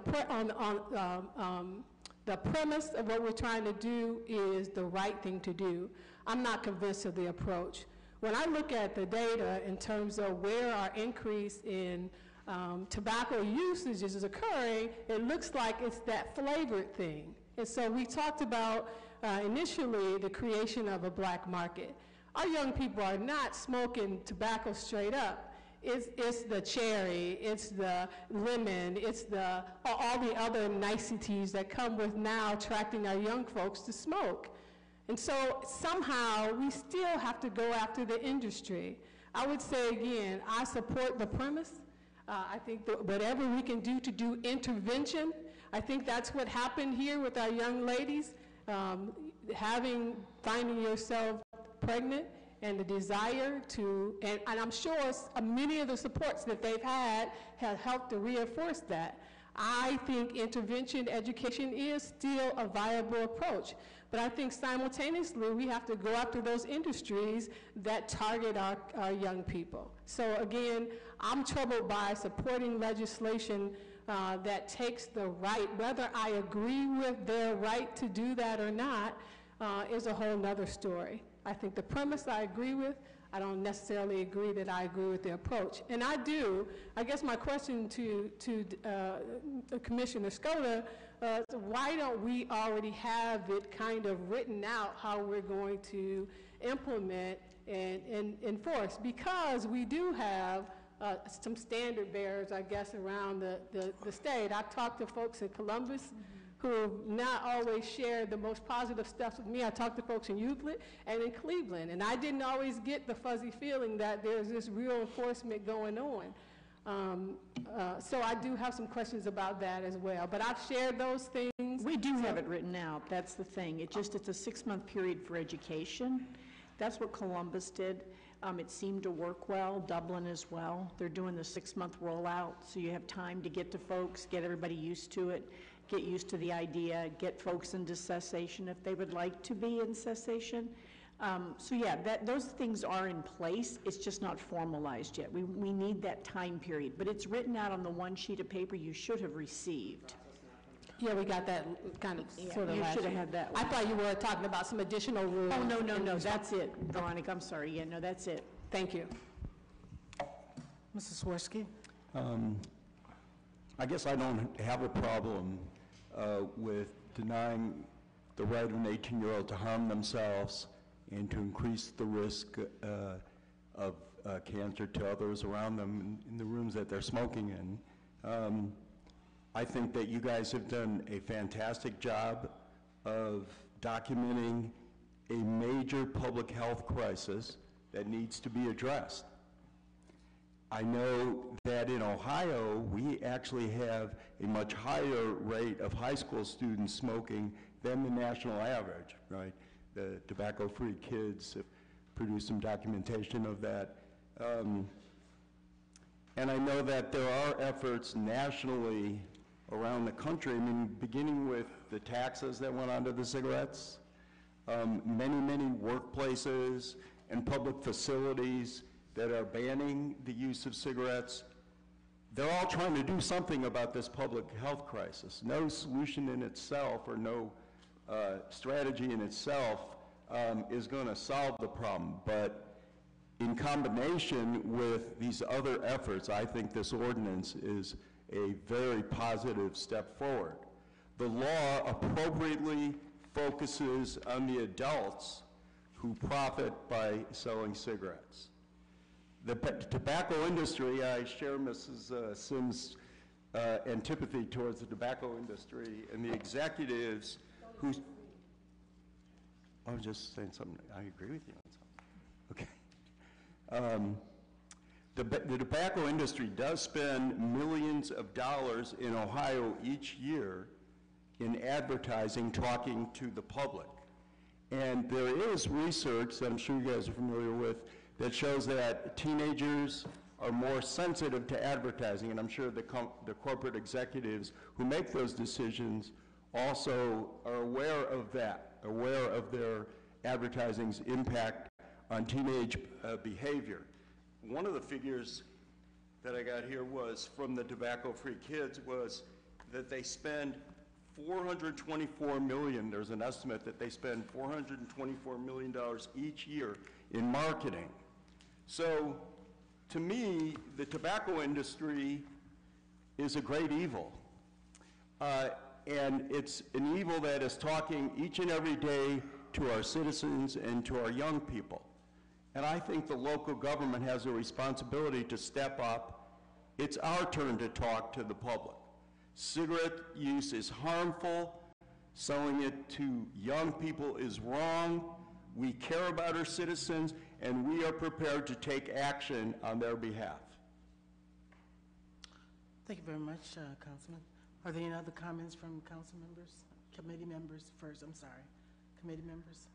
premise of what we're trying to do is the right thing to do. I'm not convinced of the approach. When I look at the data in terms of where our increase in tobacco usage is occurring, it looks like it's that flavored thing. And so we talked about initially the creation of a black market. Our young people are not smoking tobacco straight up. It's the cherry, it's the lemon, it's all the other niceties that come with now attracting our young folks to smoke. And so somehow we still have to go after the industry. I would say again, I support the premise. I think that whatever we can do to do intervention, I think that's what happened here with our young ladies, finding yourself pregnant and the desire to, and I'm sure many of the supports that they've had have helped to reinforce that. I think intervention education is still a viable approach. But I think simultaneously we have to go after those industries that target our young people. So again, I'm troubled by supporting legislation that takes the right, whether I agree with their right to do that or not, is a whole nother story. I think the premise I agree with. I don't necessarily agree that I agree with the approach. And I do. I guess my question to Commissioner Scota, why don't we already have it kind of written out how we're going to implement and enforce? Because we do have some standard bearers, I guess, around the state. I've talked to folks in Columbus who have not always shared the most positive stuff with me. I talked to folks in Euclid and in Cleveland, and I didn't always get the fuzzy feeling that there's this real enforcement going on. So I do have some questions about that as well. But I've shared those things. We do have it written out. That's the thing. It's a 6-month period for education. That's what Columbus did. It seemed to work well. Dublin as well. They're doing the 6-month rollout, so you have time to get to folks, get everybody used to it, get used to the idea, get folks into cessation if they would like to be in cessation. So yeah, those things are in place. It's just not formalized yet. We need that time period, but it's written out on the one sheet of paper you should have received. Yeah, we got that kind of sort of you last should have year. had that I one. thought you were talking about some additional rules. Oh, no, that's it, Veronica, I'm sorry. Yeah, no, that's it. Thank you. Mrs. Swirsky? I guess I don't have a problem with denying the right of an 18-year-old to harm themselves and to increase the risk of cancer to others around them in the rooms that they're smoking in. I think that you guys have done a fantastic job of documenting a major public health crisis that needs to be addressed. I know that in Ohio, we actually have a much higher rate of high school students smoking than the national average, right? The Tobacco-Free Kids have produced some documentation of that. And I know that there are efforts nationally around the country, I mean, beginning with the taxes that went onto the cigarettes, many workplaces and public facilities that are banning the use of cigarettes. They're all trying to do something about this public health crisis. No solution in itself or no strategy in itself is going to solve the problem. But in combination with these other efforts, I think this ordinance is a very positive step forward. The law appropriately focuses on the adults who profit by selling cigarettes. The tobacco industry, I share Mrs. Sims' antipathy towards the tobacco industry and the executives who... I was just saying something, I agree with you on something. Okay. The tobacco industry does spend millions of dollars in Ohio each year in advertising, talking to the public. And there is research that I'm sure you guys are familiar with that shows that teenagers are more sensitive to advertising, and I'm sure the corporate executives who make those decisions also are aware of that, aware of their advertising's impact on teenage behavior. One of the figures that I got here was from the Tobacco-Free Kids was that they spend $424 million, there's an estimate that they spend $424 million each year in marketing. So, to me, the tobacco industry is a great evil. And it's an evil that is talking each and every day to our citizens and to our young people. And I think the local government has a responsibility to step up. It's our turn to talk to the public. Cigarette use is harmful. Selling it to young people is wrong. We care about our citizens, and we are prepared to take action on their behalf. Thank you very much, Councilman. Are there any other comments from council members? Committee members first, I'm sorry. Committee members?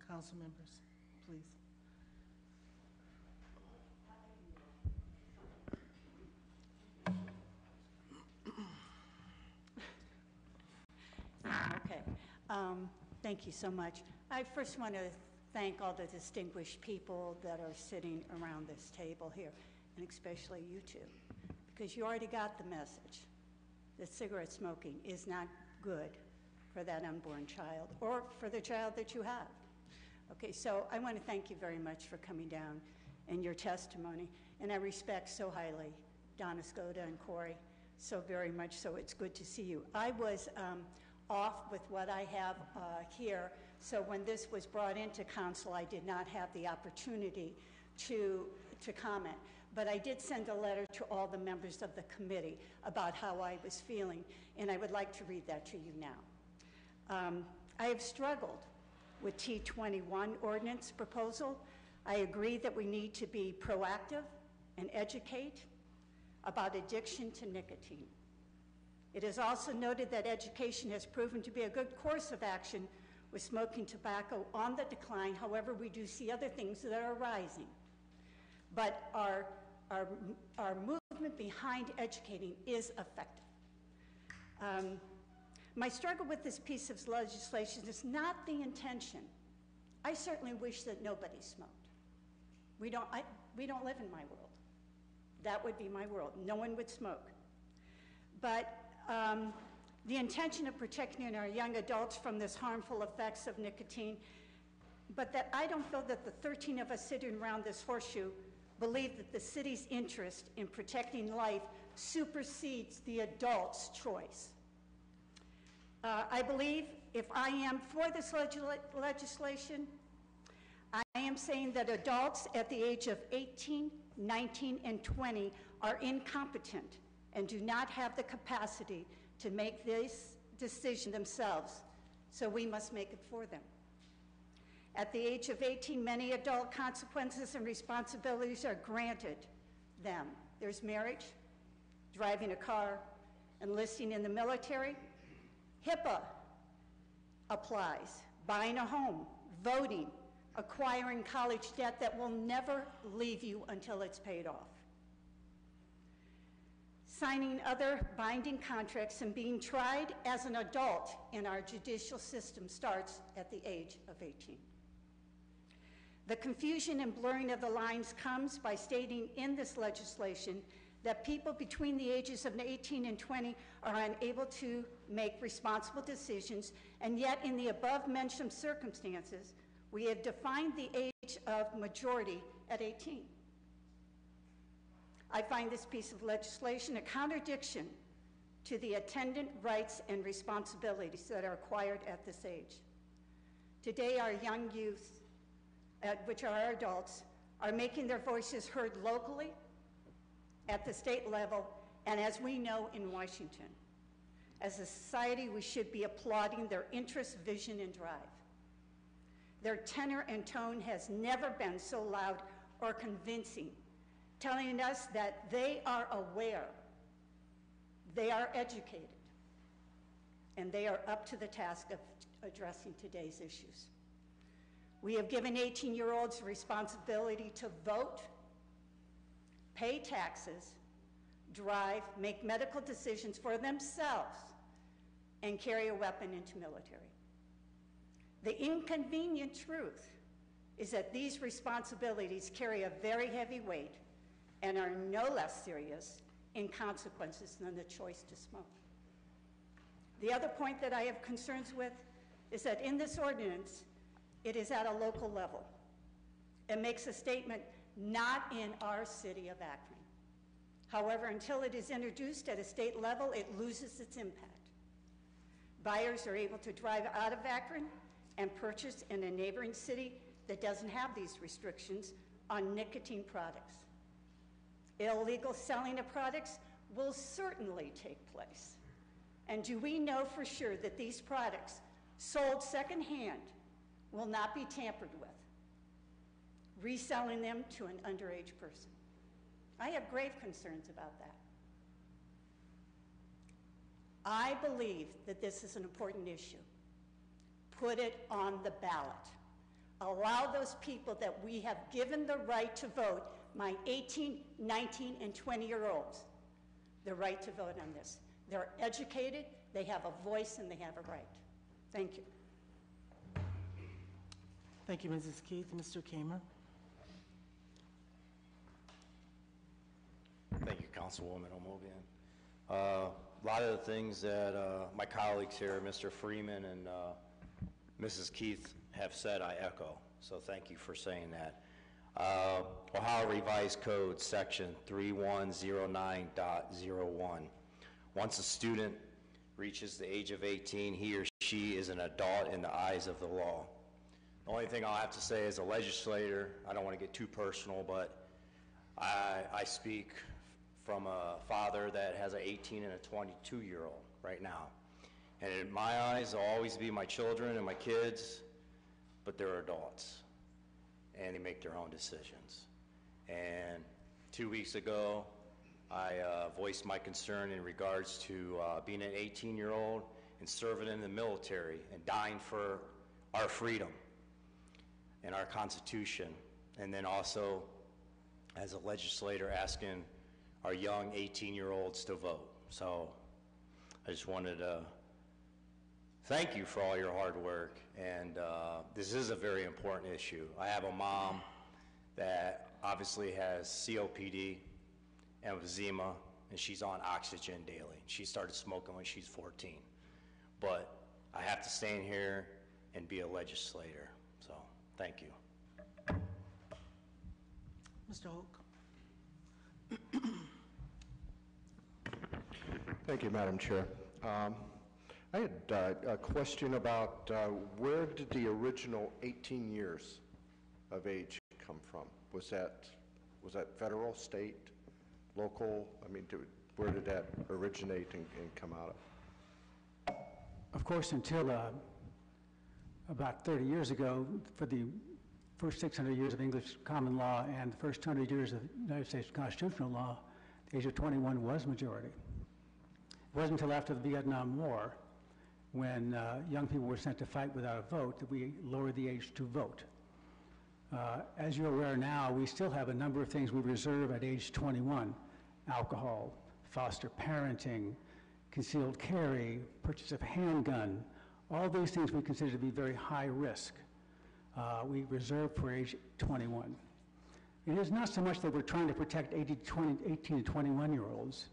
Council members, please. Okay. Thank you so much. I first want to thank all the distinguished people that are sitting around this table here, and especially you two, because you already got the message that cigarette smoking is not good for that unborn child or for the child that you have. Okay, so I want to thank you very much for coming down and your testimony, and I respect so highly Donna Skoda and Corey, so very much so. It's good to see you. I was off with what I have here, so when this was brought into council, I did not have the opportunity to comment. But I did send a letter to all the members of the committee about how I was feeling, and I would like to read that to you now. I have struggled with T21 ordinance proposal. I agree that we need to be proactive and educate about addiction to nicotine. It is also noted that education has proven to be a good course of action with smoking tobacco on the decline. However, we do see other things that are rising. But our movement behind educating is effective. My struggle with this piece of legislation is not the intention. I certainly wish that nobody smoked. We don't live in my world. That would be my world. No one would smoke. But the intention of protecting our young adults from this harmful effects of nicotine, but that I don't feel that the 13 of us sitting around this horseshoe believe that the city's interest in protecting life supersedes the adult's choice. I believe if I am for this legislation, I am saying that adults at the age of 18, 19, and 20 are incompetent and do not have the capacity to make this decision themselves, so we must make it for them. At the age of 18, many adult consequences and responsibilities are granted them. There's marriage, driving a car, enlisting in the military. HIPAA applies, buying a home, voting, acquiring college debt that will never leave you until it's paid off. Signing other binding contracts and being tried as an adult in our judicial system starts at the age of 18. The confusion and blurring of the lines comes by stating in this legislation that people between the ages of 18 and 20 are unable to make responsible decisions, and yet in the above-mentioned circumstances, we have defined the age of majority at 18. I find this piece of legislation a contradiction to the attendant rights and responsibilities that are acquired at this age. Today, our young youth, which are our adults, are making their voices heard locally, at the state level, and as we know, in Washington. As a society, we should be applauding their interest, vision, and drive. Their tenor and tone has never been so loud or convincing, telling us that they are aware, they are educated, and they are up to the task of addressing today's issues. We have given 18-year-olds responsibility to vote, pay taxes, drive, make medical decisions for themselves, and carry a weapon into military. The inconvenient truth is that these responsibilities carry a very heavy weight and are no less serious in consequences than the choice to smoke. The other point that I have concerns with is that in this ordinance, it is at a local level. It makes a statement not in our city of Akron. However, until it is introduced at a state level, it loses its impact. Buyers are able to drive out of Akron and purchase in a neighboring city that doesn't have these restrictions on nicotine products. Illegal selling of products will certainly take place. And do we know for sure that these products sold secondhand will not be tampered with, reselling them to an underage person? I have grave concerns about that. I believe that this is an important issue. Put it on the ballot. Allow those people that we have given the right to vote, my 18, 19, and 20-year-olds, the right to vote on this. They're educated, they have a voice, and they have a right. Thank you. Thank you, Mrs. Keith. Mr. Kamer. Thank you, Councilwoman Omobian. A lot of the things that my colleagues here, Mr. Freeman and Mrs. Keith, have said, I echo. So thank you for saying that. Ohio Revised Code, Section 3109.01. Once a student reaches the age of 18, he or she is an adult in the eyes of the law. The only thing I'll have to say as a legislator, I don't want to get too personal, but I speak from a father that has an 18 and a 22-year-old right now. And in my eyes, they'll always be my children and my kids, but they're adults, and they make their own decisions. And 2 weeks ago, I voiced my concern in regards to being an 18-year-old and serving in the military and dying for our freedom and our Constitution, and then also as a legislator asking our young 18-year-olds to vote. So I just wanted to thank you for all your hard work, and this is a very important issue. I have a mom that obviously has COPD, emphysema, and she's on oxygen daily. She started smoking when she's 14. But I have to stand here and be a legislator, so thank you. Mr. Hoke. Thank you, Madam Chair. I had a question about where did the original 18 years of age come from? Was that federal, state, local? I mean, where did that originate and come out of? Of course, until about 30 years ago, for the first 600 years of English common law and the first 200 years of United States constitutional law, the age of 21 was majority. It wasn't until after the Vietnam War, when young people were sent to fight without a vote, that we lowered the age to vote. As you're aware now, we still have a number of things we reserve at age 21: alcohol, foster parenting, concealed carry, purchase of handgun. All these things we consider to be very high risk. We reserve for age 21. It is not so much that we're trying to protect 18 to 21-year-olds.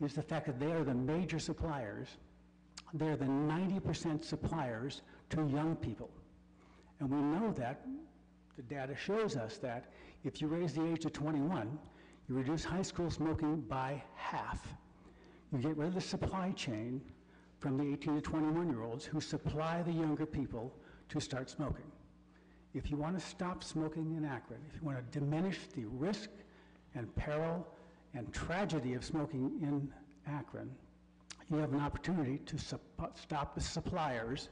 It's the fact that they are the major suppliers. They're the 90% suppliers to young people. And we know that, the data shows us that if you raise the age to 21, you reduce high school smoking by half. You get rid of the supply chain from the 18 to 21-year-olds who supply the younger people to start smoking. If you want to stop smoking in Akron, if you want to diminish the risk and peril and tragedy of smoking in Akron, you have an opportunity to stop the suppliers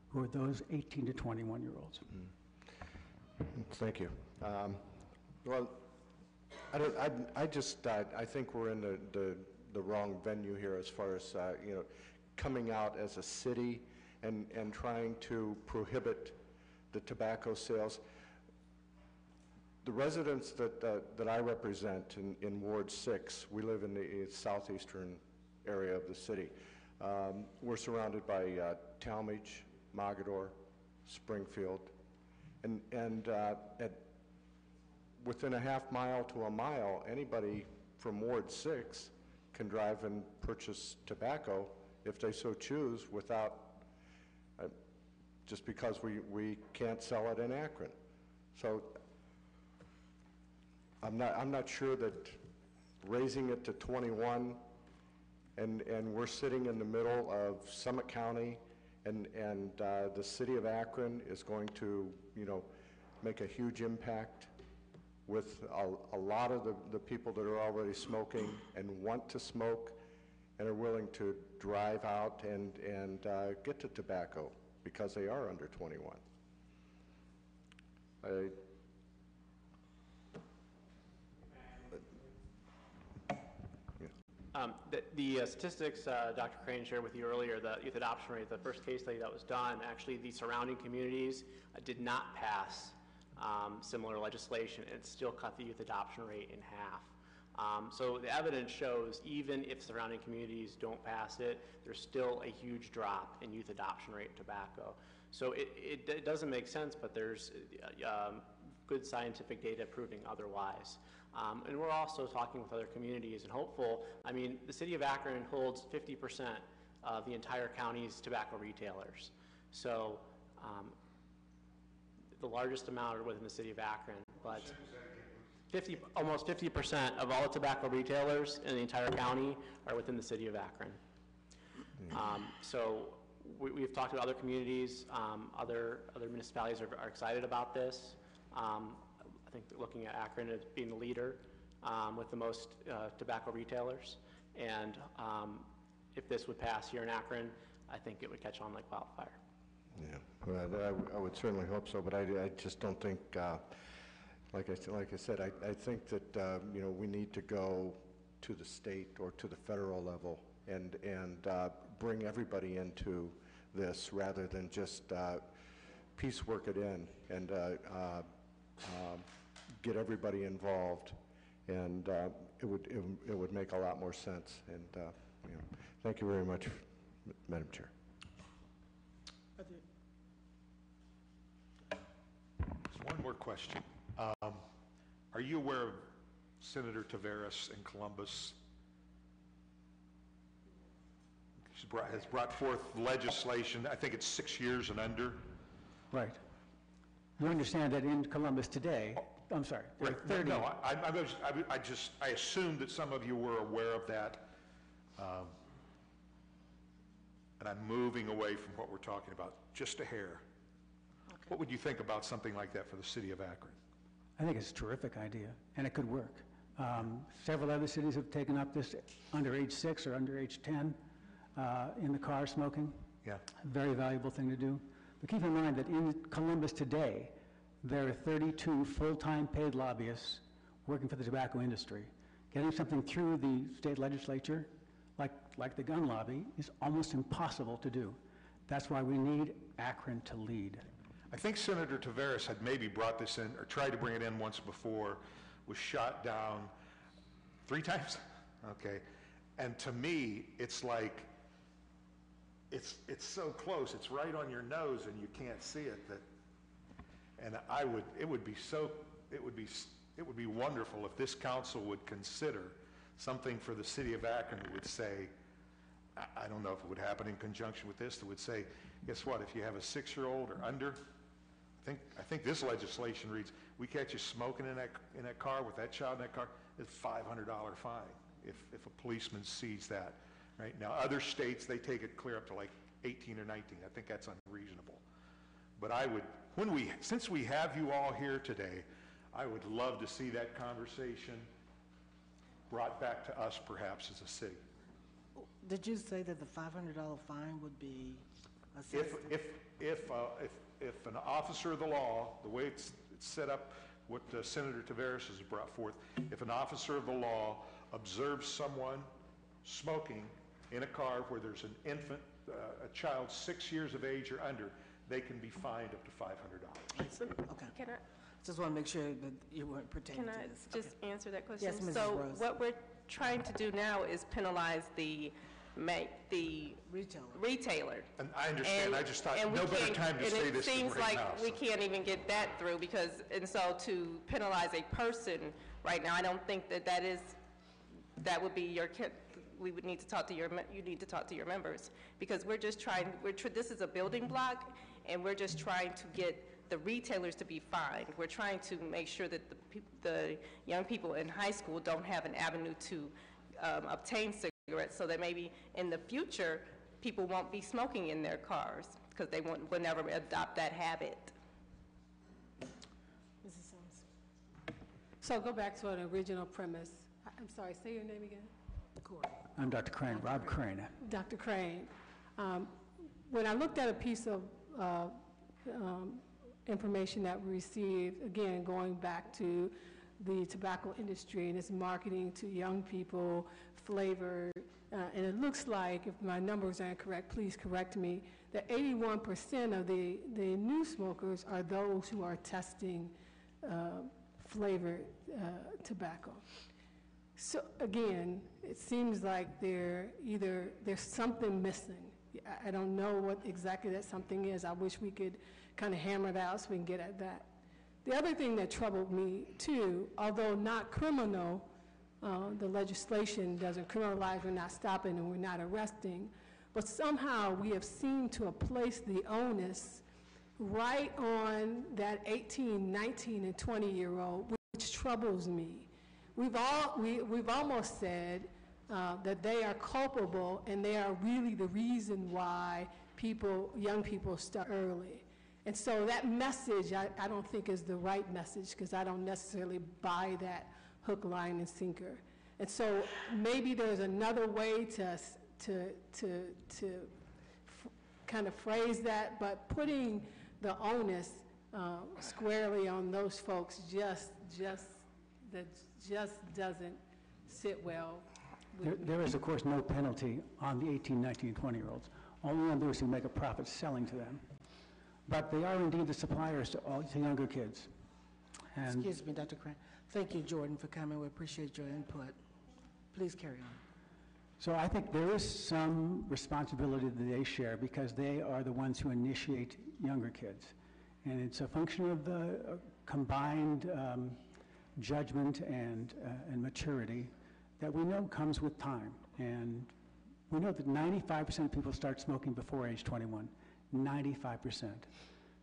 who are those 18 to 21-year-olds. Thank you. Well, I think we're in the wrong venue here as far as coming out as a city and trying to prohibit the tobacco sales. The residents that I represent in Ward 6, we live in the southeastern area of the city. We're surrounded by Talmadge, Mogador, Springfield, and within a half mile to a mile, anybody from Ward 6 can drive and purchase tobacco if they so choose without, just because we can't sell it in Akron. So I'm not sure that raising it to 21 and we're sitting in the middle of Summit County and the city of Akron is going to, make a huge impact with a lot of the people that are already smoking and want to smoke and are willing to drive out and get to tobacco because they are under 21. The statistics Dr. Crane shared with you earlier, the youth adoption rate, the first case study that was done, actually the surrounding communities did not pass similar legislation, and it still cut the youth adoption rate in half. So the evidence shows even if surrounding communities don't pass it, there's still a huge drop in youth adoption rate in tobacco. So it doesn't make sense, but there's good scientific data proving otherwise. And we're also talking with other communities and hopeful. I mean, the city of Akron holds 50% of the entire county's tobacco retailers. So the largest amount are within the city of Akron, but almost 50% of all the tobacco retailers in the entire county are within the city of Akron. So we've talked to other communities, other municipalities are excited about this. I think looking at Akron as being the leader with the most tobacco retailers. And if this would pass here in Akron, I think it would catch on like wildfire. Yeah, well, I would certainly hope so, but I just don't think, like I said, I think that, we need to go to the state or to the federal level and bring everybody into this rather than just piecework it in and get everybody involved, and it would make a lot more sense. And thank you very much, Madam Chair. Just one more question. Are you aware of Senator Taveras in Columbus? She has brought forth legislation, I think it's 6 years and under. Right. You understand that in Columbus today, I'm sorry, there are 30. No, I assumed that some of you were aware of that. and I'm moving away from what we're talking about, just a hair. What would you think about something like that for the city of Akron? I think it's a terrific idea, and it could work. Several other cities have taken up this under age 6 or under age 10 in the car smoking. Yeah. Very valuable thing to do. But keep in mind that in Columbus today, there are 32 full-time paid lobbyists working for the tobacco industry. Getting something through the state legislature, like the gun lobby, is almost impossible to do. That's why we need Akron to lead. I think Senator Taveras had maybe brought this in, or tried to bring it in once before, was shot down 3 times? Okay. And to me, it's like, it's so close, it's right on your nose and you can't see it, and it would be wonderful if this council would consider something for the city of Akron that would say, I don't know if it would happen in conjunction with this, that would say, guess what, if you have a 6-year-old or under, I think this legislation reads, we catch you smoking in that car with that child in that car, it's a $500 fine if a policeman sees that. Right? Now, other states, they take it clear up to like 18 or 19. I think that's unreasonable. But I would, since we have you all here today, I would love to see that conversation brought back to us, perhaps, as a city. Did you say that the $500 fine would be assessed? If an officer of the law, the way it's set up, what Senator Taveras has brought forth, if an officer of the law observes someone smoking in a car where there's an infant, a child 6 years of age or under, they can be fined up to $500. Okay. Can I, Just want to make sure that you weren't pertaining can to I this. just answer that question? Yes, Mrs. So Rose. what we're trying to do now is penalize the retailer. And I understand, I just thought no better time to say this than And it seems right like now. we can't even get that through because, and so to penalize a person right now, I don't think that would be your, we would need to talk to you need to talk to your members because we're just trying, this is a building block and we're just trying to get the retailers to be fined. We're trying to make sure that the young people in high school don't have an avenue to obtain cigarettes so that maybe in the future people won't be smoking in their cars because they will never adopt that habit. Mrs. Sims. So go back to an original premise. I'm sorry, say your name again. I'm Dr. Crane, Rob Crane. Dr. Crane. When I looked at a piece of information that we received, again, going back to the tobacco industry and its marketing to young people, flavored, and it looks like, if my numbers are incorrect, please correct me, that 81% of the new smokers are those who are testing flavored tobacco. So again, it seems like there's something missing. I don't know what exactly that something is. I wish we could kind of hammer it out so we can get at that. The other thing that troubled me too, although not criminal, the legislation doesn't criminalize, we're not stopping and we're not arresting, but somehow we have seemed to have placed the onus right on that 18, 19, and 20-year-old, which troubles me. We've almost said that they are culpable and they are really the reason why young people start early. And so that message, I don't think is the right message because I don't necessarily buy that hook, line, and sinker. And so maybe there's another way to kind of phrase that, but putting the onus squarely on those folks just doesn't sit well with me. There is, of course, no penalty on the 18, 19, and 20-year-olds, only on those who make a profit selling to them. But they are indeed the suppliers to younger kids. And excuse me, Dr. Crane. Thank you, Jordan, for coming. We appreciate your input. Please carry on. so I think there is some responsibility that they share because they are the ones who initiate younger kids. And it's a function of the combined judgment and maturity that we know comes with time. And we know that 95% of people start smoking before age 21. 95%. So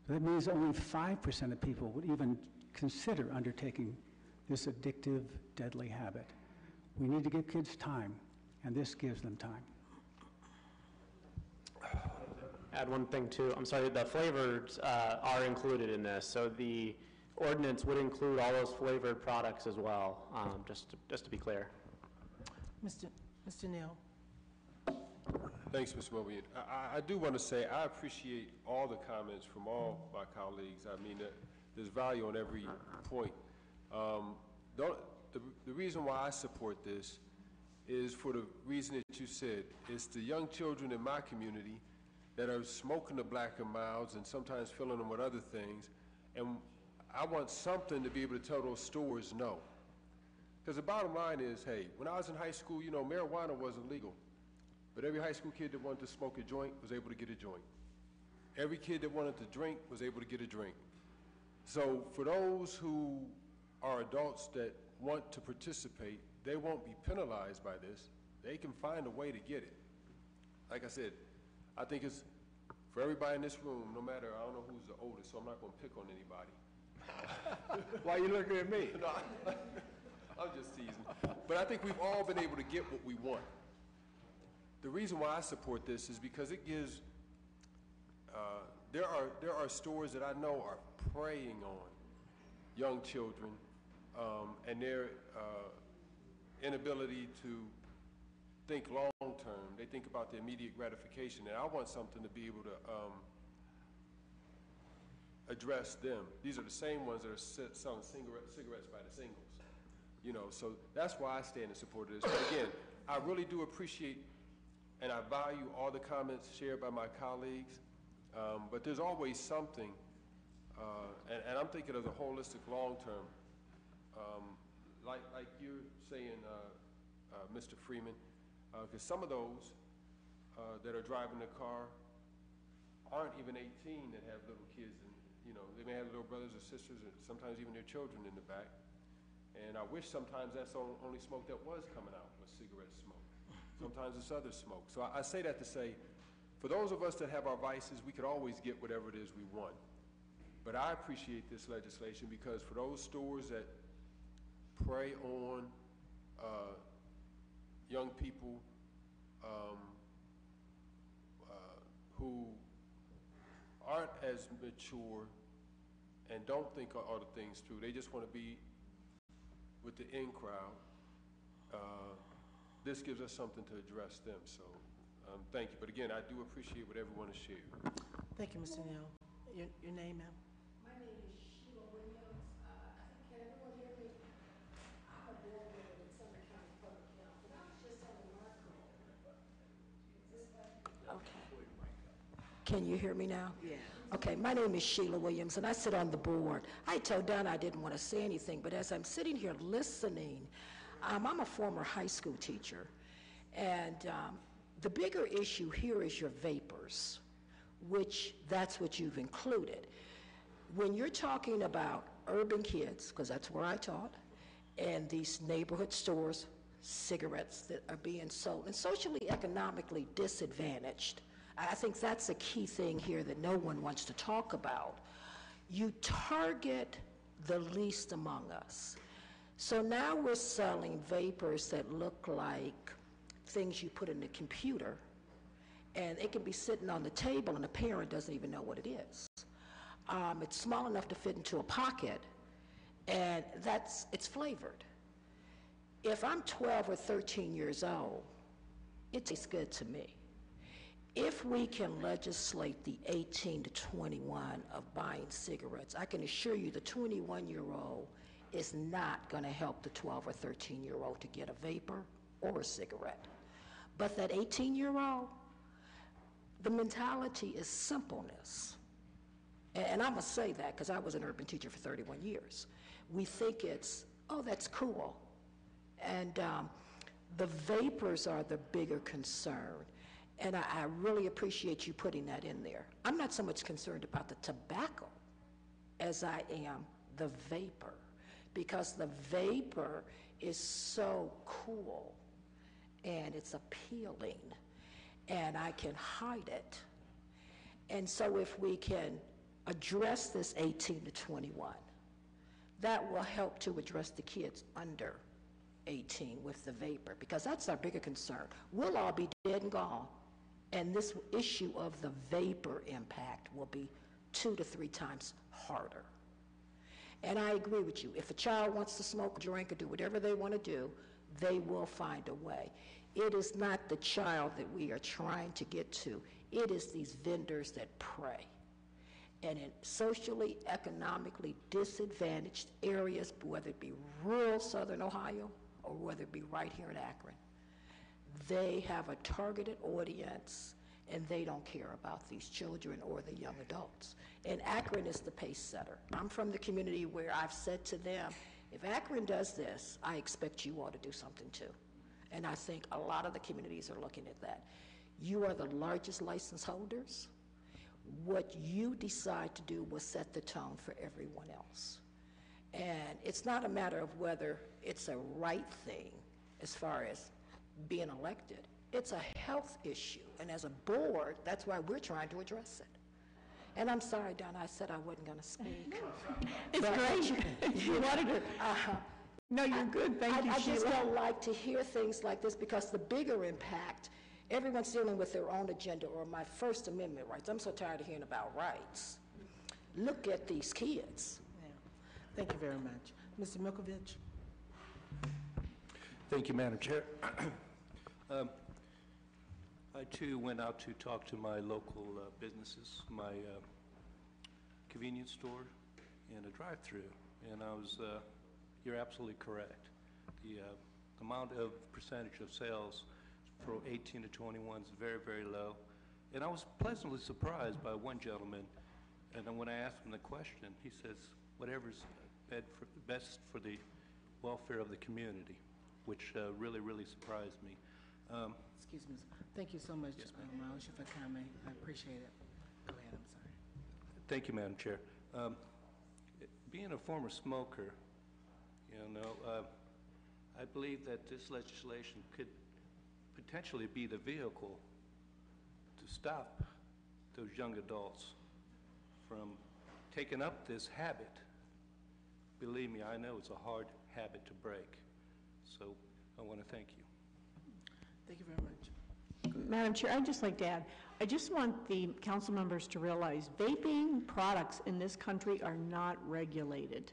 that means only 5% of people would even consider undertaking this addictive, deadly habit. We need to give kids time, and this gives them time. add one thing too. I'm sorry, the flavors are included in this, so the ordinance would include all those flavored products as well, just to be clear. Mr. Neal? Thanks, Mr. Mobley. I do want to say I appreciate all the comments from all my colleagues. I mean, there's value on every point. The reason why I support this is for the reason that you said. It's the young children in my community that are smoking the black and milds and sometimes filling them with other things. And I want something to be able to tell those stores no. Because the bottom line is, hey, when I was in high school, you know, marijuana wasn't legal. But every high school kid that wanted to smoke a joint was able to get a joint. Every kid that wanted to drink was able to get a drink. So for those who are adults that want to participate, they won't be penalized by this. They can find a way to get it. Like I said, I think it's for everybody in this room, no matter, I don't know who's the oldest, so I'm not going to pick on anybody. Why are you looking at me? No, I'm just teasing. But I think we've all been able to get what we want. The reason why I support this is because it gives, there are stores that I know are preying on young children and their inability to think long-term. They think about the immediate gratification, and I want something to be able to address them. These are the same ones that are selling cigarettes by the singles. You know, so that's why I stand in support of this. But again, I really do appreciate and I value all the comments shared by my colleagues, but there's always something, and I'm thinking of the holistic long-term. Like you're saying, Mr. Freeman, because some of those that are driving the car aren't even 18 that have little kids, and you know, they may have little brothers or sisters, and sometimes even their children in the back. And I wish sometimes that's the only smoke that was coming out was cigarette smoke. Sometimes it's other smoke. So I say that to say, for those of us that have our vices, we could always get whatever it is we want. But I appreciate this legislation because for those stores that prey on young people who aren't as mature and don't think all the things through, they just want to be with the in crowd, this gives us something to address them. So thank you. But again, I do appreciate what everyone has shared. Thank you, Mr. Neal. Your name, ma'am? My name is Sheila Williams. Can everyone hear me? I'm a board member in Sumner County Public Health, and I was just telling Marco. Okay. Can you hear me now? Yeah. Okay, my name is Sheila Williams, and I sit on the board. I told Donna I didn't want to say anything, but as I'm sitting here listening, I'm a former high school teacher, and the bigger issue here is your vapors, which that's what you've included. When you're talking about urban kids, because that's where I taught, and these neighborhood stores, cigarettes that are being sold, and socially, economically disadvantaged, I think that's a key thing here that no one wants to talk about. You target the least among us. So now we're selling vapors that look like things you put in the computer, and it can be sitting on the table and the parent doesn't even know what it is. It's small enough to fit into a pocket, and it's flavored. If I'm 12 or 13 years old, it tastes good to me. If we can legislate the 18 to 21 of buying cigarettes, I can assure you the 21-year-old is not going to help the 12 or 13-year-old to get a vapor or a cigarette. But that 18-year-old, the mentality is simpleness. And I'm going to say that because I was an urban teacher for 31 years. We think it's, oh, that's cool. And the vapors are the bigger concern. And I really appreciate you putting that in there. I'm not so much concerned about the tobacco as I am the vapor, because the vapor is so cool and it's appealing and I can hide it. And so if we can address this 18 to 21, that will help to address the kids under 18 with the vapor, because that's our bigger concern. We'll all be dead and gone And this issue of the vapor impact will be 2 to 3 times harder. And I agree with you. If a child wants to smoke, drink, or do whatever they want to do, they will find a way. It is not the child that we are trying to get to. It is these vendors that prey. And in socially, economically disadvantaged areas, whether it be rural Southern Ohio or whether it be right here in Akron, they have a targeted audience, and they don't care about these children or the young adults. And Akron is the pace setter. I'm from the community where I've said to them, if Akron does this, I expect you all to do something too. And I think a lot of the communities are looking at that. You are the largest license holders. What you decide to do will set the tone for everyone else. And it's not a matter of whether it's a right thing as far as being elected. It's a health issue. And as a board, that's why we're trying to address it. And I'm sorry, Donna, I said I wasn't going to speak. It's great. You wanted to. No, you're good. Thank you, I just Sheila. don't like to hear things like this because the bigger impact, everyone's dealing with their own agenda or my First Amendment rights. I'm so tired of hearing about rights. Look at these kids. Yeah. Thank you very much. Mr. Milkovich? Thank you, Madam Chair. I too went out to talk to my local businesses, my convenience store and a drive-through, and I was, you're absolutely correct. The amount of percentage of sales for 18 to 21 is very, very low. And I was pleasantly surprised by one gentleman, and then when I asked him the question, he says, whatever's best for the welfare of the community, which really, really surprised me. Excuse me. Thank you so much, Mr. Miles, if I may. I appreciate it. Go ahead, I'm sorry. Thank you, Madam Chair. Being a former smoker, I believe that this legislation could potentially be the vehicle to stop those young adults from taking up this habit. Believe me, I know it's a hard habit to break. So I want to thank you. Thank you very much. Madam Chair, I'd just like to add, I just want the council members to realize vaping products in this country are not regulated.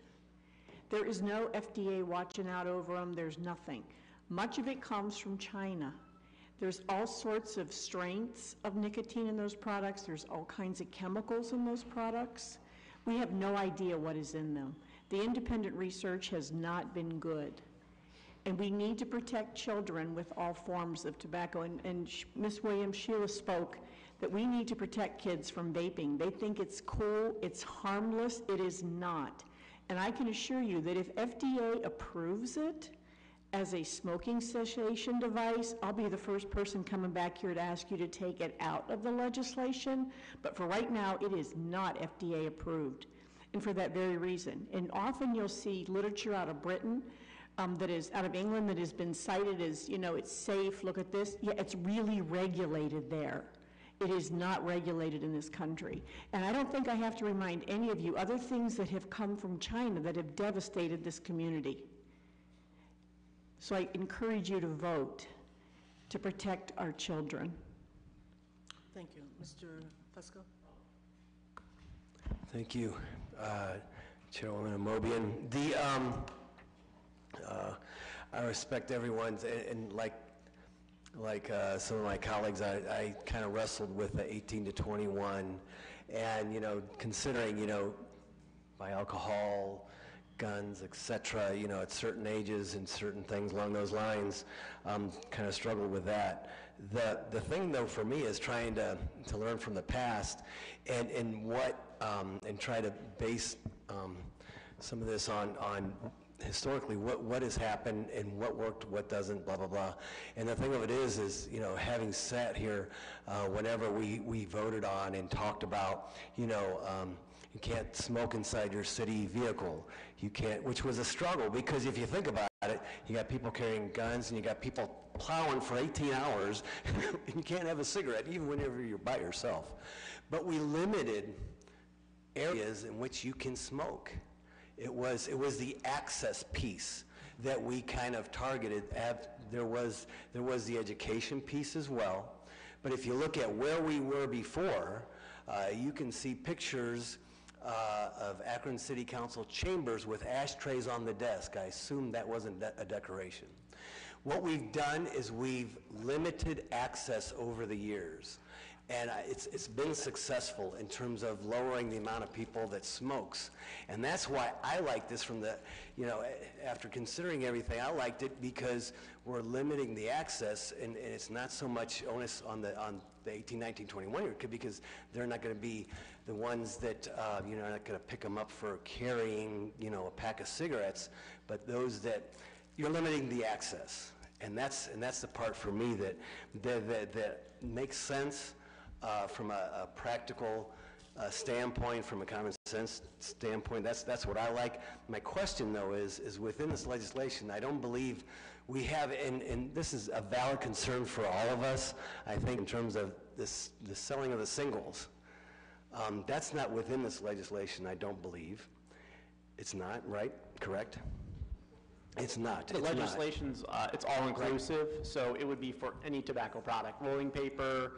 There is no FDA watching out over them. There's nothing. Much of it comes from China. There's all sorts of strengths of nicotine in those products. There's all kinds of chemicals in those products. We have no idea what is in them. The independent research has not been good. And we need to protect children with all forms of tobacco. And Ms. Williams, Sheila spoke that we need to protect kids from vaping. They think it's cool, it's harmless. It is not. And I can assure you that if FDA approves it as a smoking cessation device, I'll be the first person coming back here to ask you to take it out of the legislation. But for right now, it is not FDA approved. And for that very reason. And often you'll see literature out of Britain that is out of England that has been cited as, it's safe, look at this. Yeah, it's really regulated there. It is not regulated in this country. And I don't think I have to remind any of you other things that have come from China that have devastated this community. So I encourage you to vote to protect our children. Thank you. Mr. Fusco? Thank you, Chairwoman Amobian. I respect everyone's, and like some of my colleagues, I kind of wrestled with the 18 to 21, and considering by alcohol, guns, etc. At certain ages and certain things along those lines, kind of struggled with that. The thing though for me is trying to learn from the past, and try to base some of this on historically what has happened and what worked, what doesn't, blah, blah, blah. And the thing of it is having sat here whenever we voted on and talked about, you can't smoke inside your city vehicle. You can't, which was a struggle because if you think about it, you got people carrying guns and you got people plowing for 18 hours and you can't have a cigarette even whenever you're by yourself. But we limited areas in which you can smoke. It was the access piece that we kind of targeted. There was the education piece as well, But if you look at where we were before, you can see pictures of Akron City Council chambers with ashtrays on the desk. I assume that wasn't a decoration. What we've done is we've limited access over the years. And it's been successful in terms of lowering the amount of people that smokes. And that's why I like this from the, after considering everything, I liked it because we're limiting the access, and it's not so much onus on the 18, 19, 21 year kid, because they're not going to be the ones that, are not going to pick them up for carrying, a pack of cigarettes, but those that, you're limiting the access. And that's the part for me that makes sense. From a practical standpoint, from a common sense standpoint, that's what I like. My question, though, is within this legislation, I don't believe we have, and this is a valid concern for all of us, I think, in terms of the selling of the singles. That's not within this legislation, I don't believe. It's not, right? Correct? It's not. The legislation's, it's all-inclusive, so it would be for any tobacco product, rolling paper,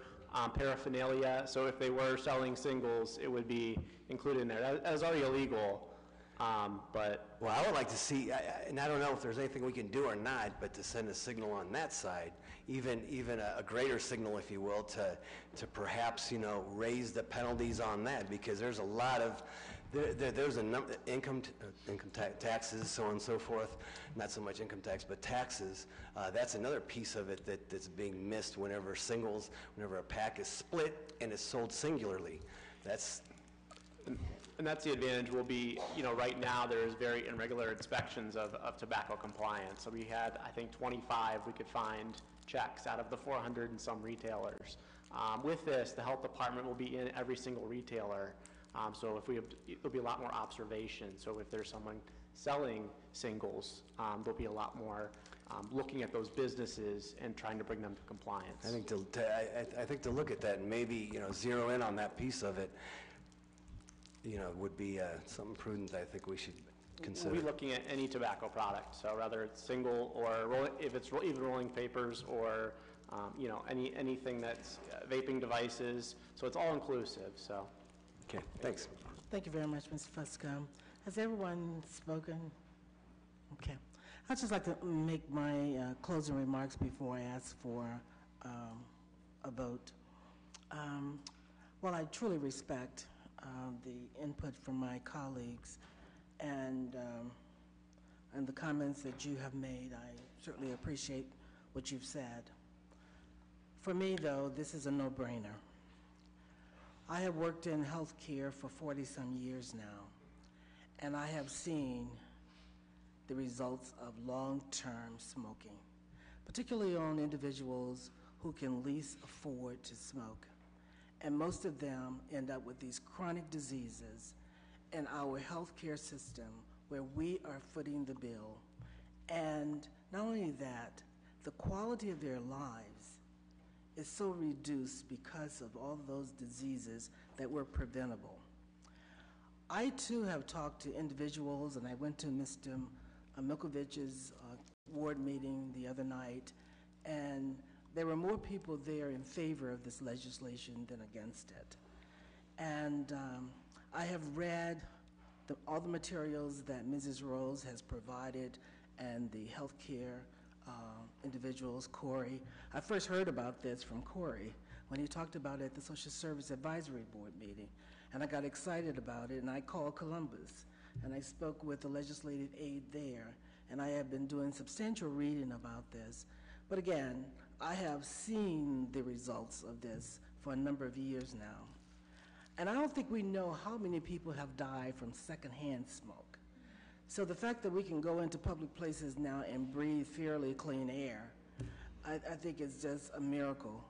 paraphernalia. So if they were selling singles, it would be included in there. That is already illegal, but... Well, I would like to see, and I don't know if there's anything we can do or not, but to send a signal on that side, even a greater signal, if you will, to perhaps, raise the penalties on that, because there's a lot of... There's a number, income taxes, so on and so forth. Not so much income tax, but taxes. That's another piece of it that's being missed whenever a pack is split and is sold singularly. And that's the advantage will be, right now there's very irregular inspections of tobacco compliance. So we had, I think, 25 we could find checks out of the 400 and some retailers. With this, the health department will be in every single retailer. So if there'll be a lot more observation. So if there's someone selling singles, there'll be a lot more looking at those businesses and trying to bring them to compliance. I think to look at that and maybe zero in on that piece of it, would be something prudent. I think we should consider. We'll be looking at any tobacco product. So whether it's single or if it's even rolling papers or anything that's vaping devices. So it's all inclusive. So. Okay, thanks. Thank you very much, Mr. Fusco. Has everyone spoken? Okay. I'd just like to make my closing remarks before I ask for a vote. Well, I truly respect the input from my colleagues and the comments that you have made. I certainly appreciate what you've said. For me, though, this is a no-brainer. I have worked in healthcare for 40-some years now, and I have seen the results of long-term smoking, particularly on individuals who can least afford to smoke. And most of them end up with these chronic diseases in our healthcare system where we are footing the bill. And not only that, the quality of their lives is so reduced because of all those diseases that were preventable. I too have talked to individuals, and I went to Mr. Milkovich's ward meeting the other night, and there were more people there in favor of this legislation than against it. And I have read all the materials that Mrs. Rose has provided and the healthcare individuals, Corey. I first heard about this from Corey when he talked about it at the Social Service Advisory Board meeting, and I got excited about it, and I called Columbus, and I spoke with the legislative aide there, and I have been doing substantial reading about this. But again, I have seen the results of this for a number of years now, and I don't think we know how many people have died from secondhand smoke. So the fact that we can go into public places now and breathe fairly clean air, I think is just a miracle.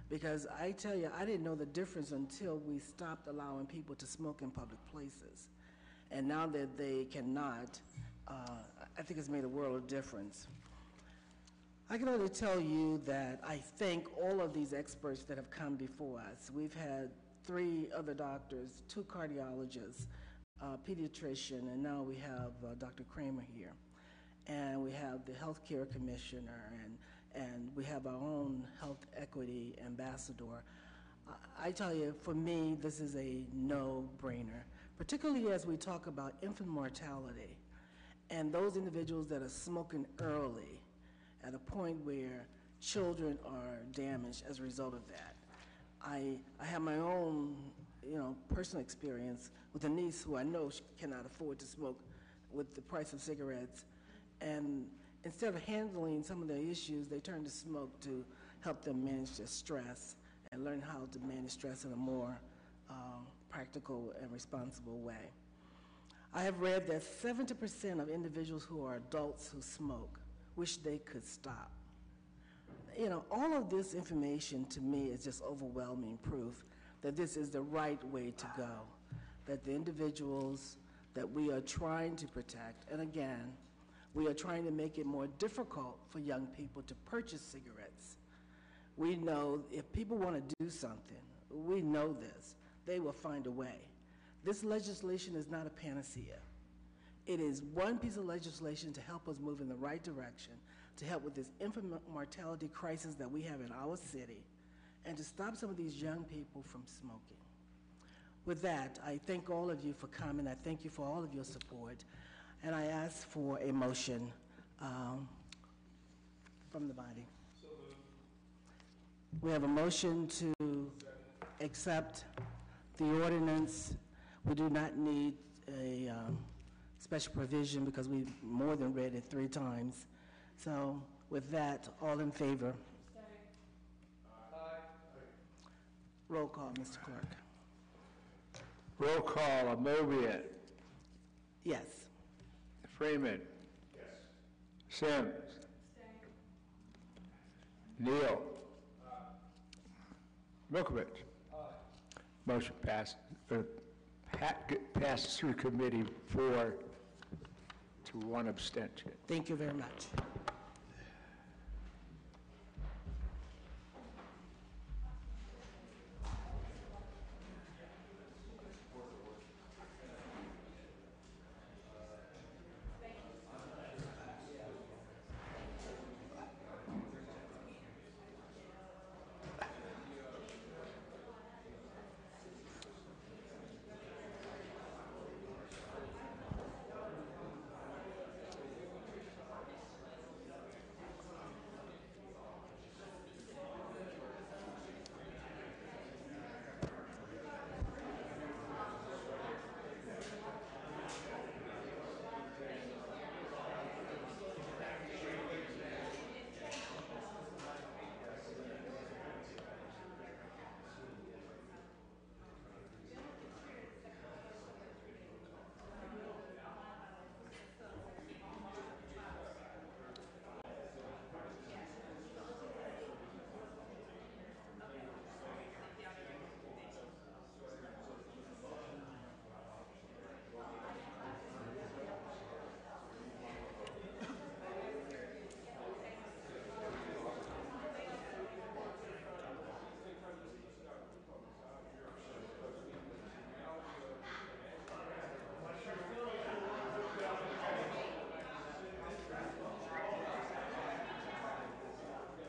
Because I tell you, I didn't know the difference until we stopped allowing people to smoke in public places. And now that they cannot, I think it's made a world of difference. I can only tell you that I thank all of these experts that have come before us. We've had 3 other doctors, 2 cardiologists, pediatrician, and now we have Dr. Kramer here. And we have the healthcare commissioner, and and we have our own health equity ambassador. I tell you, for me, this is a no-brainer, particularly as we talk about infant mortality and those individuals that are smoking early at a point where children are damaged as a result of that. I have my own, personal experience with a niece who I know she cannot afford to smoke with the price of cigarettes, and instead of handling some of their issues, they turn to smoke to help them manage their stress and learn how to manage stress in a more practical and responsible way. I have read that 70% of individuals who are adults who smoke wish they could stop. All of this information to me is just overwhelming proof that this is the right way to go, that the individuals that we are trying to protect, and again, we are trying to make it more difficult for young people to purchase cigarettes. We know if people want to do something, we know this, they will find a way. This legislation is not a panacea. It is one piece of legislation to help us move in the right direction, to help with this infant mortality crisis that we have in our city, and to stop some of these young people from smoking. With that, I thank all of you for coming. I thank you for all of your support. And I ask for a motion from the body. We have a motion to accept the ordinance. We do not need a special provision because we more than read it 3 times. So with that, all in favor? Roll call, Mr. Clerk. Roll call, Amobian. Yes. Freeman. Yes. Sims. Neal. Milkovich. Motion passed. Passes through committee 4 to 1 abstention. Thank you very much.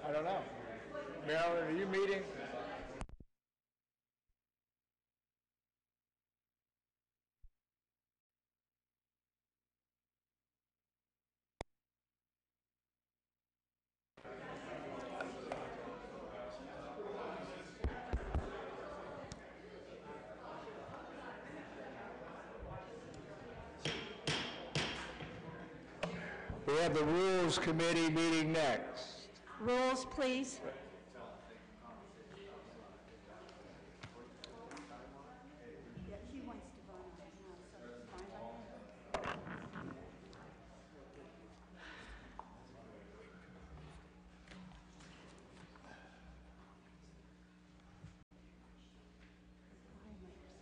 I don't know. Marilyn, are you meeting? We have the Rules Committee meeting next. Rules, please.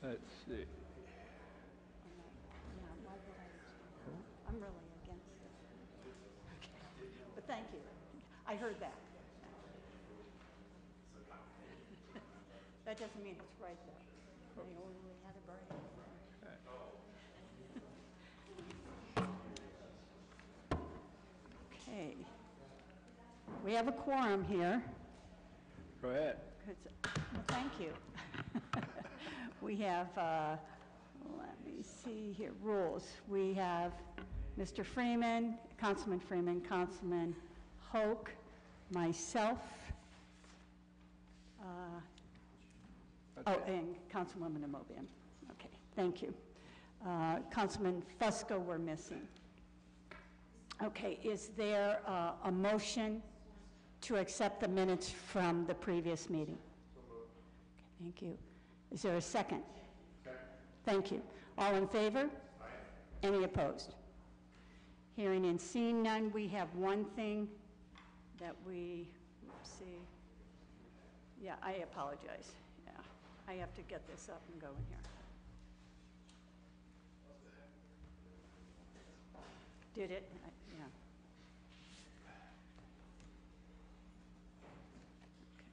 Let's see. I'm really against it. Okay. But thank you. I heard that. That doesn't mean it's right, though. I only had a brain. Okay. we have a quorum here. Go ahead. Well, thank you. We have, let me see here, rules. We have Mr. Freeman, Councilman Freeman, Councilman Hoke, myself, and Councilwoman Amobian. Okay, thank you. Councilman Fusco we're missing. Okay, is there a motion to accept the minutes from the previous meeting? Okay, thank you. Is there a second? Second. Thank you. All in favor? Aye. Any opposed? Hearing and seeing none, we have one thing that we, let's see. Yeah, I apologize. Yeah, I have to get this up and go in here. Did it? Yeah. Okay.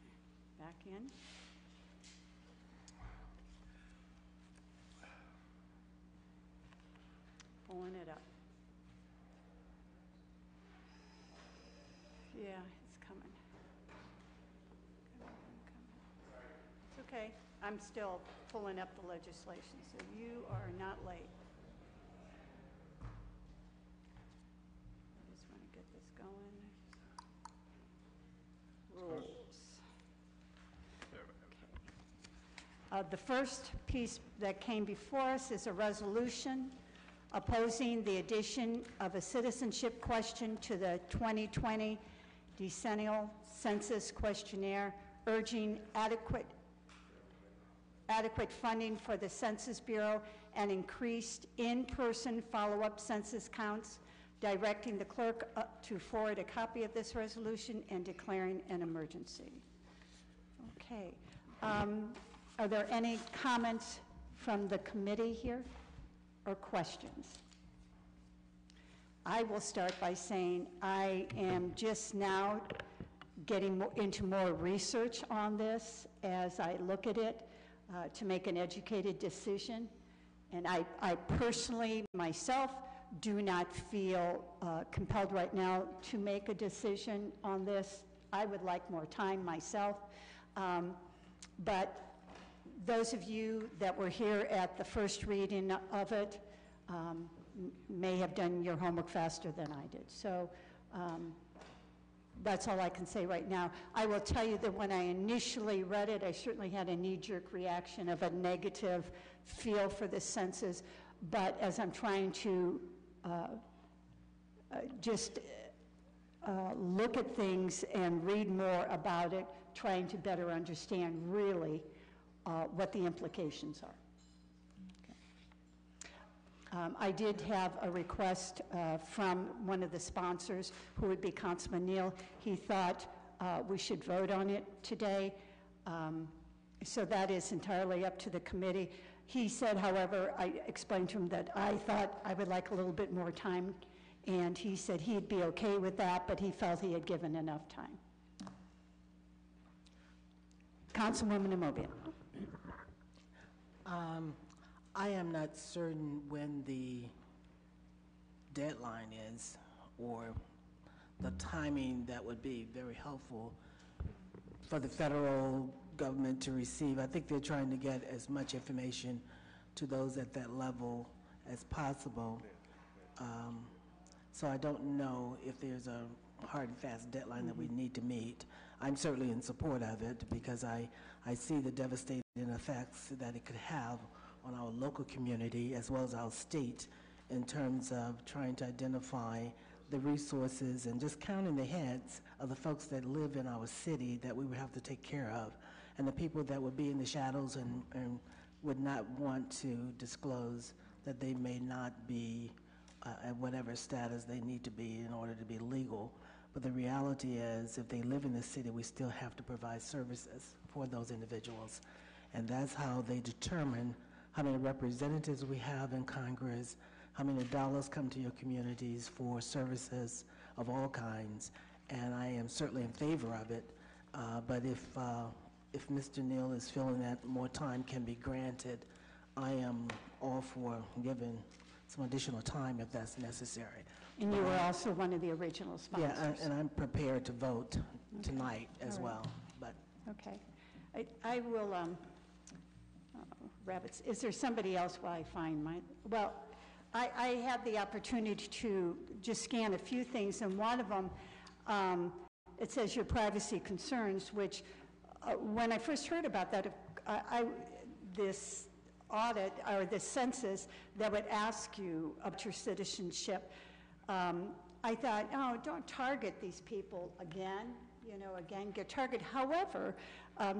Back in. Pulling it up. Yeah, it's coming. It's okay. I'm still pulling up the legislation, so you are not late. I just want to get this going. Rules. Okay. The first piece that came before us is a resolution opposing the addition of a citizenship question to the 2020 decennial census questionnaire, urging adequate funding for the Census Bureau and increased in-person follow-up census counts, directing the clerk to forward a copy of this resolution and declaring an emergency. Okay. Are there any comments from the committee here or questions? I will start by saying I am just now getting into more research on this as I look at it to make an educated decision. And I personally, myself, do not feel compelled right now to make a decision on this. I would like more time myself. But those of you that were here at the first reading of it may have done your homework faster than I did. So that's all I can say right now. I will tell you that when I initially read it, I certainly had a knee-jerk reaction of a negative feel for the census. But as I'm trying to look at things and read more about it, trying to better understand really what the implications are. I did have a request from one of the sponsors, who would be Councilman Neal. He thought we should vote on it today. So that is entirely up to the committee. He said, however, I explained to him that I thought I would like a little bit more time, and he said he'd be okay with that, but he felt he had given enough time. Councilwoman Amobian. I am not certain when the deadline is or the timing that would be very helpful for the federal government to receive. I think they're trying to get as much information to those at that level as possible. So I don't know if there's a hard and fast deadline that we need to meet. I'm certainly in support of it because I see the devastating effects that it could have on our local community as well as our state in terms of trying to identify the resources and just counting the heads of the folks that live in our city that we would have to take care of, and the people that would be in the shadows and would not want to disclose that they may not be at whatever status they need to be in order to be legal. But the reality is, if they live in the city, we still have to provide services for those individuals. And that's how they determine how many representatives we have in Congress, how many dollars come to your communities for services of all kinds. And I am certainly in favor of it. But if Mr. Neal is feeling that more time can be granted, I am all for giving some additional time if that's necessary. And you were also one of the original sponsors. Yeah, and I'm prepared to vote tonight as well, but. Okay. I will, rabbits, is there somebody else while I find mine? Well, I had the opportunity to just scan a few things, and one of them, it says your privacy concerns, which when I first heard about that, this audit or this census that would ask you about your citizenship, I thought, oh, don't target these people again, get targeted. However,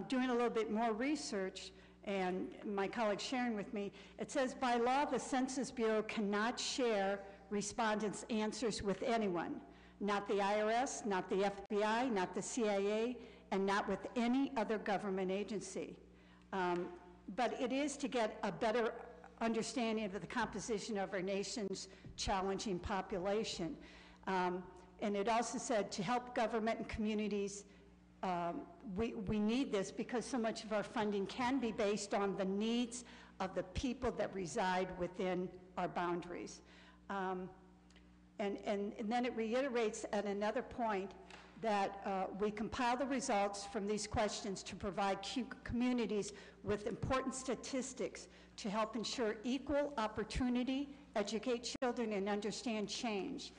doing a little bit more research, and my colleague sharing with me, it says by law the Census Bureau cannot share respondents' answers with anyone, not the IRS, not the FBI, not the CIA, and not with any other government agency. But it is to get a better understanding of the composition of our nation's challenging population. And it also said to help government and communities, we need this because so much of our funding can be based on the needs of the people that reside within our boundaries. And then it reiterates at another point that we compile the results from these questions to provide communities with important statistics to help ensure equal opportunity, educate children, and understand change.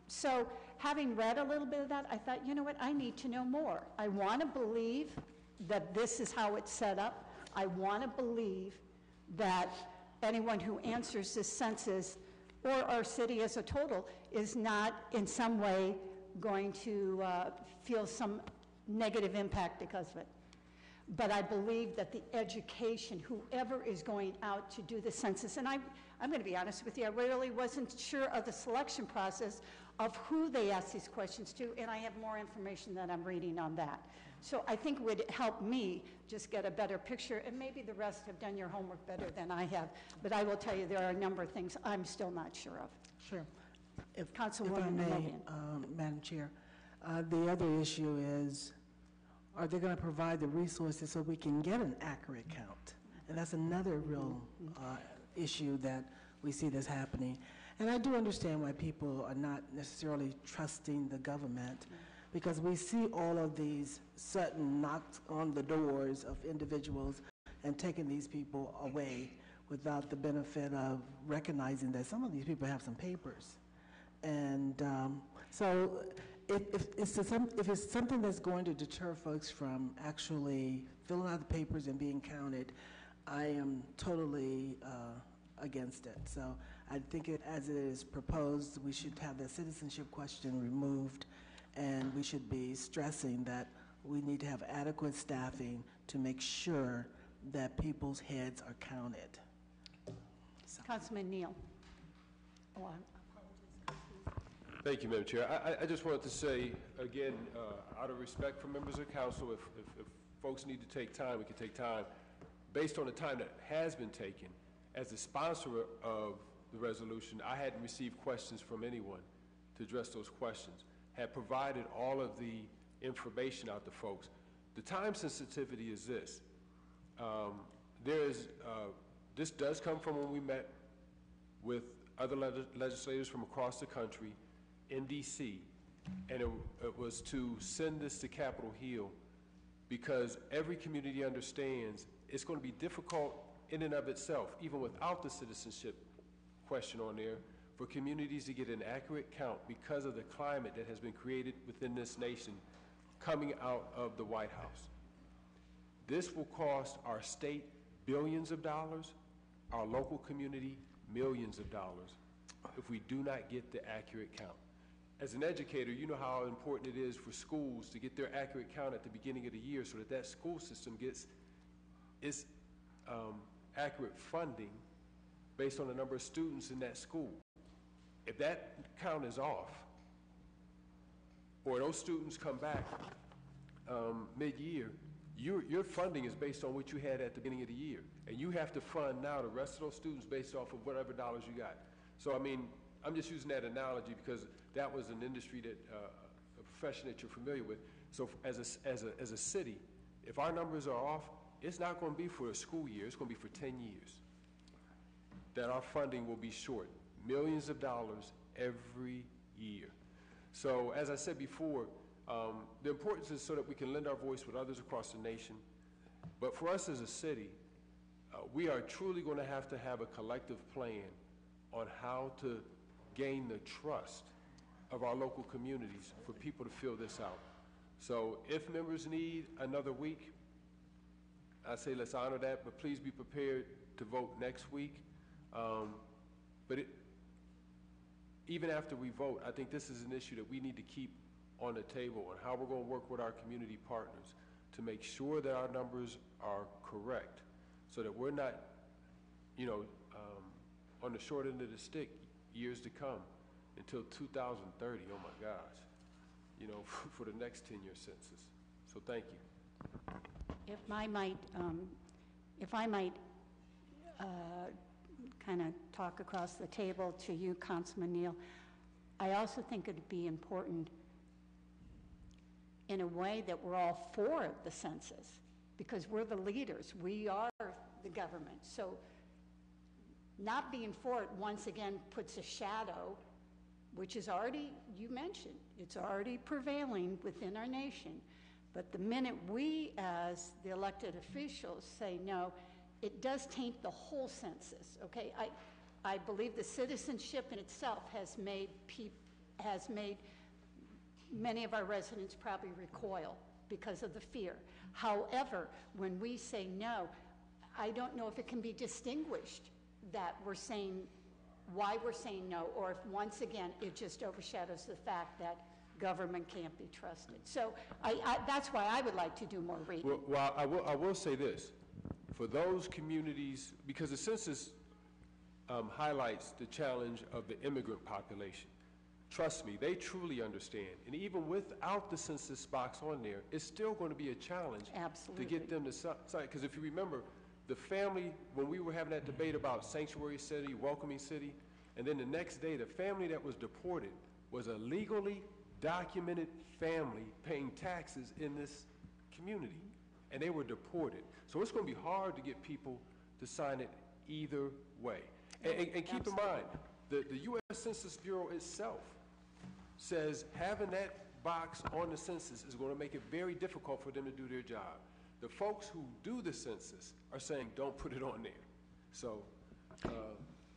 So having read a little bit of that, I thought, you know what, I need to know more. I want to believe that this is how it's set up. I want to believe that anyone who answers this census or our city as a total is not in some way going to feel some negative impact because of it. But I believe that the education, whoever is going out to do the census, and I'm going to be honest with you, I really wasn't sure of the selection process of who they ask these questions to, and I have more information that I'm reading on that. So I think it would help me just get a better picture, and maybe the rest have done your homework better than I have, but I will tell you there are a number of things I'm still not sure of. Sure. If Councilwoman I may, Logan. Madam Chair, the other issue is, are they going to provide the resources so we can get an accurate count? And that's another real issue that we see that's happening. And I do understand why people are not necessarily trusting the government, because we see all of these sudden knocks on the doors of individuals and taking these people away without the benefit of recognizing that some of these people have some papers. And so if it's something that's going to deter folks from actually filling out the papers and being counted, I am totally against it. So I think as it is proposed, we should have the citizenship question removed, and we should be stressing that we need to have adequate staffing to make sure that people's heads are counted. So. Councilman Neal. Oh, Thank you, Madam Chair. I just wanted to say, again, out of respect for members of council, if folks need to take time, we can take time. Based on the time that has been taken, as the sponsor of the resolution, I hadn't received questions from anyone to address those questions, had provided all of the information out to folks. The time sensitivity is this. This does come from when we met with other legislators from across the country in D.C., and it was to send this to Capitol Hill because every community understands it's going to be difficult in and of itself, even without the citizenship question on there, for communities to get an accurate count because of the climate that has been created within this nation coming out of the White House. This will cost our state billions of dollars, our local community millions of dollars, if we do not get the accurate count. As an educator, you know how important it is for schools to get their accurate count at the beginning of the year so that that school system gets its accurate funding based on the number of students in that school. If that count is off, or those students come back mid-year, your funding is based on what you had at the beginning of the year. And you have to fund now the rest of those students based off of whatever dollars you got. So, I mean, I'm just using that analogy because that was an industry that, a profession that you're familiar with. So as a city, if our numbers are off, it's not going to be for a school year, it's going to be for 10 years. that our funding will be short, millions of dollars every year. So as I said before, the importance is so that we can lend our voice with others across the nation. But for us as a city, we are truly going to have a collective plan on how to gain the trust of our local communities for people to fill this out. So if members need another week, I say let's honor that, but please be prepared to vote next week. Even after we vote, I think this is an issue that we need to keep on the table on how we're going to work with our community partners to make sure that our numbers are correct so that we're not, on the short end of the stick years to come until 2030, oh my gosh, for the next 10-year census. So thank you. If I might kind of talk across the table to you, Councilman Neal, I also think it would be important in a way that we're all for the census, because we're the leaders. We are the government. So not being for it, once again, puts a shadow, which is already, you mentioned, it's already prevailing within our nation. But the minute we, as the elected officials, say no, it does taint the whole census, okay? I believe the citizenship in itself has made many of our residents probably recoil because of the fear. However, when we say no, I don't know if it can be distinguished that we're saying, why we're saying no, or if once again, it just overshadows the fact that government can't be trusted. So that's why I would like to do more reading. Well, I will say this. For those communities, because the census highlights the challenge of the immigrant population. Trust me, they truly understand. And even without the census box on there, it's still going to be a challenge to get them to sign. Because if you remember, the family, when we were having that debate about sanctuary city, welcoming city, and then the next day, the family that was deported was a legally documented family paying taxes in this community, and they were deported. So it's going to be hard to get people to sign it either way. And keep in mind, the U.S. Census Bureau itself says having that box on the census is going to make it very difficult for them to do their job. The folks who do the census are saying don't put it on there. So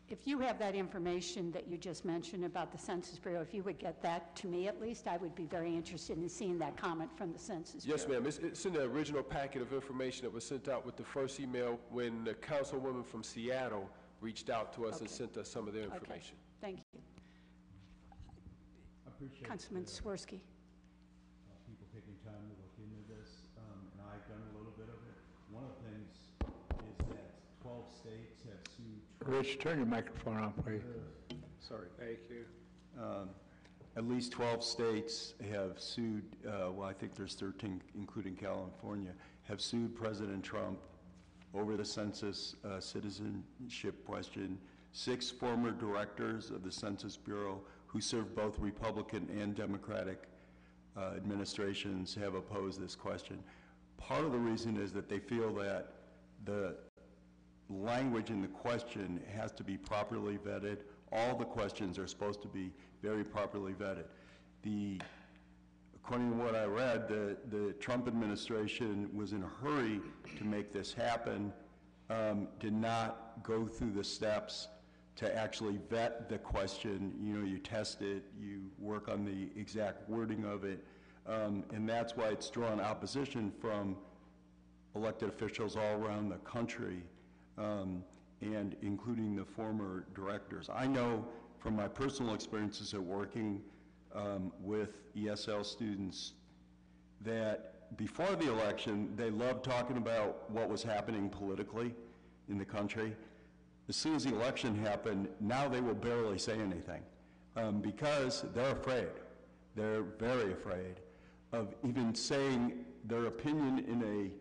if you have that information that you just mentioned about the Census Bureau, if you would get that to me at least, I would be very interested in seeing that comment from the Census Bureau. Yes, ma'am. It's in the original packet of information that was sent out with the first email when the councilwoman from Seattle reached out to us and sent us some of their information. Thank you. Councilman Swirsky. People taking time to look into this, and I've done a little bit of it. One of the things is that 12 states have sued. Rich, turn your microphone on, please. Sorry. Thank you. At least 12 states have sued, well, I think there's 13, including California, have sued President Trump over the census citizenship question. 6 former directors of the Census Bureau who served both Republican and Democratic administrations have opposed this question. Part of the reason is that they feel that the language in the question has to be properly vetted. All the questions are supposed to be very properly vetted. According to what I read, the Trump administration was in a hurry to make this happen, did not go through the steps to actually vet the question. You test it, you work on the exact wording of it, and that's why it's drawn opposition from elected officials all around the country, and including the former directors. I know from my personal experiences at working with ESL students that before the election, they loved talking about what was happening politically in the country. As soon as the election happened, now they will barely say anything because they're afraid. They're very afraid of even saying their opinion in a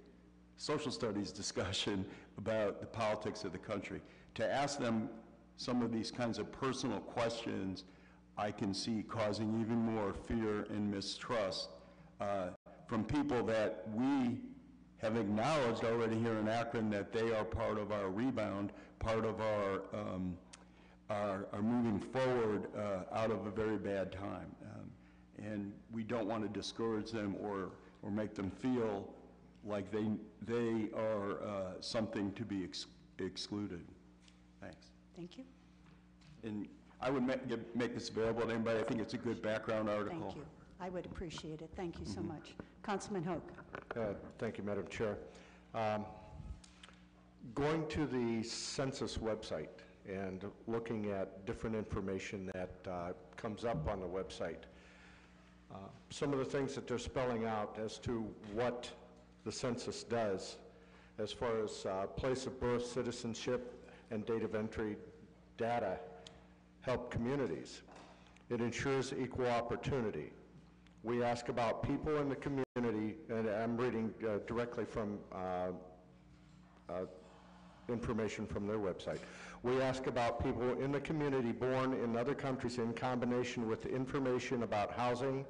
social studies discussion about the politics of the country. To ask them some of these kinds of personal questions, I can see causing even more fear and mistrust from people that we have acknowledged already here in Akron that they are part of our rebound, part of our moving forward out of a very bad time. And we don't want to discourage them or make them feel like they are something to be excluded. Thanks. Thank you. And I would make this available to anybody. I think it's a good background article. Thank you. I would appreciate it. Thank you so much. Councilman Hoke. Thank you, Madam Chair. Going to the census website and looking at different information that comes up on the website, some of the things that they're spelling out as to what the census does as far as place of birth, citizenship, and date of entry data help communities. It ensures equal opportunity. We ask about people in the community, and I'm reading directly from information from their website. We ask about people in the community born in other countries in combination with information about housing,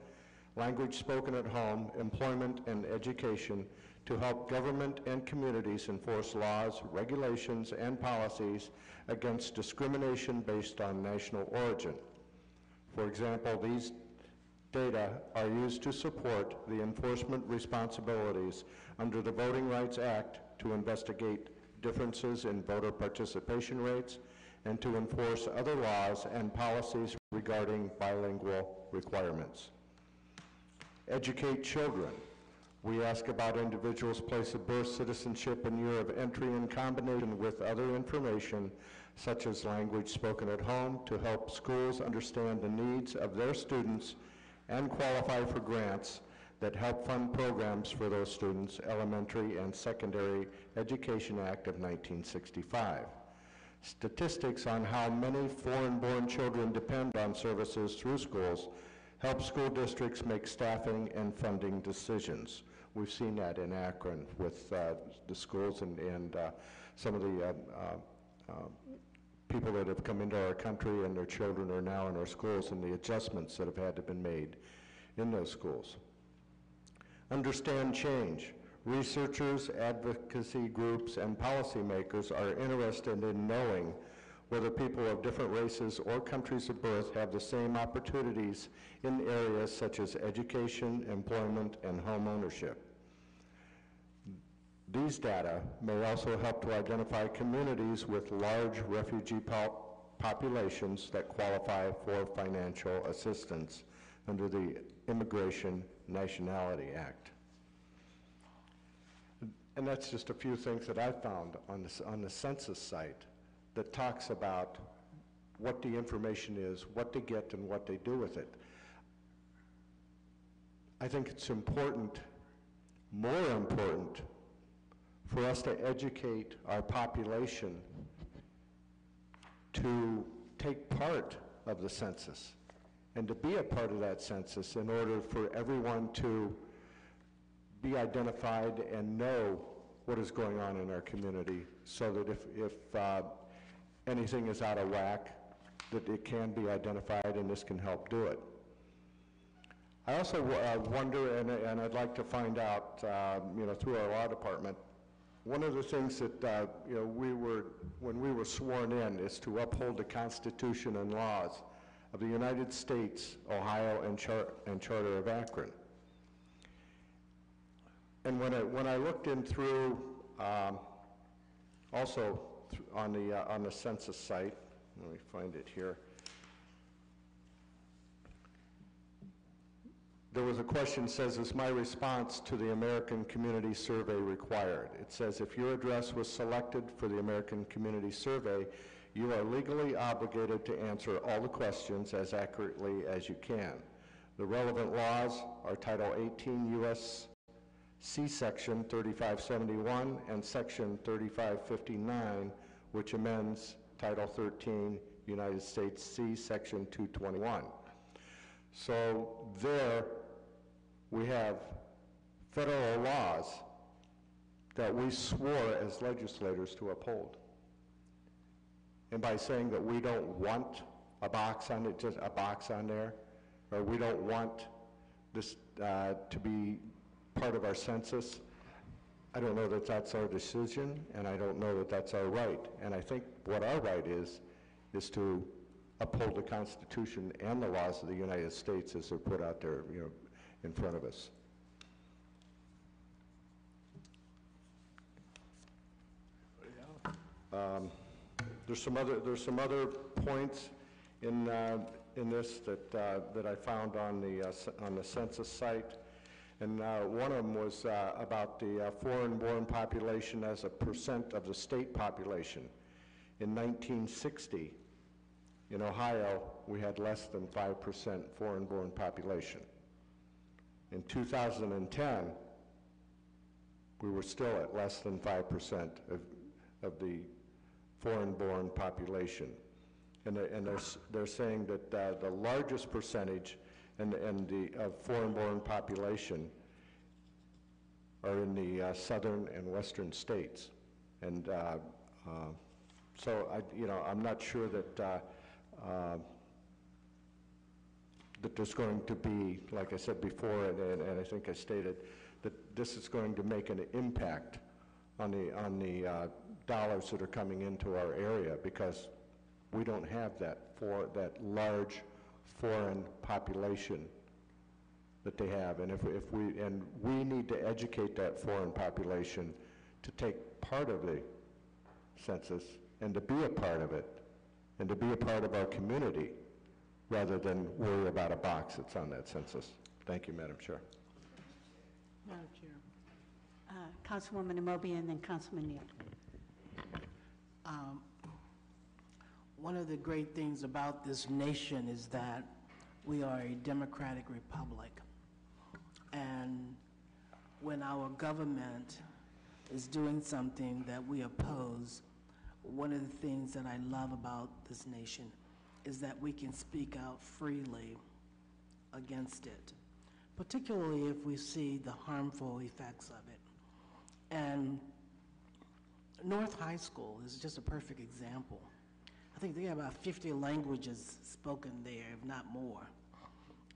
language spoken at home, employment, and education to help government and communities enforce laws, regulations, and policies against discrimination based on national origin. For example, these data are used to support the enforcement responsibilities under the Voting Rights Act to investigate differences in voter participation rates and to enforce other laws and policies regarding bilingual requirements. Educate children. We ask about individuals' place of birth, citizenship, and year of entry in combination with other information such as language spoken at home to help schools understand the needs of their students and qualify for grants that help fund programs for those students, Elementary and Secondary Education Act of 1965. Statistics on how many foreign-born children depend on services through schools help school districts make staffing and funding decisions. We've seen that in Akron with the schools and some of the people that have come into our country and their children are now in our schools and the adjustments that have had to be made in those schools. Understand change. Researchers, advocacy groups, and policymakers are interested in knowing whether people of different races or countries of birth have the same opportunities in areas such as education, employment, and home ownership. These data may also help to identify communities with large refugee populations that qualify for financial assistance under the Immigration Nationality Act. And that's just a few things that I found on the census site that talks about what the information is, what they get, and what they do with it. I think it's important, more important, for us to educate our population to take part of the census and to be a part of that census in order for everyone to be identified and know what is going on in our community so that if anything is out of whack, that it can be identified and this can help do it. I also wonder, and I'd like to find out, through our law department, one of the things that, when we were sworn in is to uphold the Constitution and laws of the United States, Ohio, and Charter of Akron. And when I looked in through, also on the census site, let me find it here. There was a question that says, is my response to the American Community Survey required? It says, if your address was selected for the American Community Survey, you are legally obligated to answer all the questions as accurately as you can. The relevant laws are Title 18 U.S.C. Section 3571 and Section 3559, which amends Title 13 United States C. Section 221. So there we have federal laws that we swore as legislators to uphold. And by saying that we don't want a box on it, just a box on there, or we don't want this to be part of our census, I don't know that that's our decision, and I don't know that that's our right. And I think what our right is to uphold the Constitution and the laws of the United States as they're put out there, in front of us. There's some other points in this that I found on the census site, and one of them was about the foreign-born population as a percent of the state population. In 1960, in Ohio, we had less than 5% foreign-born population. In 2010, we were still at less than 5% of the foreign-born population. And they're saying that the largest percentage of foreign-born population are in the southern and western states. And so I'm not sure that that there's going to be, like I said before, and I think I stated, that this is going to make an impact on the dollars that are coming into our area, because we don't have that large foreign population that they have, and we need to educate that foreign population to take part of the census and to be a part of it and to be a part of our community rather than worry about a box that's on that census. Thank you, Madam Chair. Madam Chair. Councilwoman Amobian and then Councilman Neal. One of the great things about this nation is that we are a democratic republic. And when our government is doing something that we oppose, one of the things that I love about this nation is that we can speak out freely against it, particularly if we see the harmful effects of it. And North High School is just a perfect example. I think they have about 50 languages spoken there, if not more.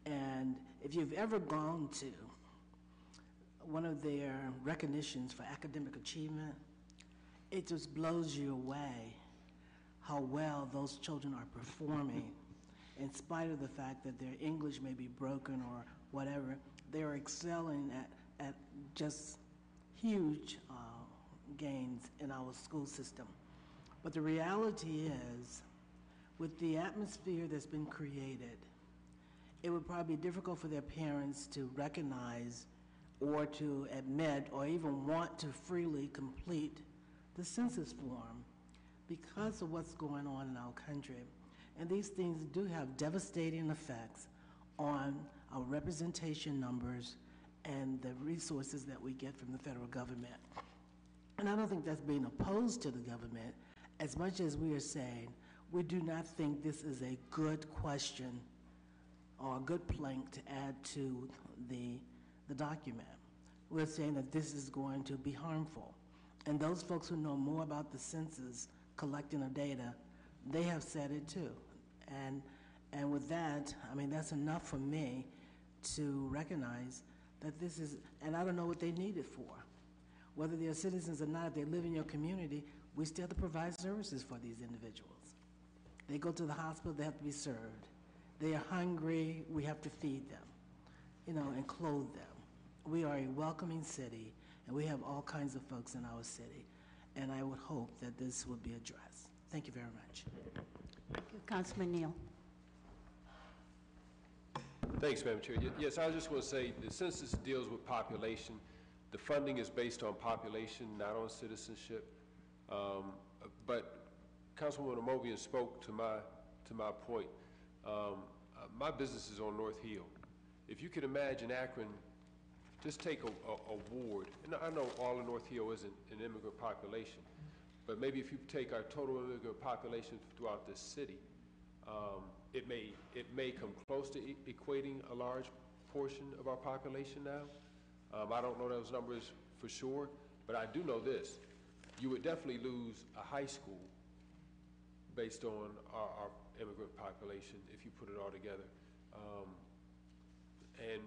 And if you've ever gone to one of their recognitions for academic achievement, it just blows you away how well those children are performing. In spite of the fact that their English may be broken or whatever, they are excelling at just huge gains in our school system. But the reality is, with the atmosphere that's been created, it would probably be difficult for their parents to recognize or to admit or even want to freely complete the census form because of what's going on in our country. And these things do have devastating effects on our representation numbers and the resources that we get from the federal government. And I don't think that's being opposed to the government as much as we are saying we do not think this is a good question or a good plank to add to the document. We're saying that this is going to be harmful. And those folks who know more about the census collecting of data, they have said it too. And with that, I mean, that's enough for me to recognize that this is, and I don't know what they need it for. Whether they're citizens or not, if they live in your community, we still have to provide services for these individuals. They go to the hospital, they have to be served. They are hungry, we have to feed them, and clothe them. We are a welcoming city, and we have all kinds of folks in our city. And I would hope that this would be addressed. Thank you very much. Thank you. Councilman Neal. Thanks, Madam Chair. Yes, I just want to say the census deals with population. The funding is based on population, not on citizenship. But Councilwoman Amobian spoke to my point. My business is on North Hill. If you could imagine Akron, just take a ward, and I know all of North Hill isn't an immigrant population, but maybe if you take our total immigrant population throughout this city, it may come close to equating a large portion of our population now. I don't know those numbers for sure, but I do know this. You would definitely lose a high school based on our immigrant population if you put it all together. And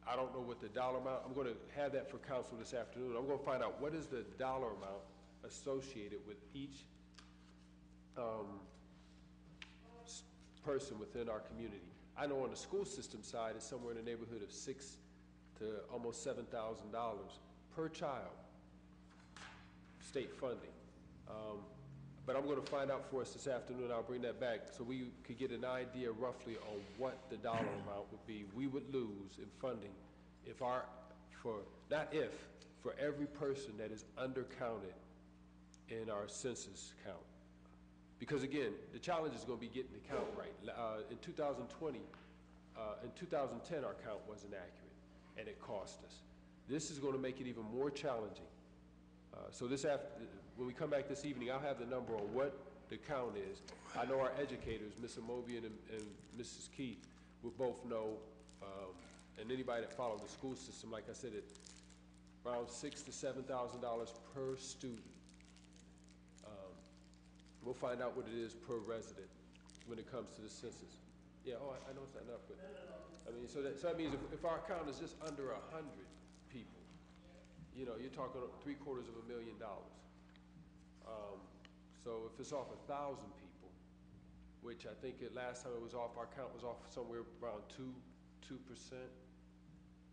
I don't know what the dollar amount, I'm going to have that for council this afternoon. I'm going to find out what is the dollar amount associated with each person within our community. I know on the school system side, it's somewhere in the neighborhood of $6,000 to almost $7,000 per child, state funding. But I'm going to find out for us this afternoon. I'll bring that back so we could get an idea roughly on what the dollar amount would be. We would lose in funding if for every person that is undercounted in our census count. Because again, the challenge is going to be getting the count right. In 2020, in 2010, our count wasn't accurate, and it cost us. This is going to make it even more challenging. So when we come back this evening, I'll have the number on what the count is. I know our educators, Ms. Amobian and Mrs. Keith, will both know, and anybody that follows the school system, like I said, around $6,000 to $7,000 per student. We'll find out what it is per resident when it comes to the census. Yeah, I know it's not enough, but I mean, so that means if our count is just under 100 people, you know, you're talking $750,000. So if it's off 1,000 people, which I think last time it was off, our count was off somewhere around 2%,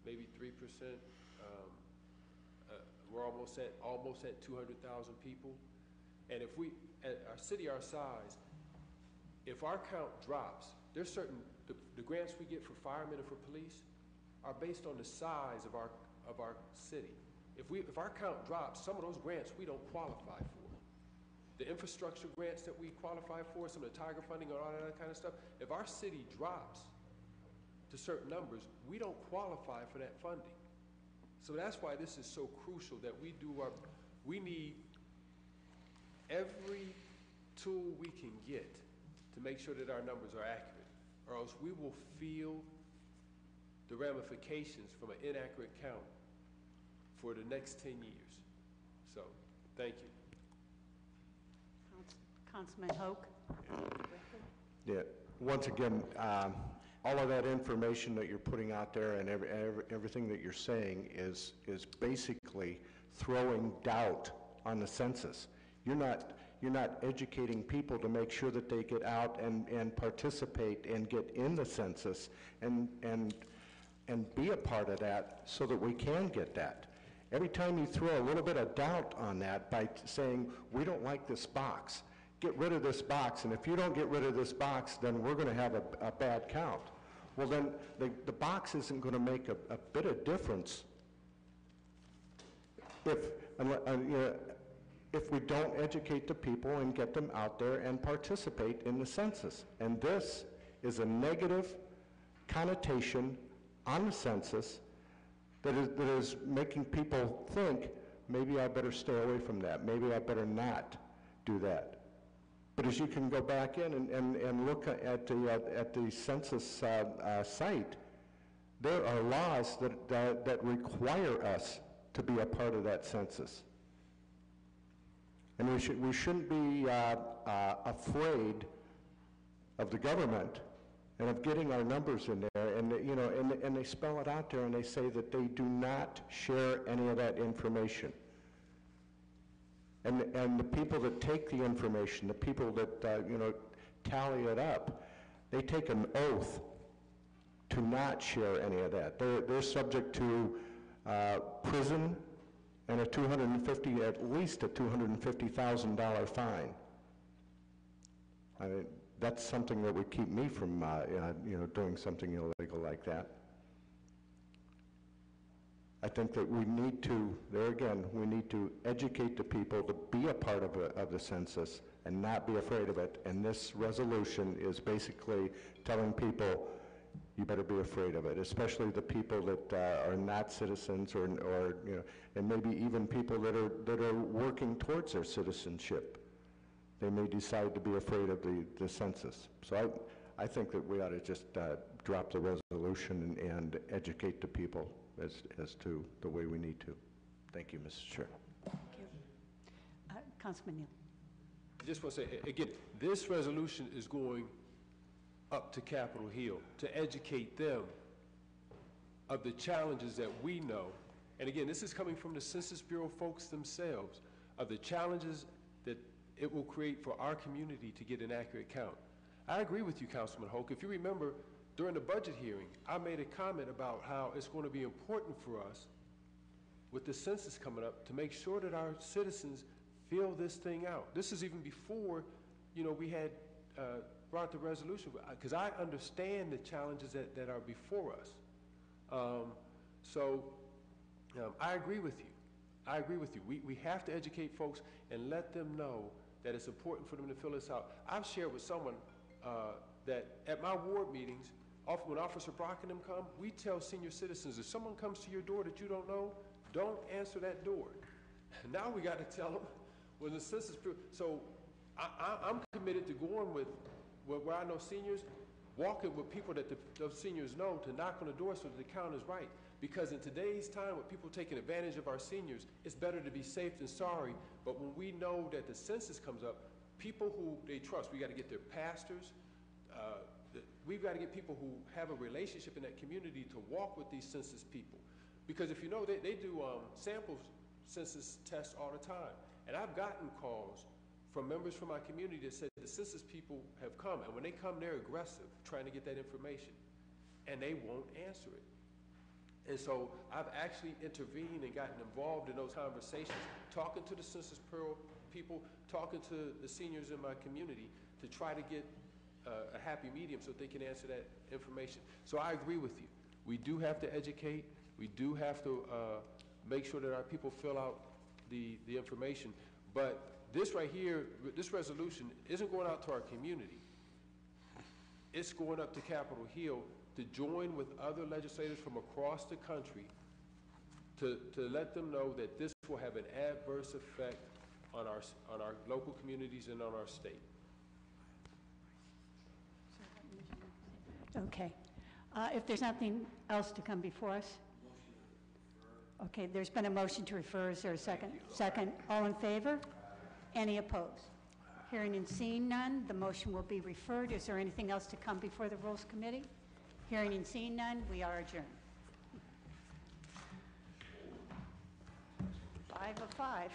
maybe 3%. We're almost at 200,000 people. And if we, at our city our size, if our count drops, there's certain, the grants we get for firemen and for police are based on the size of our city. If our count drops, some of those grants we don't qualify for. The infrastructure grants that we qualify for, some of the Tiger funding and all that kind of stuff, if our city drops to certain numbers, we don't qualify for that funding. So that's why this is so crucial that we need every tool we can get to make sure that our numbers are accurate, or else we will feel the ramifications from an inaccurate count for the next 10 years. So, thank you. Councilman Hoke. Yeah, once again, all of that information that you're putting out there and everything that you're saying is basically throwing doubt on the census. You're not educating people to make sure that they get out and participate and get in the census and be a part of that so that we can get that. Every time you throw a little bit of doubt on that by saying, we don't like this box, get rid of this box, and if you don't get rid of this box, then we're going to have a bad count. Well, then the box isn't going to make a bit of difference if we don't educate the people and get them out there and participate in the census. And this is a negative connotation on the census that is making people think, maybe I better stay away from that, maybe I better not do that. But as you can go back in and look at the census site, there are laws that require us to be a part of that census. And we shouldn't be afraid of the government and of getting our numbers in there. And they spell it out there and they say that they do not share any of that information. And the people that take the information, the people that tally it up, they take an oath to not share any of that. They're subject to prison and at least a $250,000 fine. I mean, that's something that would keep me from doing something illegal like that. I think that we need to, we need to educate the people to be a part of the census and not be afraid of it. And this resolution is basically telling people, you better be afraid of it, especially the people that are not citizens or and maybe even people that are working towards their citizenship. They may decide to be afraid of the census. So I think that we ought to just drop the resolution and educate the people as to the way we need to. Thank you, Mr. Chair. Thank you. Councilman Neal. I just want to say, again, this resolution is going up to Capitol Hill to educate them of the challenges that we know, and again, this is coming from the Census Bureau folks themselves, of the challenges that it will create for our community to get an accurate count. I agree with you, Councilman Hoke. If you remember, during the budget hearing, I made a comment about how it's going to be important for us with the census coming up to make sure that our citizens fill this thing out. This is even before, we had brought the resolution, because I understand the challenges that are before us. I agree with you. I agree with you. We have to educate folks and let them know that it's important for them to fill this out. I've shared with someone that at my ward meetings, when Officer Brock and them come, we tell senior citizens, if someone comes to your door that you don't know, don't answer that door. Now we got to tell them when the census. So I'm committed to going with where I know seniors, walking with people that those seniors know, to knock on the door so that the count is right. Because in today's time, with people taking advantage of our seniors, it's better to be safe than sorry. But when we know that the census comes up, people who they trust, we got to get their pastors. We've got to get people who have a relationship in that community to walk with these census people. Because if you know, they do sample census tests all the time. And I've gotten calls from members from my community that said the census people have come, and when they come, they're aggressive, trying to get that information, and they won't answer it. And so I've actually intervened and gotten involved in those conversations, talking to the Census Bureau people, talking to the seniors in my community to try to get a happy medium so they can answer that information. So I agree with you. We do have to educate. We do have to make sure that our people fill out the information. But this right here, this resolution isn't going out to our community. It's going up to Capitol Hill to join with other legislators from across the country to let them know that this will have an adverse effect on our local communities and on our state. Okay. If there's nothing else to come before us? Okay, there's been a motion to refer. Is there a second? Second. All in favor? Any opposed? Hearing and seeing none, the motion will be referred. Is there anything else to come before the Rules Committee? Hearing and seeing none, we are adjourned. 5 of 5.